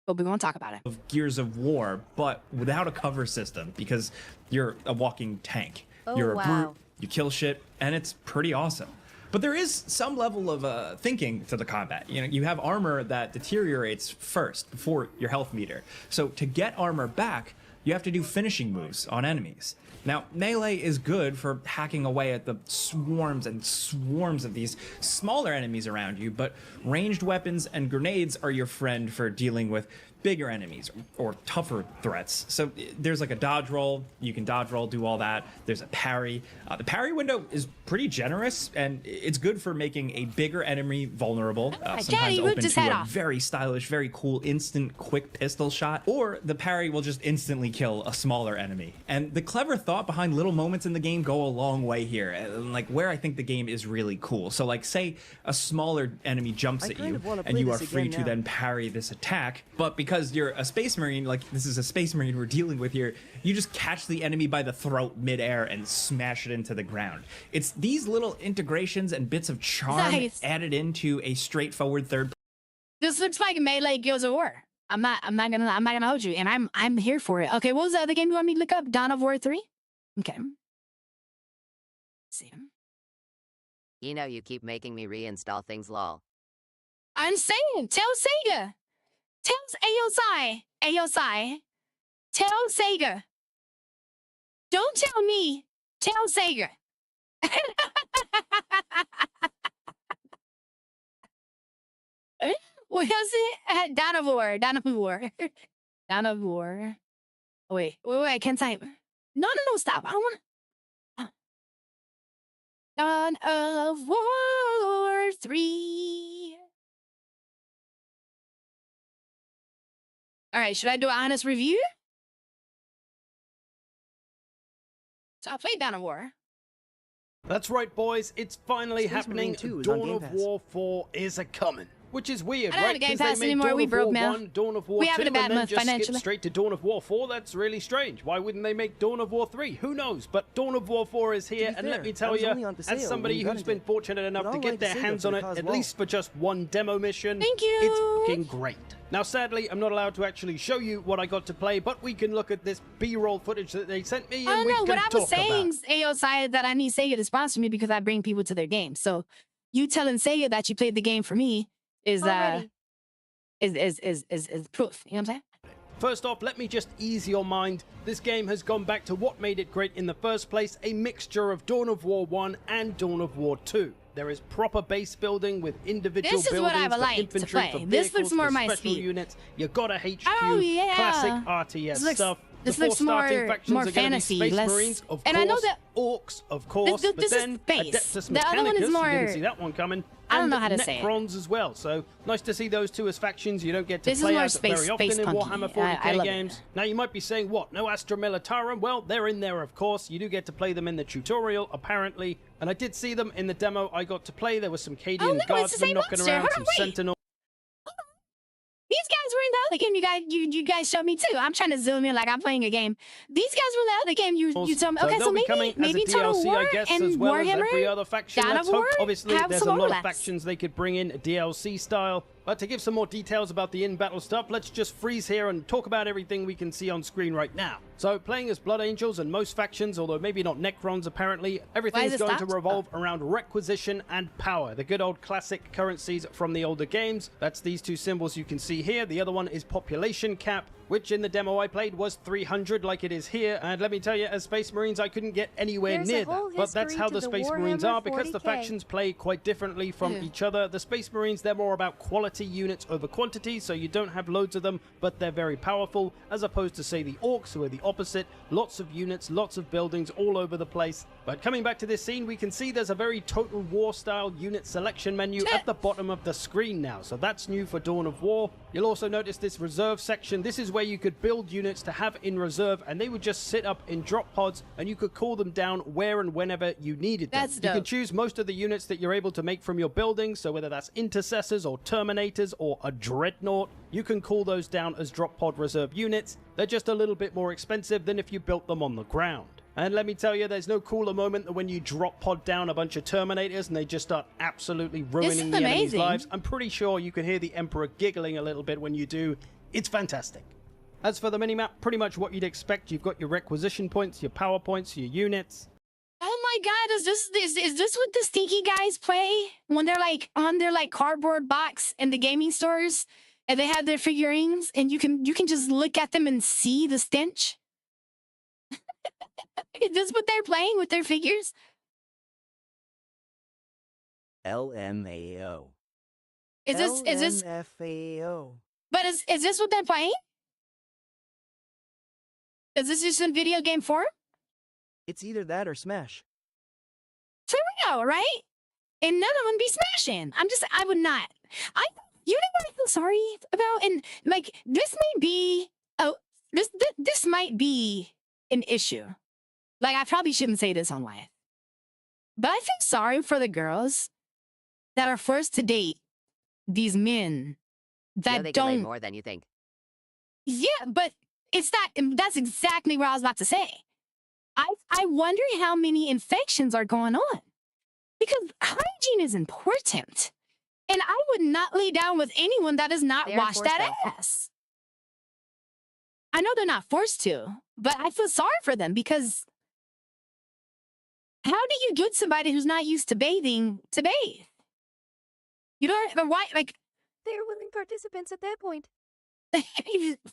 But we won't talk about it. Of Gears of War, but without a cover system because you're a walking tank. Oh, You're a wow. brute, you kill shit, and it's pretty awesome. But there is some level of thinking to the combat. You know, you have armor that deteriorates first before your health meter. So to get armor back, you have to do finishing moves on enemies. Now, melee is good for hacking away at the swarms and swarms of these smaller enemies around you, but ranged weapons and grenades are your friend for dealing with bigger enemies or tougher threats. So there's like a dodge roll. You can dodge roll, do all that. There's a parry. The parry window is pretty generous, and it's good for making a bigger enemy vulnerable. Sometimes Daddy ripped open his to head a off. very stylish, very cool, instant, quick pistol shot. Or the parry will just instantly kill a smaller enemy. And the clever thought behind little moments in the game go a long way here. And like where I think the game is really cool. So like say a smaller enemy jumps I at kind you of wanna and play you are this free again to now. then parry this attack. But because you're a Space Marine, like this is a Space Marine we're dealing with here, you just catch the enemy by the throat midair and smash it into the ground. It's these little integrations and bits of charm Nice. added into a straightforward third. This looks like Melee Gears of War. I'm not gonna hold you, and I'm here for it. Okay, what was the other game you want me to look up? Dawn of War 3? Okay. See. You know you keep making me reinstall things, lol. I'm saying, tell Sega. Tell AOSI. Tell Sega. Don't tell me. Tell Sega. What was it? Dawn of War. Dawn of War. Dawn of War. Oh, wait. I can't type. No, stop. I want Dawn of War 3. All right, should I do an honest review? So I played Dawn of War. That's right, boys. It's finally Space happening. Marine 2 is on Dawn Game of Pass. War 4 is a-coming. Which is weird, I don't right? have a Game 'Cause they Pass made anymore. Dawn We of broke War now. 1, Dawn of War We 2, having a bad and then month just skip financially. straight to Dawn of War 4. That's really strange. Why wouldn't they make Dawn of War 3? Who knows? But Dawn of War 4 is here, and let me tell that was you, only on for sale as somebody when you who's got been it. fortunate enough But to I'll get like their Sega hands for on the it, cause at well. least for just one demo mission, Thank you. it's fucking great. Now, sadly, I'm not allowed to actually show you what I got to play, but we can look at this B-roll footage that they sent me, I and don't we know. can What I was talk about saying, AOSI, that I need Sega to sponsor me because I bring people to their games. So you telling Sega that you played the game for me is Already. is proof. You know what I'm saying? First off, let me just ease your mind. This game has gone back to what made it great in the first place, a mixture of Dawn of War 1 and Dawn of War 2. There is proper base building with individual This is what buildings I would for like to infantry, play. for This vehicles, looks more for my special speed. units. You got a HQ, Oh, yeah. classic RTS This looks- stuff. this the four looks starting more- factions more are gonna be fantasy, Space less- Marines, of and course, I know that- Orcs, of course, this but is then base. Adeptus The other one is Mechanicus, you more- didn't see that one coming. I don't and know how to say it. Necrons as well, so nice to see those two as factions. You don't get to This is play more as space- very often space in punky. Warhammer 40k I love it. games. Now you might be saying, what, no Astra Militarum? Well, they're in there, of course. You do get to play them in the tutorial, apparently. And I did see them in the demo I got to play. There was some Cadian Oh, no, it's the guardsmen same knocking monster. around, Hold some on, wait. sentinels. These guys were in the other game you guys showed me too. I'm trying to zoom in like I'm playing a game. These guys were in the other game you told me. Okay, they'll so be coming maybe as a Total DLC, War I guess, and as well Warhammer, as every other faction. Dawn Let's of hope. War Obviously, have there's a some lot of overlaps. factions they could bring in DLC style. But to give some more details about the in-battle stuff, let's just freeze here and talk about everything we can see on screen right now. So, playing as Blood Angels and most factions, although maybe not Necrons apparently, everything is is it going to stopped? revolve around requisition and power. The good old classic currencies from the older games. That's these two symbols you can see here. The other one is population cap, which in the demo I played was 300 like it is here. And let me tell you, as Space Marines, I couldn't get anywhere There's a near whole that. But that's history how to the the Space Marines Warhammer are, because the 40K. factions play quite differently from Yeah. each other. The Space Marines, they're more about quality units over quantity, so you don't have loads of them, but they're very powerful, as opposed to, say, the Orcs, who are the opposite. Lots of units, lots of buildings all over the place. But coming back to this scene, we can see there's a very Total War-style unit selection menu at the bottom of the screen now, so that's new for Dawn of War. You'll also notice this reserve section. This is where you could build units to have in reserve, and they would just sit up in drop pods, and you could call them down where and whenever you needed them. That's You can dope. choose most of the units that you're able to make from your buildings, so whether that's intercessors or terminators or a dreadnought, you can call those down as drop pod reserve units. They're just a little bit more expensive than if you built them on the ground. And let me tell you, there's no cooler moment than when you drop pod down a bunch of Terminators and they just start absolutely ruining the enemy's amazing. lives. I'm pretty sure you can hear the Emperor giggling a little bit when you do. It's fantastic. As for the minimap, pretty much what you'd expect. You've got your requisition points, your power points, your units. Oh my god, is this what the stinky guys play when they're like on their like cardboard box in the gaming stores and they have their figurines and you can just look at them and see the stench? Is this what they're playing with their figures? LMAO. Is this LMFAO. but is this what they're playing? Is this just in video game form? It's either that or Smash. For real, right? And none of them be smashing. I would not. You know what I feel sorry about? And like, this might be, this might be an issue. Like, I probably shouldn't say this on live. But I feel sorry for the girls that are forced to date these men that they can lay don't. more than you think. Yeah, but it's not. That's exactly what I was about to say. I wonder how many infections are going on because hygiene is important, and I would not lay down with anyone that does not They are wash that forced, ass. I know they're not forced to, but I feel sorry for them because how do you get somebody who's not used to bathing to bathe? You don't. Why? Like, They're willing participants at that point.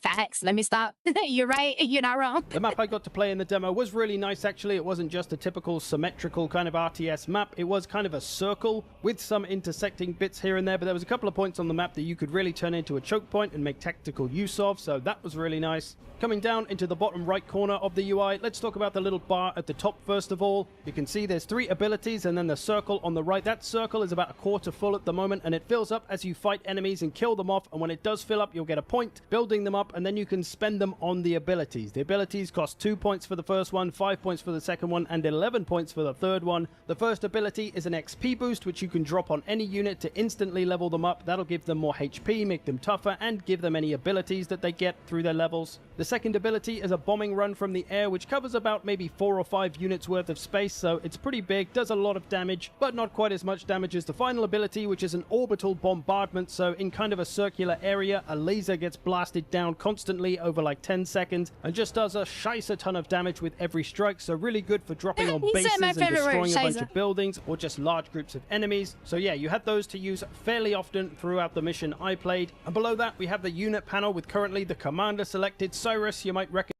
Facts. Let me stop. You're right. You're not wrong. The map I got to play in the demo was really nice, actually. It wasn't just a typical symmetrical kind of RTS map. It was kind of a circle with some intersecting bits here and there, but there was a couple of points on the map that you could really turn into a choke point and make tactical use of, so that was really nice. Coming down into the bottom right corner of the UI, let's talk about the little bar at the top first of all. You can see there's 3 abilities and then the circle on the right. That circle is about a quarter full at the moment, and it fills up as you fight enemies and kill them off, and when it does fill up, you'll get a point building them up, and then you can spend them on the abilities. The abilities cost 2 points for the first one, 5 points for the second one, and 11 points for the third one. The first ability is an XP boost, which you can drop on any unit to instantly level them up. That'll give them more HP, make them tougher, and give them any abilities that they get through their levels. The second ability is a bombing run from the air, which covers about maybe 4 or 5 units worth of space, so it's pretty big, does a lot of damage, but not quite as much damage as the final ability, which is an orbital bombardment. So in kind of a circular area, a laser gets blasted down constantly over like 10 seconds and just does a shice ton of damage with every strike, so really good for dropping on bases and destroying a bunch of buildings or just large groups of enemies. So yeah, you had those to use fairly often throughout the mission I played. And below that we have the unit panel with currently the commander selected. Cyrus, you might recognize.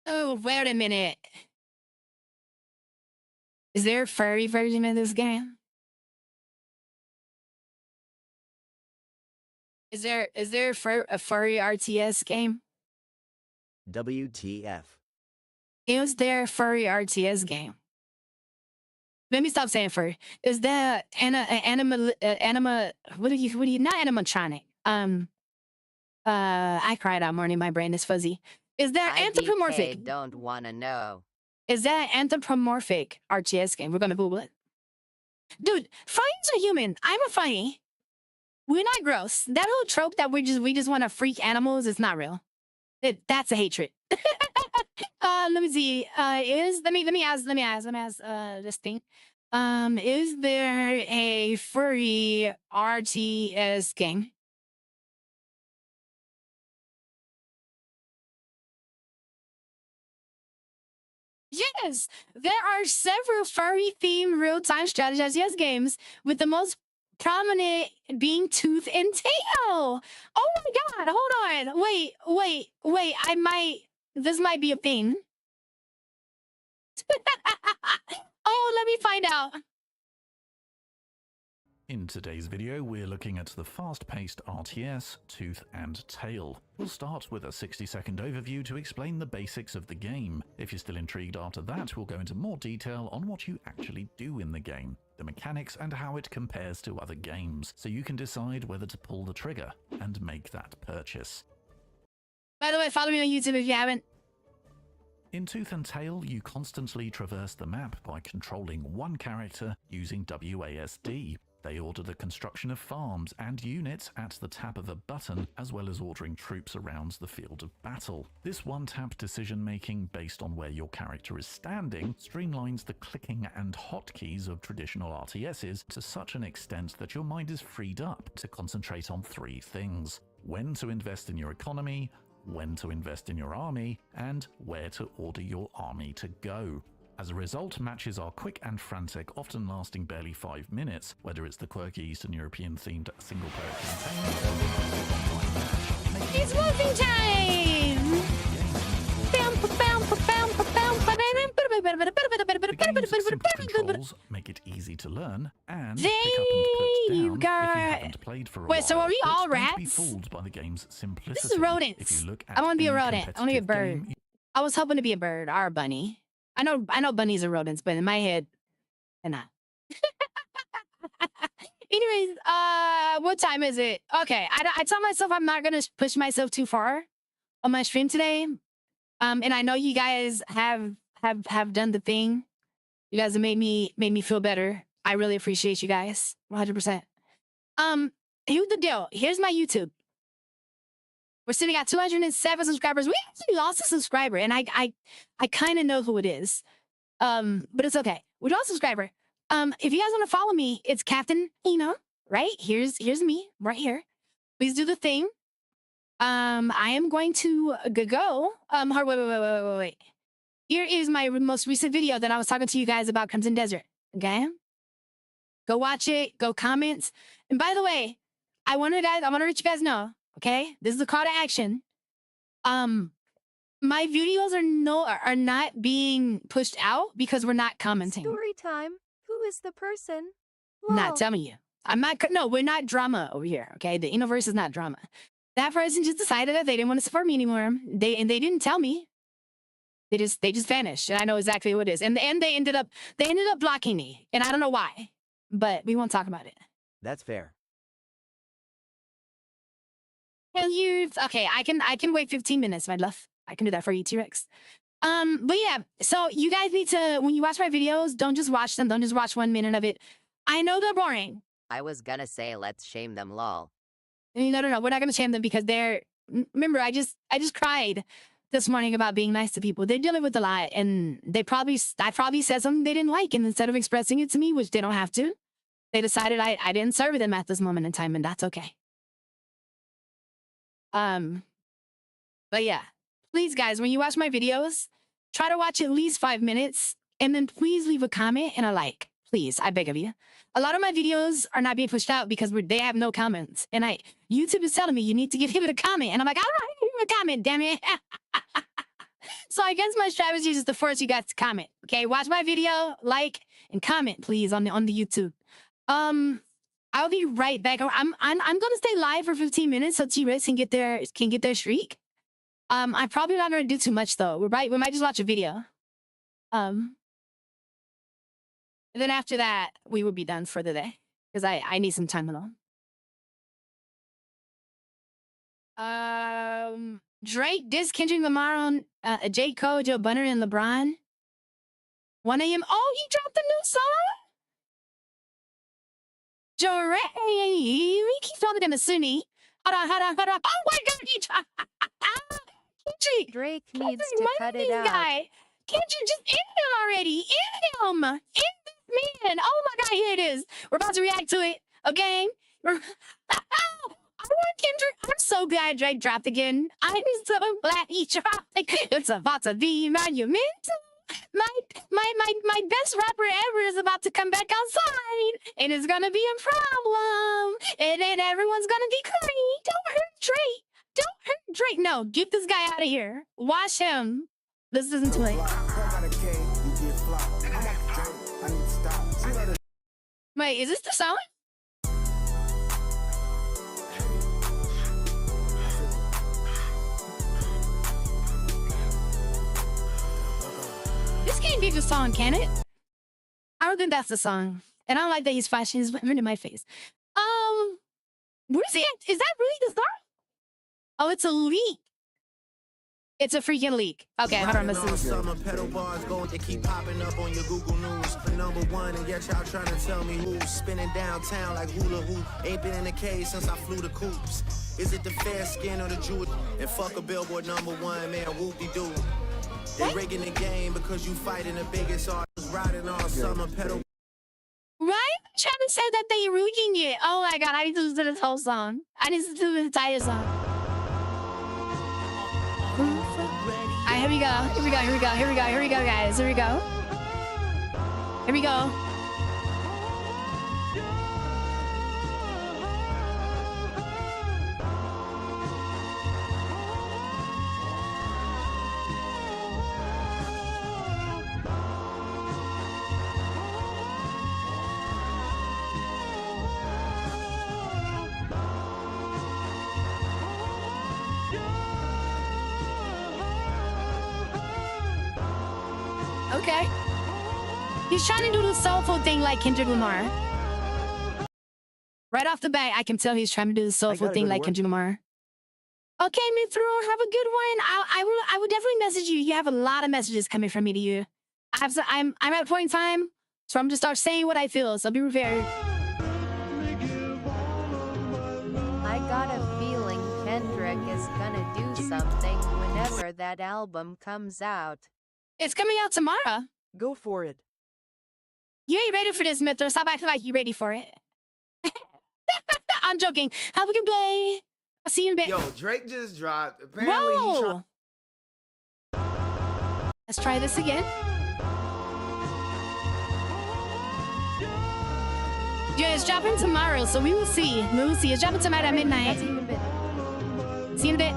Oh, wait a minute. Is there a furry version of this game? Is there a furry RTS game? WTF. Is there a furry RTS game? Let me stop saying furry. Is there anima? What are you? Not animatronic. I cried out morning. My brain is fuzzy. Is there anthropomorphic? Don't wanna know. Is that anthropomorphic RTS game? We're gonna Google it. Dude, furries are human. I'm a furry. We're not gross. That whole trope that we just want to freak animals is not real. That's a hatred. Let me see. Let me ask this thing. Is there a furry RTS game? Yes, there are several furry-themed real-time strategy RTS games, with the most prominent being Tooth and Tail. Oh my god, hold on. Wait. This might be a thing. Oh, let me find out. In today's video, we're looking at the fast-paced RTS, Tooth and Tail. We'll start with a 60-second overview to explain the basics of the game. If you're still intrigued after that, we'll go into more detail on what you actually do in the game, the mechanics and how it compares to other games, so you can decide whether to pull the trigger and make that purchase. By the way, follow me on YouTube if you haven't. In Tooth and Tail, you constantly traverse the map by controlling one character using WASD. They order the construction of farms and units at the tap of a button, as well as ordering troops around the field of battle. This one-tap decision-making based on where your character is standing streamlines the clicking and hotkeys of traditional RTSs to such an extent that your mind is freed up to concentrate on 3 things: when to invest in your economy, when to invest in your army, and where to order your army to go. As a result, matches are quick and frantic, often lasting barely 5 minutes, whether it's the quirky Eastern European-themed single-player campaign. It's moving time! The game's simple controls make it easy to learn and pick up and put down if you haven't played for a while. Wait, so are we all Don't rats? be fooled by the game's simplicity. This is rodents. If you look at I want to be a any rodent. I want to be a competitive bird. game, I was hoping to be a bird or a bunny. I know bunnies are rodents, but in my head, they're not. Anyways, what time is it? Okay, I told myself I'm not gonna push myself too far on my stream today. And I know you guys have done the thing. You guys have made me feel better. I really appreciate you guys, 100%. Here's the deal. Here's my YouTube. We're sitting at 207 subscribers. We actually lost a subscriber, and I kind of know who it is. But it's okay. We lost a subscriber. If you guys want to follow me, it's Captain Eno, right? Here's me right here. Please do the thing. I am going to go. Wait. Here is my most recent video that I was talking to you guys about Crimson Desert. Okay? Go watch it. Go comment. And by the way, I want to let you guys know. Okay, this is the call to action. My videos are not being pushed out because we're not commenting. Story time. Who is the person? Not Lol. telling you. I'm not. No, we're not drama over here. Okay, the universe is not drama. That person just decided that they didn't want to support me anymore. They didn't tell me. They just vanished, and I know exactly what it is. And they ended up blocking me, and I don't know why. But we won't talk about it. That's fair. And okay, I can wait 15 minutes, my love. I can do that for you, T-Rex. But yeah, so you guys need to, when you watch my videos, don't just watch them. Don't just watch 1 minute of it. I know they're boring. I was gonna say let's shame them, lol. No, we're not gonna shame them because they're. Remember, I just cried this morning about being nice to people. They're dealing with a lot, and I probably said something they didn't like, and instead of expressing it to me, which they don't have to, they decided I didn't serve them at this moment in time, and that's okay. But yeah, please, guys, when you watch my videos, try to watch at least 5 minutes, and then please leave a comment and a like. Please, I beg of you. A lot of my videos are not being pushed out because they have no comments. And YouTube is telling me you need to give it a comment. And I'm like, I don't want to give a comment, damn it. So I guess my strategy is to force you guys to comment. Okay, watch my video, like, and comment, please, on the YouTube. I'll be right back. I'm gonna stay live for 15 minutes so T-Rex can get their streak. I'm probably not gonna do too much though. We might just watch a video. And then after that, we will be done for the day because I need some time alone. Drake diss Kendrick Lamar on J. Cole, Joe Bunner, and LeBron. 1 a.m. Oh, he dropped a new song. Drake, we keep calling him a Sunni. Hold on. Oh my God, he dropped. Kendrick. Drake needs to cut it out. Guy. Kendrick, just end him already. End him. End this man. Oh my God, here it is. We're about to react to it. Okay? I want Kendrick. I'm so glad Drake dropped again. I'm so glad he dropped. It's about to be monumental. My best rapper ever is about to come back outside, and it's gonna be a problem, and then everyone's gonna be crying. Don't hurt Drake. Don't hurt Drake. No, get this guy out of here. Watch him. This isn't too late. Wait, is this the song? This can't be the song, can it? I don't think that's the song. And I don't like that he's flashing his weapon in my face. Where's he at? Is that really the song? Oh, it's a leak. It's a freaking leak. Okay, hold on, listen. Summer pedal bars going to keep popping up on your Google News. Number one, and yet y'all trying to tell me who's spinning downtown like hula hoop. Ain't been in the cave since I flew the coops. Is it the fair skin or the Jewish? And fuck a Billboard #1, man, whoop-de-doo. They rigging the game because you fighting the biggest artists riding all summer pedal. Right? Travis said that they rigging it. Oh my God, I need to listen to this whole song. I need to listen to the entire song. Alright, here we go, guys. Here we go. Okay. He's trying to do the soulful thing like Kendrick Lamar. Right off the bat, I can tell he's trying to do the soulful thing like Kendrick Lamar. Okay, Mithro, have a good one. I will definitely message you. You have a lot of messages coming from me to you. I'm at a point in time, so I'm just start saying what I feel. So be prepared. I got a feeling Kendrick is gonna do something whenever that album comes out. It's coming out tomorrow. Go for it. You ain't ready for this, Mithro. Stop acting like you're ready for it. I'm joking. Have a good day. I'll see you in a bit. Yo, Drake just dropped. Apparently Let's try this again. Yeah, it's dropping tomorrow, so we will see. It's dropping tonight at midnight. See you in a bit.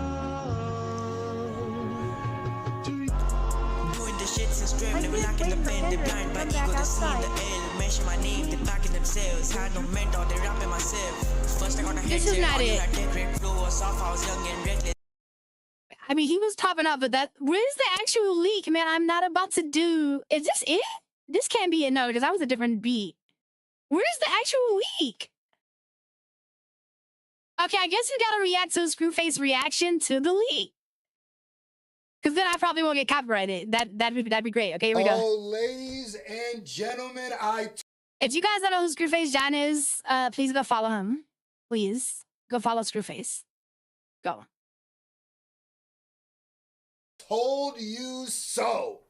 Doing the shit since drip, never locking the pen, the blind, but ego to see the L. Mention my name, they backing themselves. Had no mentor, they rapping myself. First I got a head This is not it. flow was off, I was young and reckless. I mean, he was topping up, but where's the actual leak, man? I'm not about to do. Is this it? This can't be it, no, because that was a different beat. Where's the actual leak? Okay, I guess we gotta react to Screwface reaction to the leak. Because then I probably won't get copyrighted. That'd be great. Okay, here we go. Oh, ladies and gentlemen, If you guys don't know who Screwface John is, please go follow him. Please go follow Screwface. Go. told you so.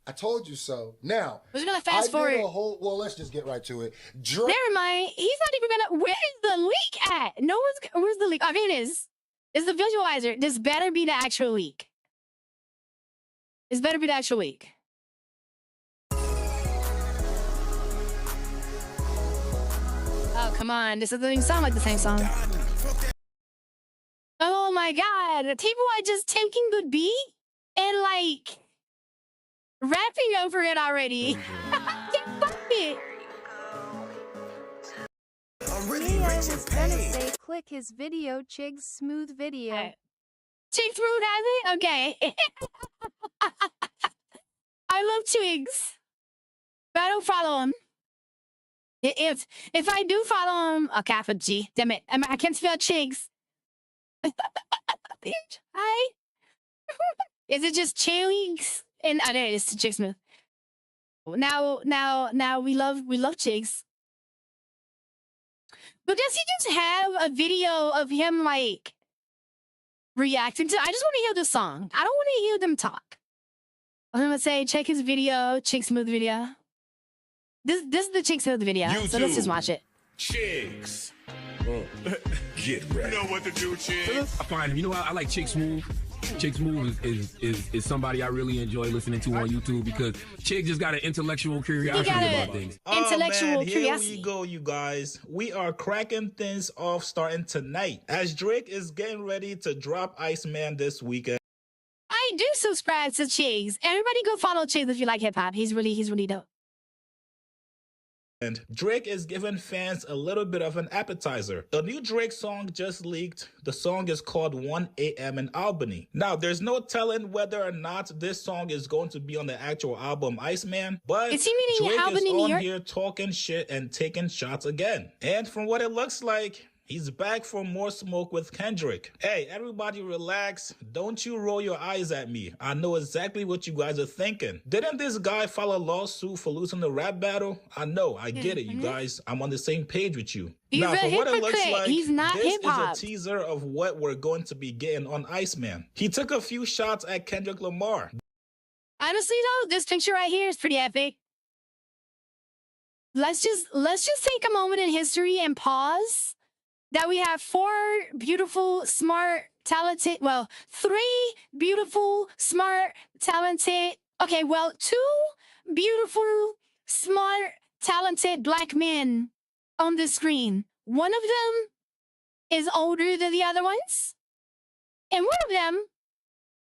I told you so. Now, we're gonna fast forward. Well, let's just get right to it. Never mind. He's not even gonna. Where's the leak at? No one's. Where's the leak? I mean, it is. It's the visualizer. This better be the actual leak. This better be the actual leak. Oh, come on. This doesn't even sound like the same song. Oh my god. People are just taking the beat and like rapping over it already. Fuck it. I was gonna say click his video, Chig's smooth video. Chig Smooth has it? Okay. I love Chigs. But I don't follow him. If I do follow him, okay, I forgot G. Damn it. I can't spell Chigs. Bitch. Hi. Is it just Chigs? And there it is, Chig Smooth. Now we love Chigs. But does he just have a video of him like reacting to? I just want to hear the song. I don't want to hear them talk. I'm gonna say check his video, Chig Smooth video. This is the Chig Smooth video. So let's just watch it. Chigs. Get ready. You know what to do, Chigs. I find him. You know, I like Chig Smooth. Chig Smooth is somebody I really enjoy listening to on YouTube because Chig just got an intellectual curiosity about things. Intellectual Here curiosity. we go, you guys. We are cracking things off starting tonight as Drake is getting ready to drop Iceman this weekend. I do subscribe to Chigs. Everybody go follow Chigs if you like hip hop. He's really dope. And Drake is giving fans a little bit of an appetizer. A new Drake song just leaked. The song is called 1 AM in Albany. Now, there's no telling whether or not this song is going to be on the actual album Iceman, but Is he meaning Drake Albany, is New on York? here talking shit and taking shots again. And from what it looks like, he's back for more smoke with Kendrick. Hey, everybody relax. Don't you roll your eyes at me. I know exactly what you guys are thinking. Didn't this guy file a lawsuit for losing the rap battle? I know, I get it, you guys. I'm on the same page with you. He's Now, a for what it looks hypocrite. like, He's not this hip-hop. is a teaser of what we're going to be getting on Iceman. He took a few shots at Kendrick Lamar. Honestly though, this picture right here is pretty epic. Let's just take a moment in history and pause. That we have 4 beautiful, smart, talented, well, 3 beautiful, smart, talented, okay, well, 2 beautiful, smart, talented black men on the screen. One of them is older than the other ones, and one of them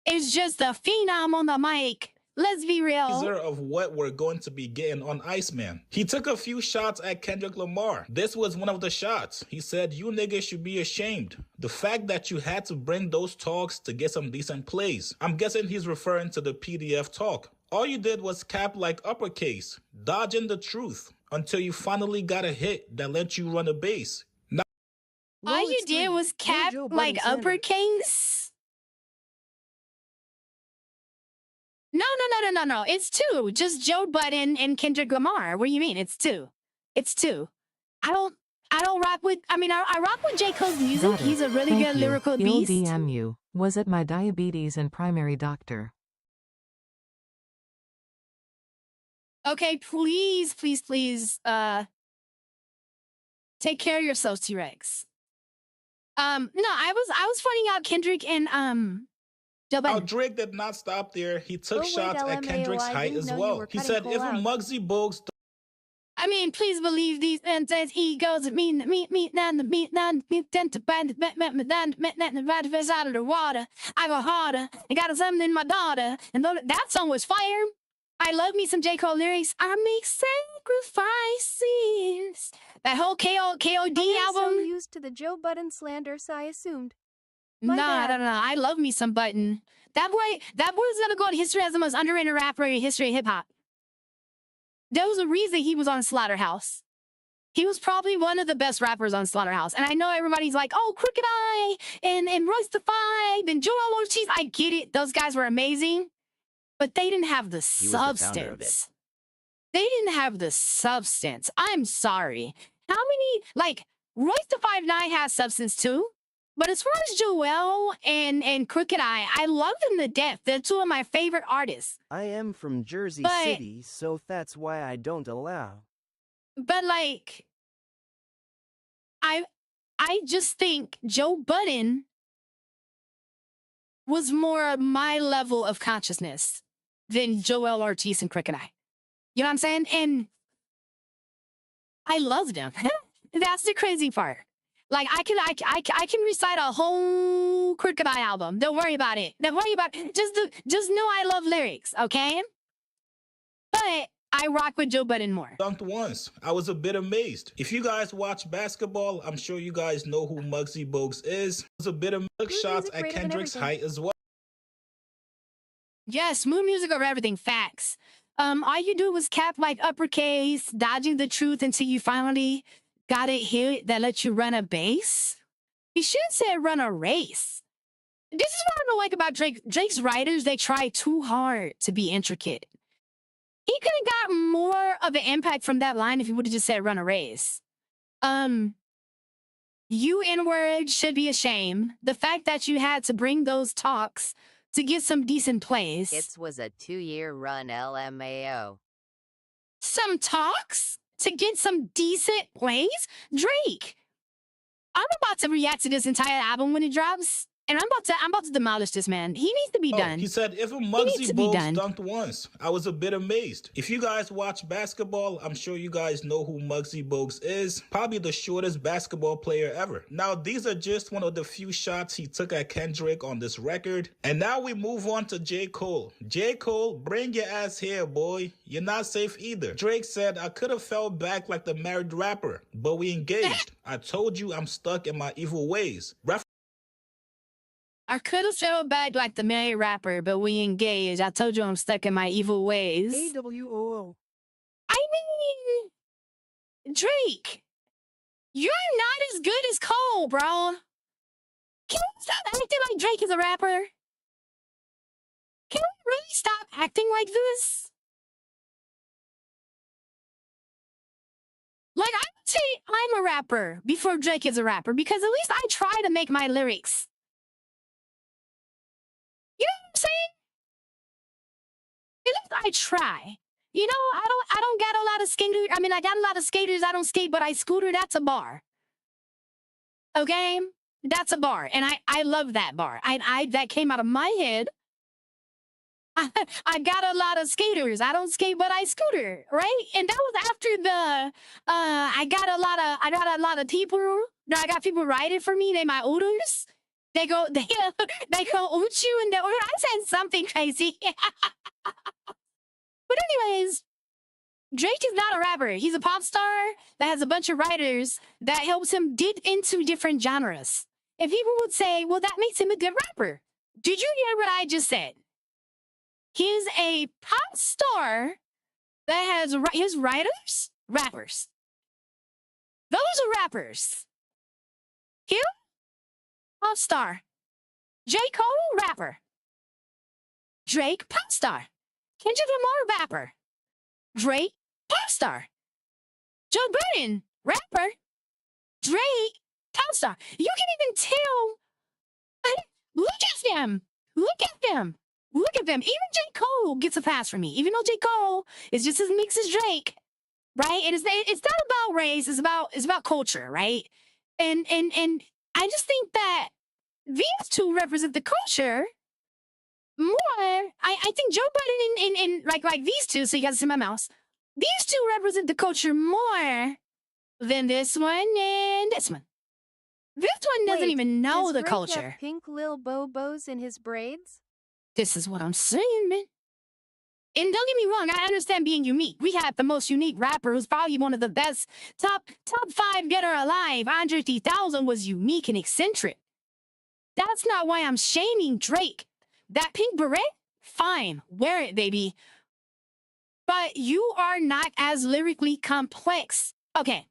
is just a phenom on the mic. Let's be real. Teaser of what we're going to be getting on Iceman. He took a few shots at Kendrick Lamar. This was one of the shots. He said, "You niggas should be ashamed. The fact that you had to bring those talks to get some decent plays." I'm guessing he's referring to the PDF talk. All you did was cap like uppercase, dodging the truth until you finally got a hit that let you run a base. Now, All you did was cap like uppercase. No. It's 2. Just Joe Budden and Kendrick Lamar. What do you mean? It's 2. It's 2. I don't rock with. I mean, I rock with J. Cole's music. Got it. He's a really Thank good you. lyrical He'll beast. DM you. Was it my diabetes and primary doctor? Okay, please, take care of yourselves, T-Rex. No, I was finding out Kendrick and Joe Now, Budden. Drake did not stop there. He took Oh, wait, shots at LMAO, Kendrick's I height didn't as know you well. were He cutting said, Cole if out. Muggsy Bogues I mean, please believe these and says he goes me out of the water. I go harder. I got something in my daughter. And though that song was fire. I love me some J. Cole lyrics. I make sacrifices. That whole KOD I am album. so used to the Joe Budden slander, so I assumed. No, My bad. I love me some Button. That boy's gonna go in history as the most underrated rapper in history of hip hop. There was a reason he was on Slaughterhouse. He was probably one of the best rappers on Slaughterhouse. And I know everybody's like, oh, Crooked Eye and Royce the Five and Joel Ortiz. I get it. Those guys were amazing. But they didn't have the He was the founder of it. substance. They didn't have the substance. I'm sorry. How many, like, Royce the 5'9" has substance too. But as far as Joel and Crooked Eye, I love them to death. They're two of my favorite artists. I am from Jersey But- City, so that's why I don't allow. But like, I just think Joe Budden was more my level of consciousness than Joel Ortiz and Crooked Eye. You know what I'm saying? And I loved them. That's the crazy part. Like I can recite a whole Crooked Eye album. Don't worry about it. Don't worry about it. Just know I love lyrics, okay? But I rock with Joe Budden more. Dunked once. I was a bit amazed. If you guys watch basketball, I'm sure you guys know who Muggsy Bogues is. Was a bit of milk shots at creative and Kendrick's everything. height as well. Yes, smooth music over everything. Facts. All you do was cap like uppercase, dodging the truth until you finally got it hit that lets you run a base. You should have said run a race. This is what I don't like about Drake. Drake's writers, they try too hard to be intricate. He could have got more of an impact from that line if he would have just said run a race. You N-word should be ashamed. The fact that you had to bring those talks to get some decent plays. It was a 2-year run, LMAO. Some talks to get some decent plays? Drake, I'm about to react to this entire album when it drops. And I'm about to demolish this man. He needs to be done. He said, if a needs Muggsy to be Bogues done. dunked once, I was a bit amazed. If you guys watch basketball, I'm sure you guys know who Muggsy Bogues is. Probably the shortest basketball player ever. Now, these are just one of the few shots he took at Kendrick on this record. And now we move on to J. Cole. J. Cole, bring your ass here, boy. You're not safe either. Drake said, I could have fell back like the married rapper, but we engaged. I told you I'm stuck in my evil ways. I could have fell back like the married rapper, but we engaged. I told you I'm stuck in my evil ways. AWOO. I mean, Drake, you're not as good as Cole, bro. Can we stop acting like Drake is a rapper? Can we really stop acting like this? Like, I would say I'm a rapper before Drake is a rapper, because at least I try to make my lyrics. You know what I'm saying? At least I try. You know, I don't got a lot of skaters. I mean, I got a lot of skaters. I don't skate, but I scooter. That's a bar. Okay? That's a bar. And I love that bar. That came out of my head. I got a lot of skaters. I don't skate, but I scooter, right? And that was after the I got a lot of people. I got people riding for me. They my orders. They go uchu and the order. I said something crazy. But anyways, Drake is not a rapper. He's a pop star that has a bunch of writers that helps him get into different genres. And people would say, well, that makes him a good rapper. Did you hear what I just said? He's a pop star that has his writers, rappers. Those are rappers. Him, pop star. J. Cole, rapper. Drake, pop star. Kendrick Lamar, rapper. Drake, pop star. Joe Budden, rapper. Drake, pop star. You can even tell. Look at them. Look at them. Look at them. Even J. Cole gets a pass from me. Even though J. Cole is just as mixed as Drake, right? It's not about race. It's about culture, right? And I just think that these two represent the culture more. I think Joe Budden and like these two. So you guys see my mouse. These two represent the culture more than this one and this one. This one doesn't Wait, even know does the Drake culture. have pink lil bobos in his braids? This is what I'm saying, man. And don't get me wrong, I understand being unique. We have the most unique rapper who's probably one of the best top 5 getter alive. Andre 3000 was unique and eccentric. That's not why I'm shaming Drake. That pink beret? Fine, wear it, baby. But you are not as lyrically complex. Okay.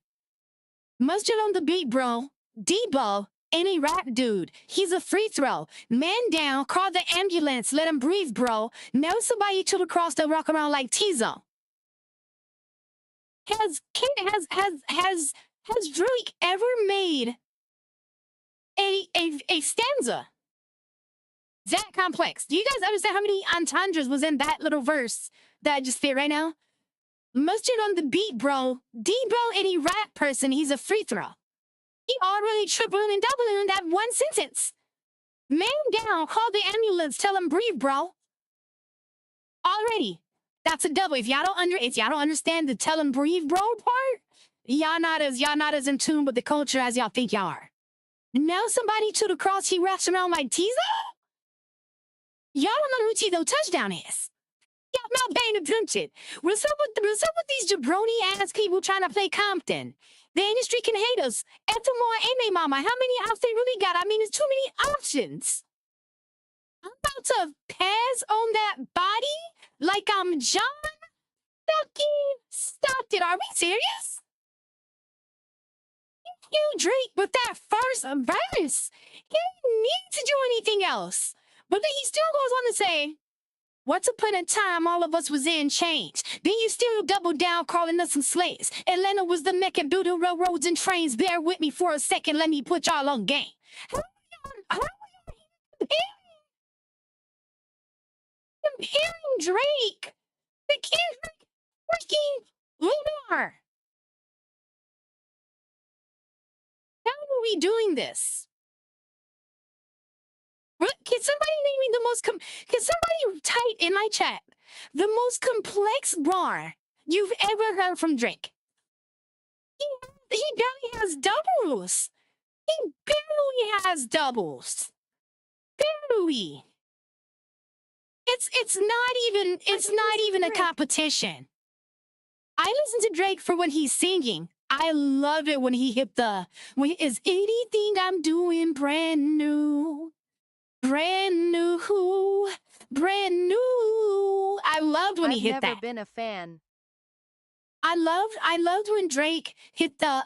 Mustard on the beat, bro. Debo, any rap dude. He's a free throw. Man down, call the ambulance, let him breathe, bro. Now somebody to the cross that rock around like Tizo. Has Drake ever made a stanza that complex? Do you guys understand how many entendres was in that little verse that I just fit right now? Mustard on the beat, bro. Debo, any rap person, he's a free throw. He already tripling and doubling in that one sentence. Man down, call the ambulance, tell him breathe, bro. Already. That's a double. If y'all don't understand the tell him breathe, bro part, y'all not as in tune with the culture as y'all think y'all are. Now somebody to the cross, he wraps around like Tizo? Y'all don't know who Tizo touchdown is. Y'all not paying attention. What's up with these jabroni ass people trying to play Compton? The industry can hate us. Ethelmore and they mama. How many outs they really got? I mean, it's too many options. I'm about to pass on that body like I'm John fucking Stockton. Are we serious? You Drake with that first verse. He didn't need to do anything else. But then he still goes on to say, once upon a time, all of us was in chains. Then you still double down, calling us some slaves. Atlanta was the Mecca, building railroads and trains. Bear with me for a second. Let me put y'all on game. How are y'all comparing Drake to Kendrick freaking Lamar? How are we doing this? Can somebody name me the most can somebody type in my chat the most complex bar you've ever heard from Drake? He barely has doubles. He barely has doubles. Barely. It's not even a competition. I listen to Drake for when he's singing. I love it when he hit is anything I'm doing brand new. Brand new, brand new. I loved when he hit that. I've never been a fan. I loved when Drake hit the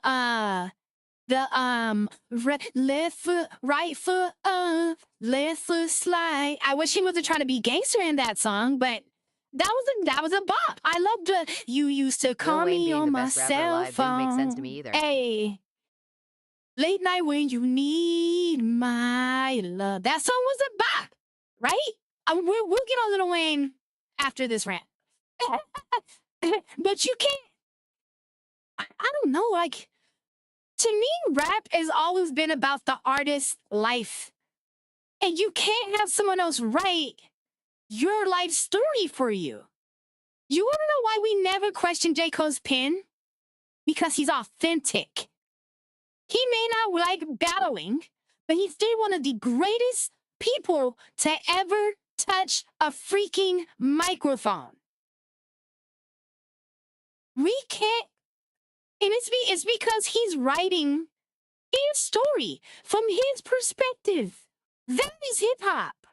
left foot, right foot up, left foot slide. I wish he wasn't trying to be gangster in that song, but that was a bop. I loved the you used to call me on my cell phone. Didn't make sense to me either. Hey. Late night when you need my love. That song was a bop, right? We'll get on Lil Wayne after this rant. But you can't. I don't know. Like, to me, rap has always been about the artist's life. And you can't have someone else write your life story for you. You want to know why we never question J. Cole's pen? Because he's authentic. He may not like battling, but he's still one of the greatest people to ever touch a freaking microphone. We can't, and it's because he's writing his story from his perspective. That is hip hop.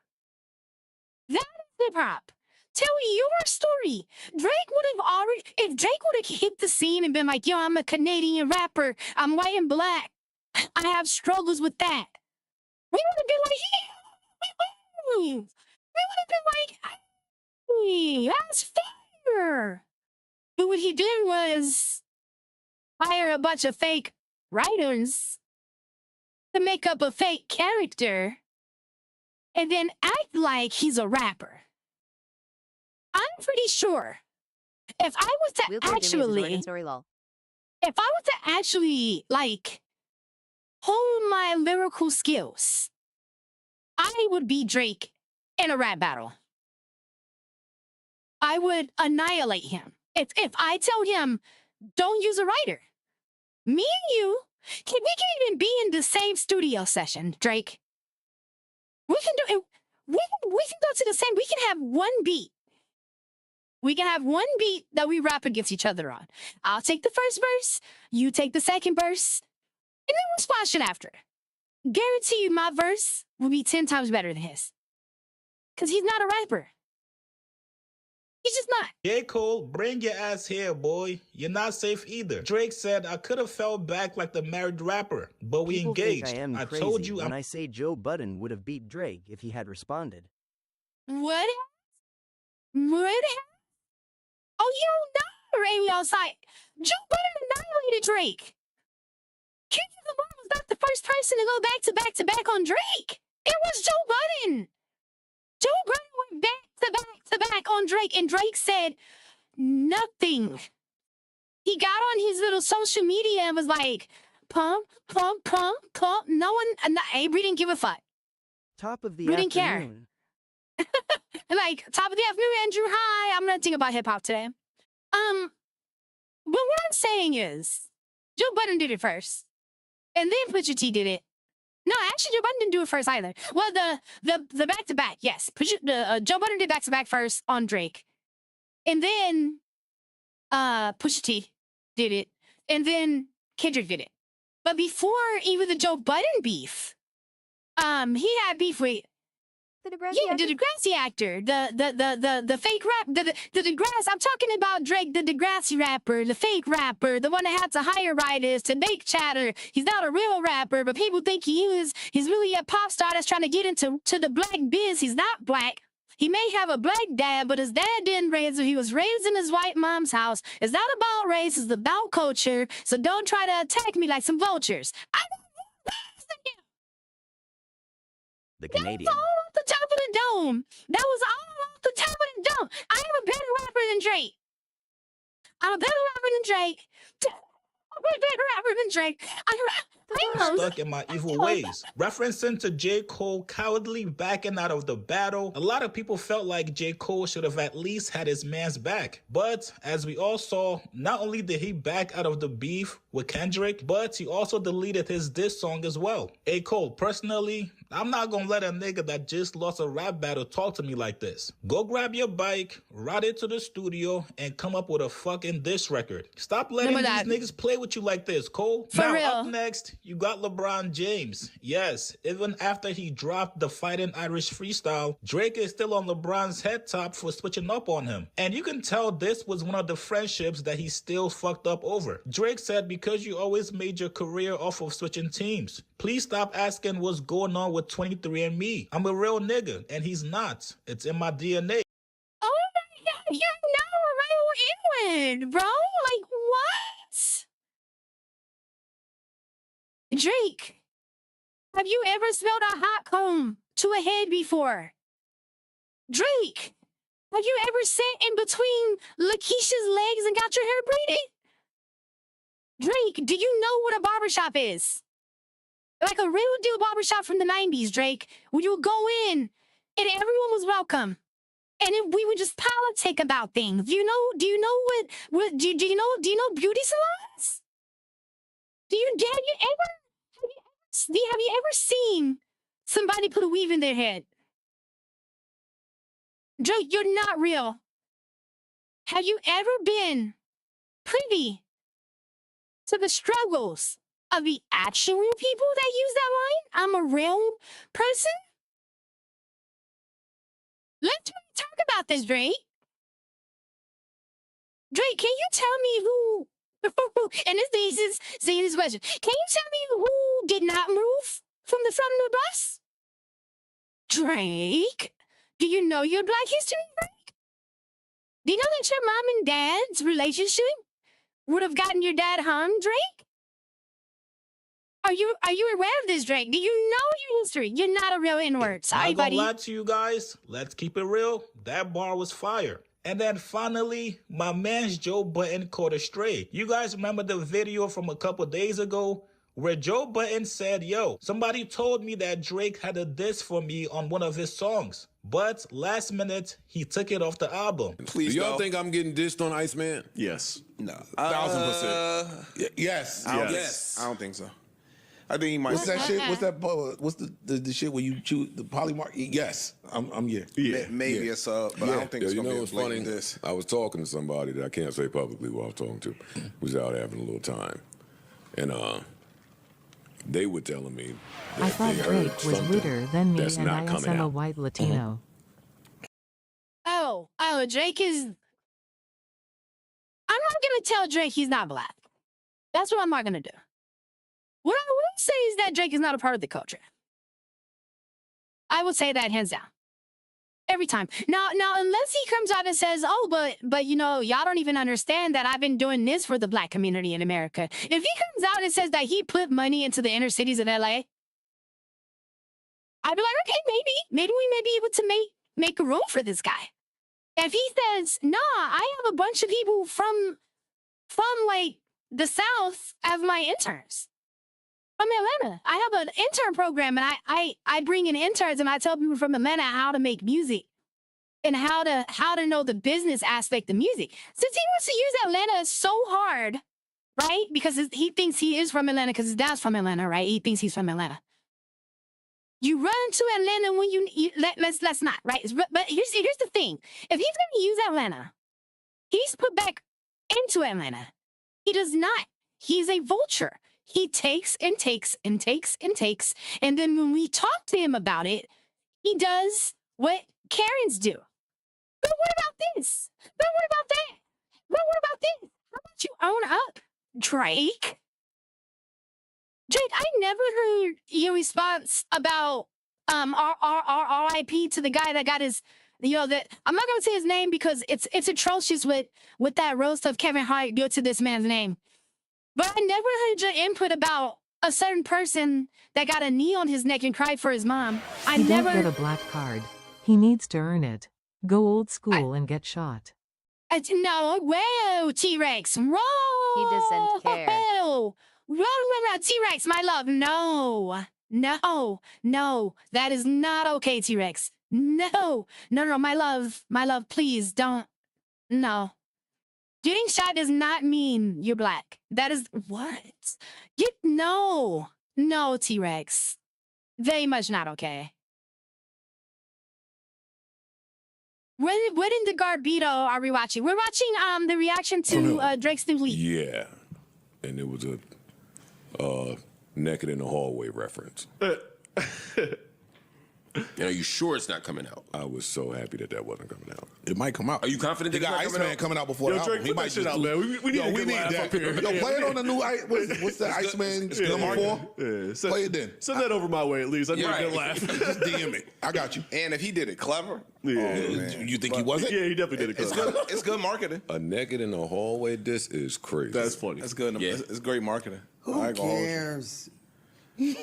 That is hip hop. Tell your story. If Drake would have hit the scene and been like, yo, I'm a Canadian rapper, I'm white and black, I have struggles with that. We would have been like, we would have been like, hey, that's fair. But what he did was hire a bunch of fake writers to make up a fake character and then act like he's a rapper. I'm pretty sure if I was to actually like hone my lyrical skills, I would be Drake in a rap battle. I would annihilate him. If I tell him, don't use a writer, me and you, we can even be in the same studio session, Drake. We can do it. We can go to the same. We can have one beat. We can have one beat that we rap against each other on. I'll take the first verse, you take the second verse, and then we'll splash it after. Guarantee you my verse will be 10 times better than his. Because he's not a rapper. He's just not. J. Cole, bring your ass here, boy. You're not safe either. Drake said, I could have fell back like the married rapper, but we People engaged. Think I am crazy told you when I say Joe Budden would have beat Drake if he had responded. What? What? Oh, you don't know, Amy outside. Joe Budden annihilated Drake. Kendrick Lamar was not the first person to go back to back to back on Drake. It was Joe Budden. Joe Budden went back to back to back on Drake, and Drake said nothing. He got on his little social media and was like, pump, pump, pump, pump. No one, we didn't give a fuck. Top of the We afternoon. didn't care. Like, top of the afternoon, Andrew. Hi, I'm gonna think about hip hop today. But what I'm saying is, Joe Budden did it first, and then Pusha T did it. No, actually, Joe Budden didn't do it first either. Well, the back to back, yes. Joe Budden did back to back first on Drake, and then Pusha T did it, and then Kendrick did it. But before even the Joe Budden beef, he had beef with. The Degrassi actor, the fake rap, the Degrassi. I'm talking about Drake, the Degrassi rapper, the fake rapper, the one that had to hire writers to make chatter. He's not a real rapper, but people think he is. He's really a pop star that's trying to get into the black biz. He's not black. He may have a black dad, but his dad didn't raise him. He was raised in his white mom's house. It's not about race. It's about culture. So don't try to attack me like some vultures. The Canadian. That was all off the top of the dome. That was all off the top of the dome. I am a better rapper than Drake. I'm a better rapper than Drake. I'm a better rapper than Drake. I'm stuck in my evil ways. Referencing to J. Cole cowardly backing out of the battle, a lot of people felt like J. Cole should have at least had his man's back. But as we all saw, not only did he back out of the beef with Kendrick, but he also deleted his diss song as well. Hey Cole, personally, I'm not gonna let a nigga that just lost a rap battle talk to me like this. Go grab your bike, ride it to the studio, and come up with a fucking diss record. Stop letting these niggas play with you like this, Cole. For real. Up next, you got LeBron James. Yes, even after he dropped the Fighting Irish freestyle, Drake is still on LeBron's head top for switching up on him. And you can tell this was one of the friendships that he still fucked up over. Drake said, because you always made your career off of switching teams, please stop asking what's going on with 23andMe. I'm a real nigga, and he's not. It's in my DNA. Oh my God, you're not a real N-word, bro. Like, what? Drake, have you ever smelled a hot comb to a head before? Drake, have you ever sat in between Lakeisha's legs and got your hair braided? Drake, do you know what a barbershop is? Like a real deal barbershop from the 90s, Drake, where you would go in and everyone was welcome. And then we would just politic about things. Do you know beauty salons? Have you ever seen somebody put a weave in their head? Drake, you're not real. Have you ever been privy to the struggles of the actual real people that use that line? I'm a real person? Let's talk about this, Drake. Drake, can you tell me who... And this is saying this question. Can you tell me who did not move from the front of the bus? Drake, do you know your Black history, Drake? Do you know that your mom and dad's relationship would have gotten your dad hung, Drake? Are you aware of this, Drake? Do you know your history? You're not a real N-word. Sorry, buddy. I'm not gonna lie to you guys. Let's keep it real. That bar was fire. And then finally, my man's Joe Budden caught a stray. You guys remember the video from a couple days ago where Joe Budden said, yo, somebody told me that Drake had a diss for me on one of his songs, but last minute, he took it off the album. Please, do y'all think I'm getting dissed on Iceman? Yes. No. 1000%. Yes. Yes. I don't think so. I think he might. What's that shit? What's that? What's the shit where you choose the polymark? Yes, I'm yeah. Maybe yeah. it's but I don't think Yeah, it's you gonna know be what's as blatant funny? as this. I was talking to somebody that I can't say publicly who I was talking to. Was out having a little time, and they were telling me that I thought they heard Drake was something ruder than me that's and not I coming am a out. white Latino. Oh, Drake is. I'm not gonna tell Drake he's not black. That's what I'm not gonna do. What I will say is that Drake is not a part of the culture. I will say that hands down. Every time. Now, unless he comes out and says, "Oh, but you know, y'all don't even understand that I've been doing this for the black community in America." If he comes out and says that he put money into the inner cities of LA, I'd be like, okay, maybe we may be able to make a room for this guy. If he says, "Nah, I have a bunch of people from like the South as my interns from Atlanta. I have an intern program, and I bring in interns, and I tell people from Atlanta how to make music and how to know the business aspect of music." Since he wants to use Atlanta so hard, right? Because he thinks he is from Atlanta because his dad's from Atlanta, right? He thinks he's from Atlanta. You run to Atlanta when let's not, right? But here's the thing. If he's going to use Atlanta, he's put back into Atlanta. He does not. He's a vulture. He takes and takes and takes and takes. And then when we talk to him about it, he does what Karens do. But what about this? But what about that? But what about this? How about you own up, Drake? Drake, I never heard your response about RIP to the guy that got his, that I'm not gonna say his name because it's atrocious with that roast of Kevin Hart due to this man's name. But I never heard your input about a certain person that got a knee on his neck and cried for his mom. He don't get a black card. He needs to earn it. Go old school and get shot. No, whoa, T-Rex, whoa. He doesn't care. Whoa, T-Rex, my love, no, that is not okay, T-Rex. No, my love, please don't, no. Getting shot does not mean you're black. That is what? No, T-Rex. Very much not okay. What in the Garbito are we watching? We're watching the reaction to Drake's new leak. Yeah, and it was a naked in the hallway reference. And are you sure it's not coming out? I was so happy that wasn't coming out. It might come out. Are you confident They that got it's not Iceman coming out before the album. Drake, He might shit out, man. We need a good laugh up here. Yo, play it on the new. What's that? Iceman number 4? Yeah, Play it then. Send that over my way at least. I need a good laugh. Just DM it. I got you. And if he did it clever, you think he wasn't? Yeah, he definitely did it clever. It's good marketing. A naked in the hallway diss is crazy. That's funny. That's good. Yeah. It's great marketing. Who cares? We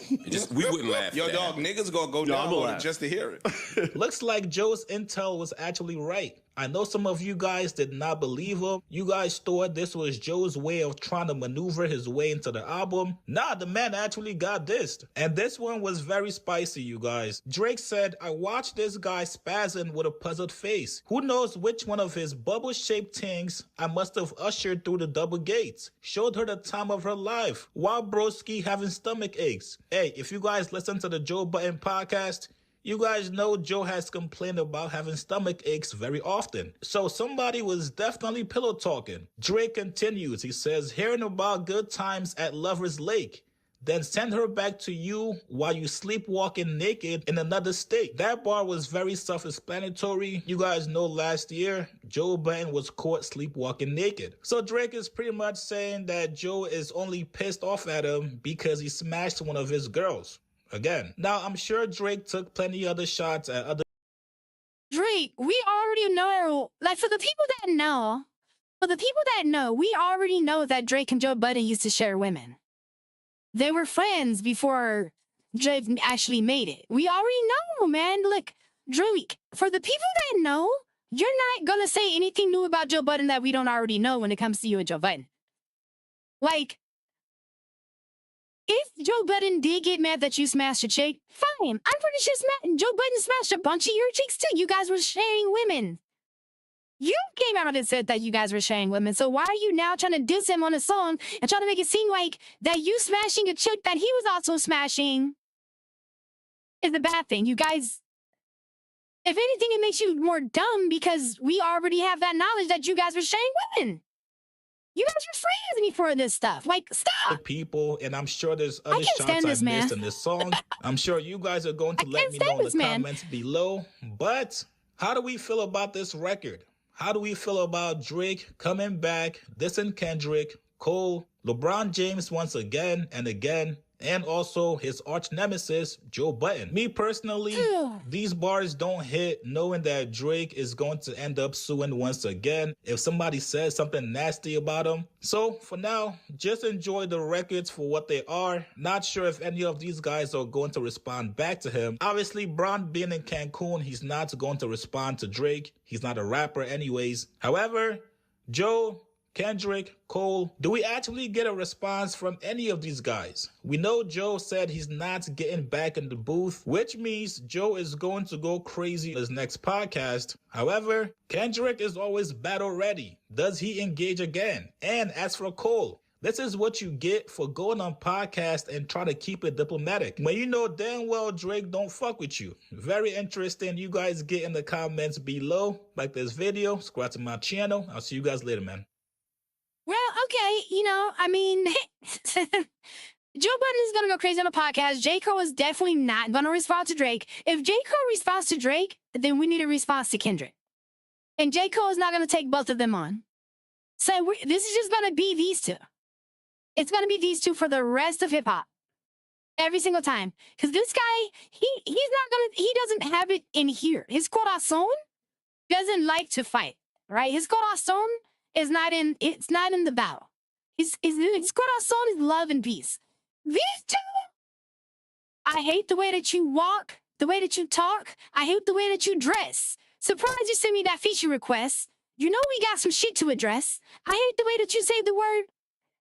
wouldn't laugh. Yo, at dog, that. niggas gonna go down on it just to hear it. Looks like Joe's intel was actually right. I know some of you guys did not believe him. You guys thought this was Joe's way of trying to maneuver his way into the album. Nah, the man actually got dissed. And this one was very spicy, you guys. Drake said, "I watched this guy spazzing with a puzzled face. Who knows which one of his bubble-shaped things I must have ushered through the double gates. Showed her the time of her life. While broski having stomach aches." Hey, if you guys listen to the Joe Budden podcast, you guys know Joe has complained about having stomach aches very often. So somebody was definitely pillow talking. Drake continues. He says, "Hearing about good times at Lover's Lake. Then send her back to you while you sleepwalking naked in another state." That bar was very self-explanatory. You guys know last year, Joe Budden was caught sleepwalking naked. So Drake is pretty much saying that Joe is only pissed off at him because he smashed one of his girls. Again. Now, I'm sure Drake took plenty other shots at other... Drake, we already know, like for the people that know, we already know that Drake and Joe Budden used to share women. They were friends before Drake actually made it. We already know, man. Look, Drake, for the people that know, you're not going to say anything new about Joe Budden that we don't already know when it comes to you and Joe Budden. Like, if Joe Budden did get mad that you smashed a chick, fine. I'm pretty sure Joe Budden smashed a bunch of your chicks too. You guys were sharing women. You came out and said that you guys were sharing women. So why are you now trying to diss him on a song and trying to make it seem like that you smashing a chick that he was also smashing is a bad thing? You guys, if anything, it makes you more dumb because we already have that knowledge that you guys were sharing women. You guys are friends before this stuff. Like, stop. People, and I'm sure there's other shots I missed in this song. I'm sure you guys are going to let me know in the comments below. But how do we feel about this record? How do we feel about Drake coming back, dissing Kendrick, Cole, LeBron James once again and again, and also his arch nemesis, Joe Budden? Me personally, these bars don't hit knowing that Drake is going to end up suing once again if somebody says something nasty about him. So for now, just enjoy the records for what they are. Not sure if any of these guys are going to respond back to him. Obviously, Bron being in Cancun, he's not going to respond to Drake. He's not a rapper anyways. However, Joe, Kendrick, Cole, do we actually get a response from any of these guys? We know Joe said he's not getting back in the booth, which means Joe is going to go crazy in his next podcast. However, Kendrick is always battle ready. Does he engage again? And as for Cole, this is what you get for going on podcast and try to keep it diplomatic when you know damn well Drake don't fuck with you. Very interesting. You guys get in the comments below. Like this video, subscribe to my channel. I'll see you guys later, man. Well, okay, you know, I mean, Joe Budden is going to go crazy on the podcast. J. Cole is definitely not going to respond to Drake. If J. Cole responds to Drake, then we need a response to Kendrick. And J. Cole is not going to take both of them on. So this is just going to be these two. It's going to be these two for the rest of hip-hop. Every single time. Because this guy, he doesn't have it in here. His corazón doesn't like to fight, right? His corazón is not in, it's not in the battle. His corazón is love and peace. These two, I hate the way that you walk, the way that you talk. I hate the way that you dress. Surprised you sent me that feature request. You know we got some shit to address. I hate the way that you say the word,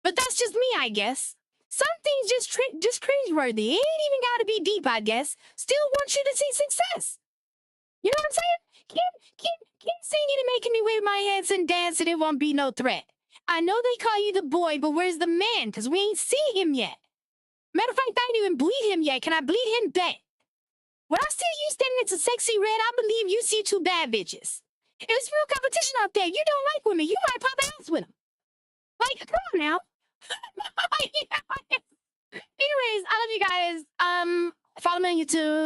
but that's just me, I guess. Some things just cringeworthy. It ain't even gotta be deep, I guess. Still want you to see success. You know what I'm saying? Keep singing and making me wave my hands and dance and it won't be no threat. I know they call you the boy, but where's the man? Because we ain't seen him yet. Matter of fact, I ain't even bleed him yet. Can I bleed him back? When I see you standing next to Sexy Red, I believe you see two bad bitches. If it's real competition out there, you don't like women. You might pop ass with them. Like, come on now. Anyways, I love you guys. Follow me on YouTube.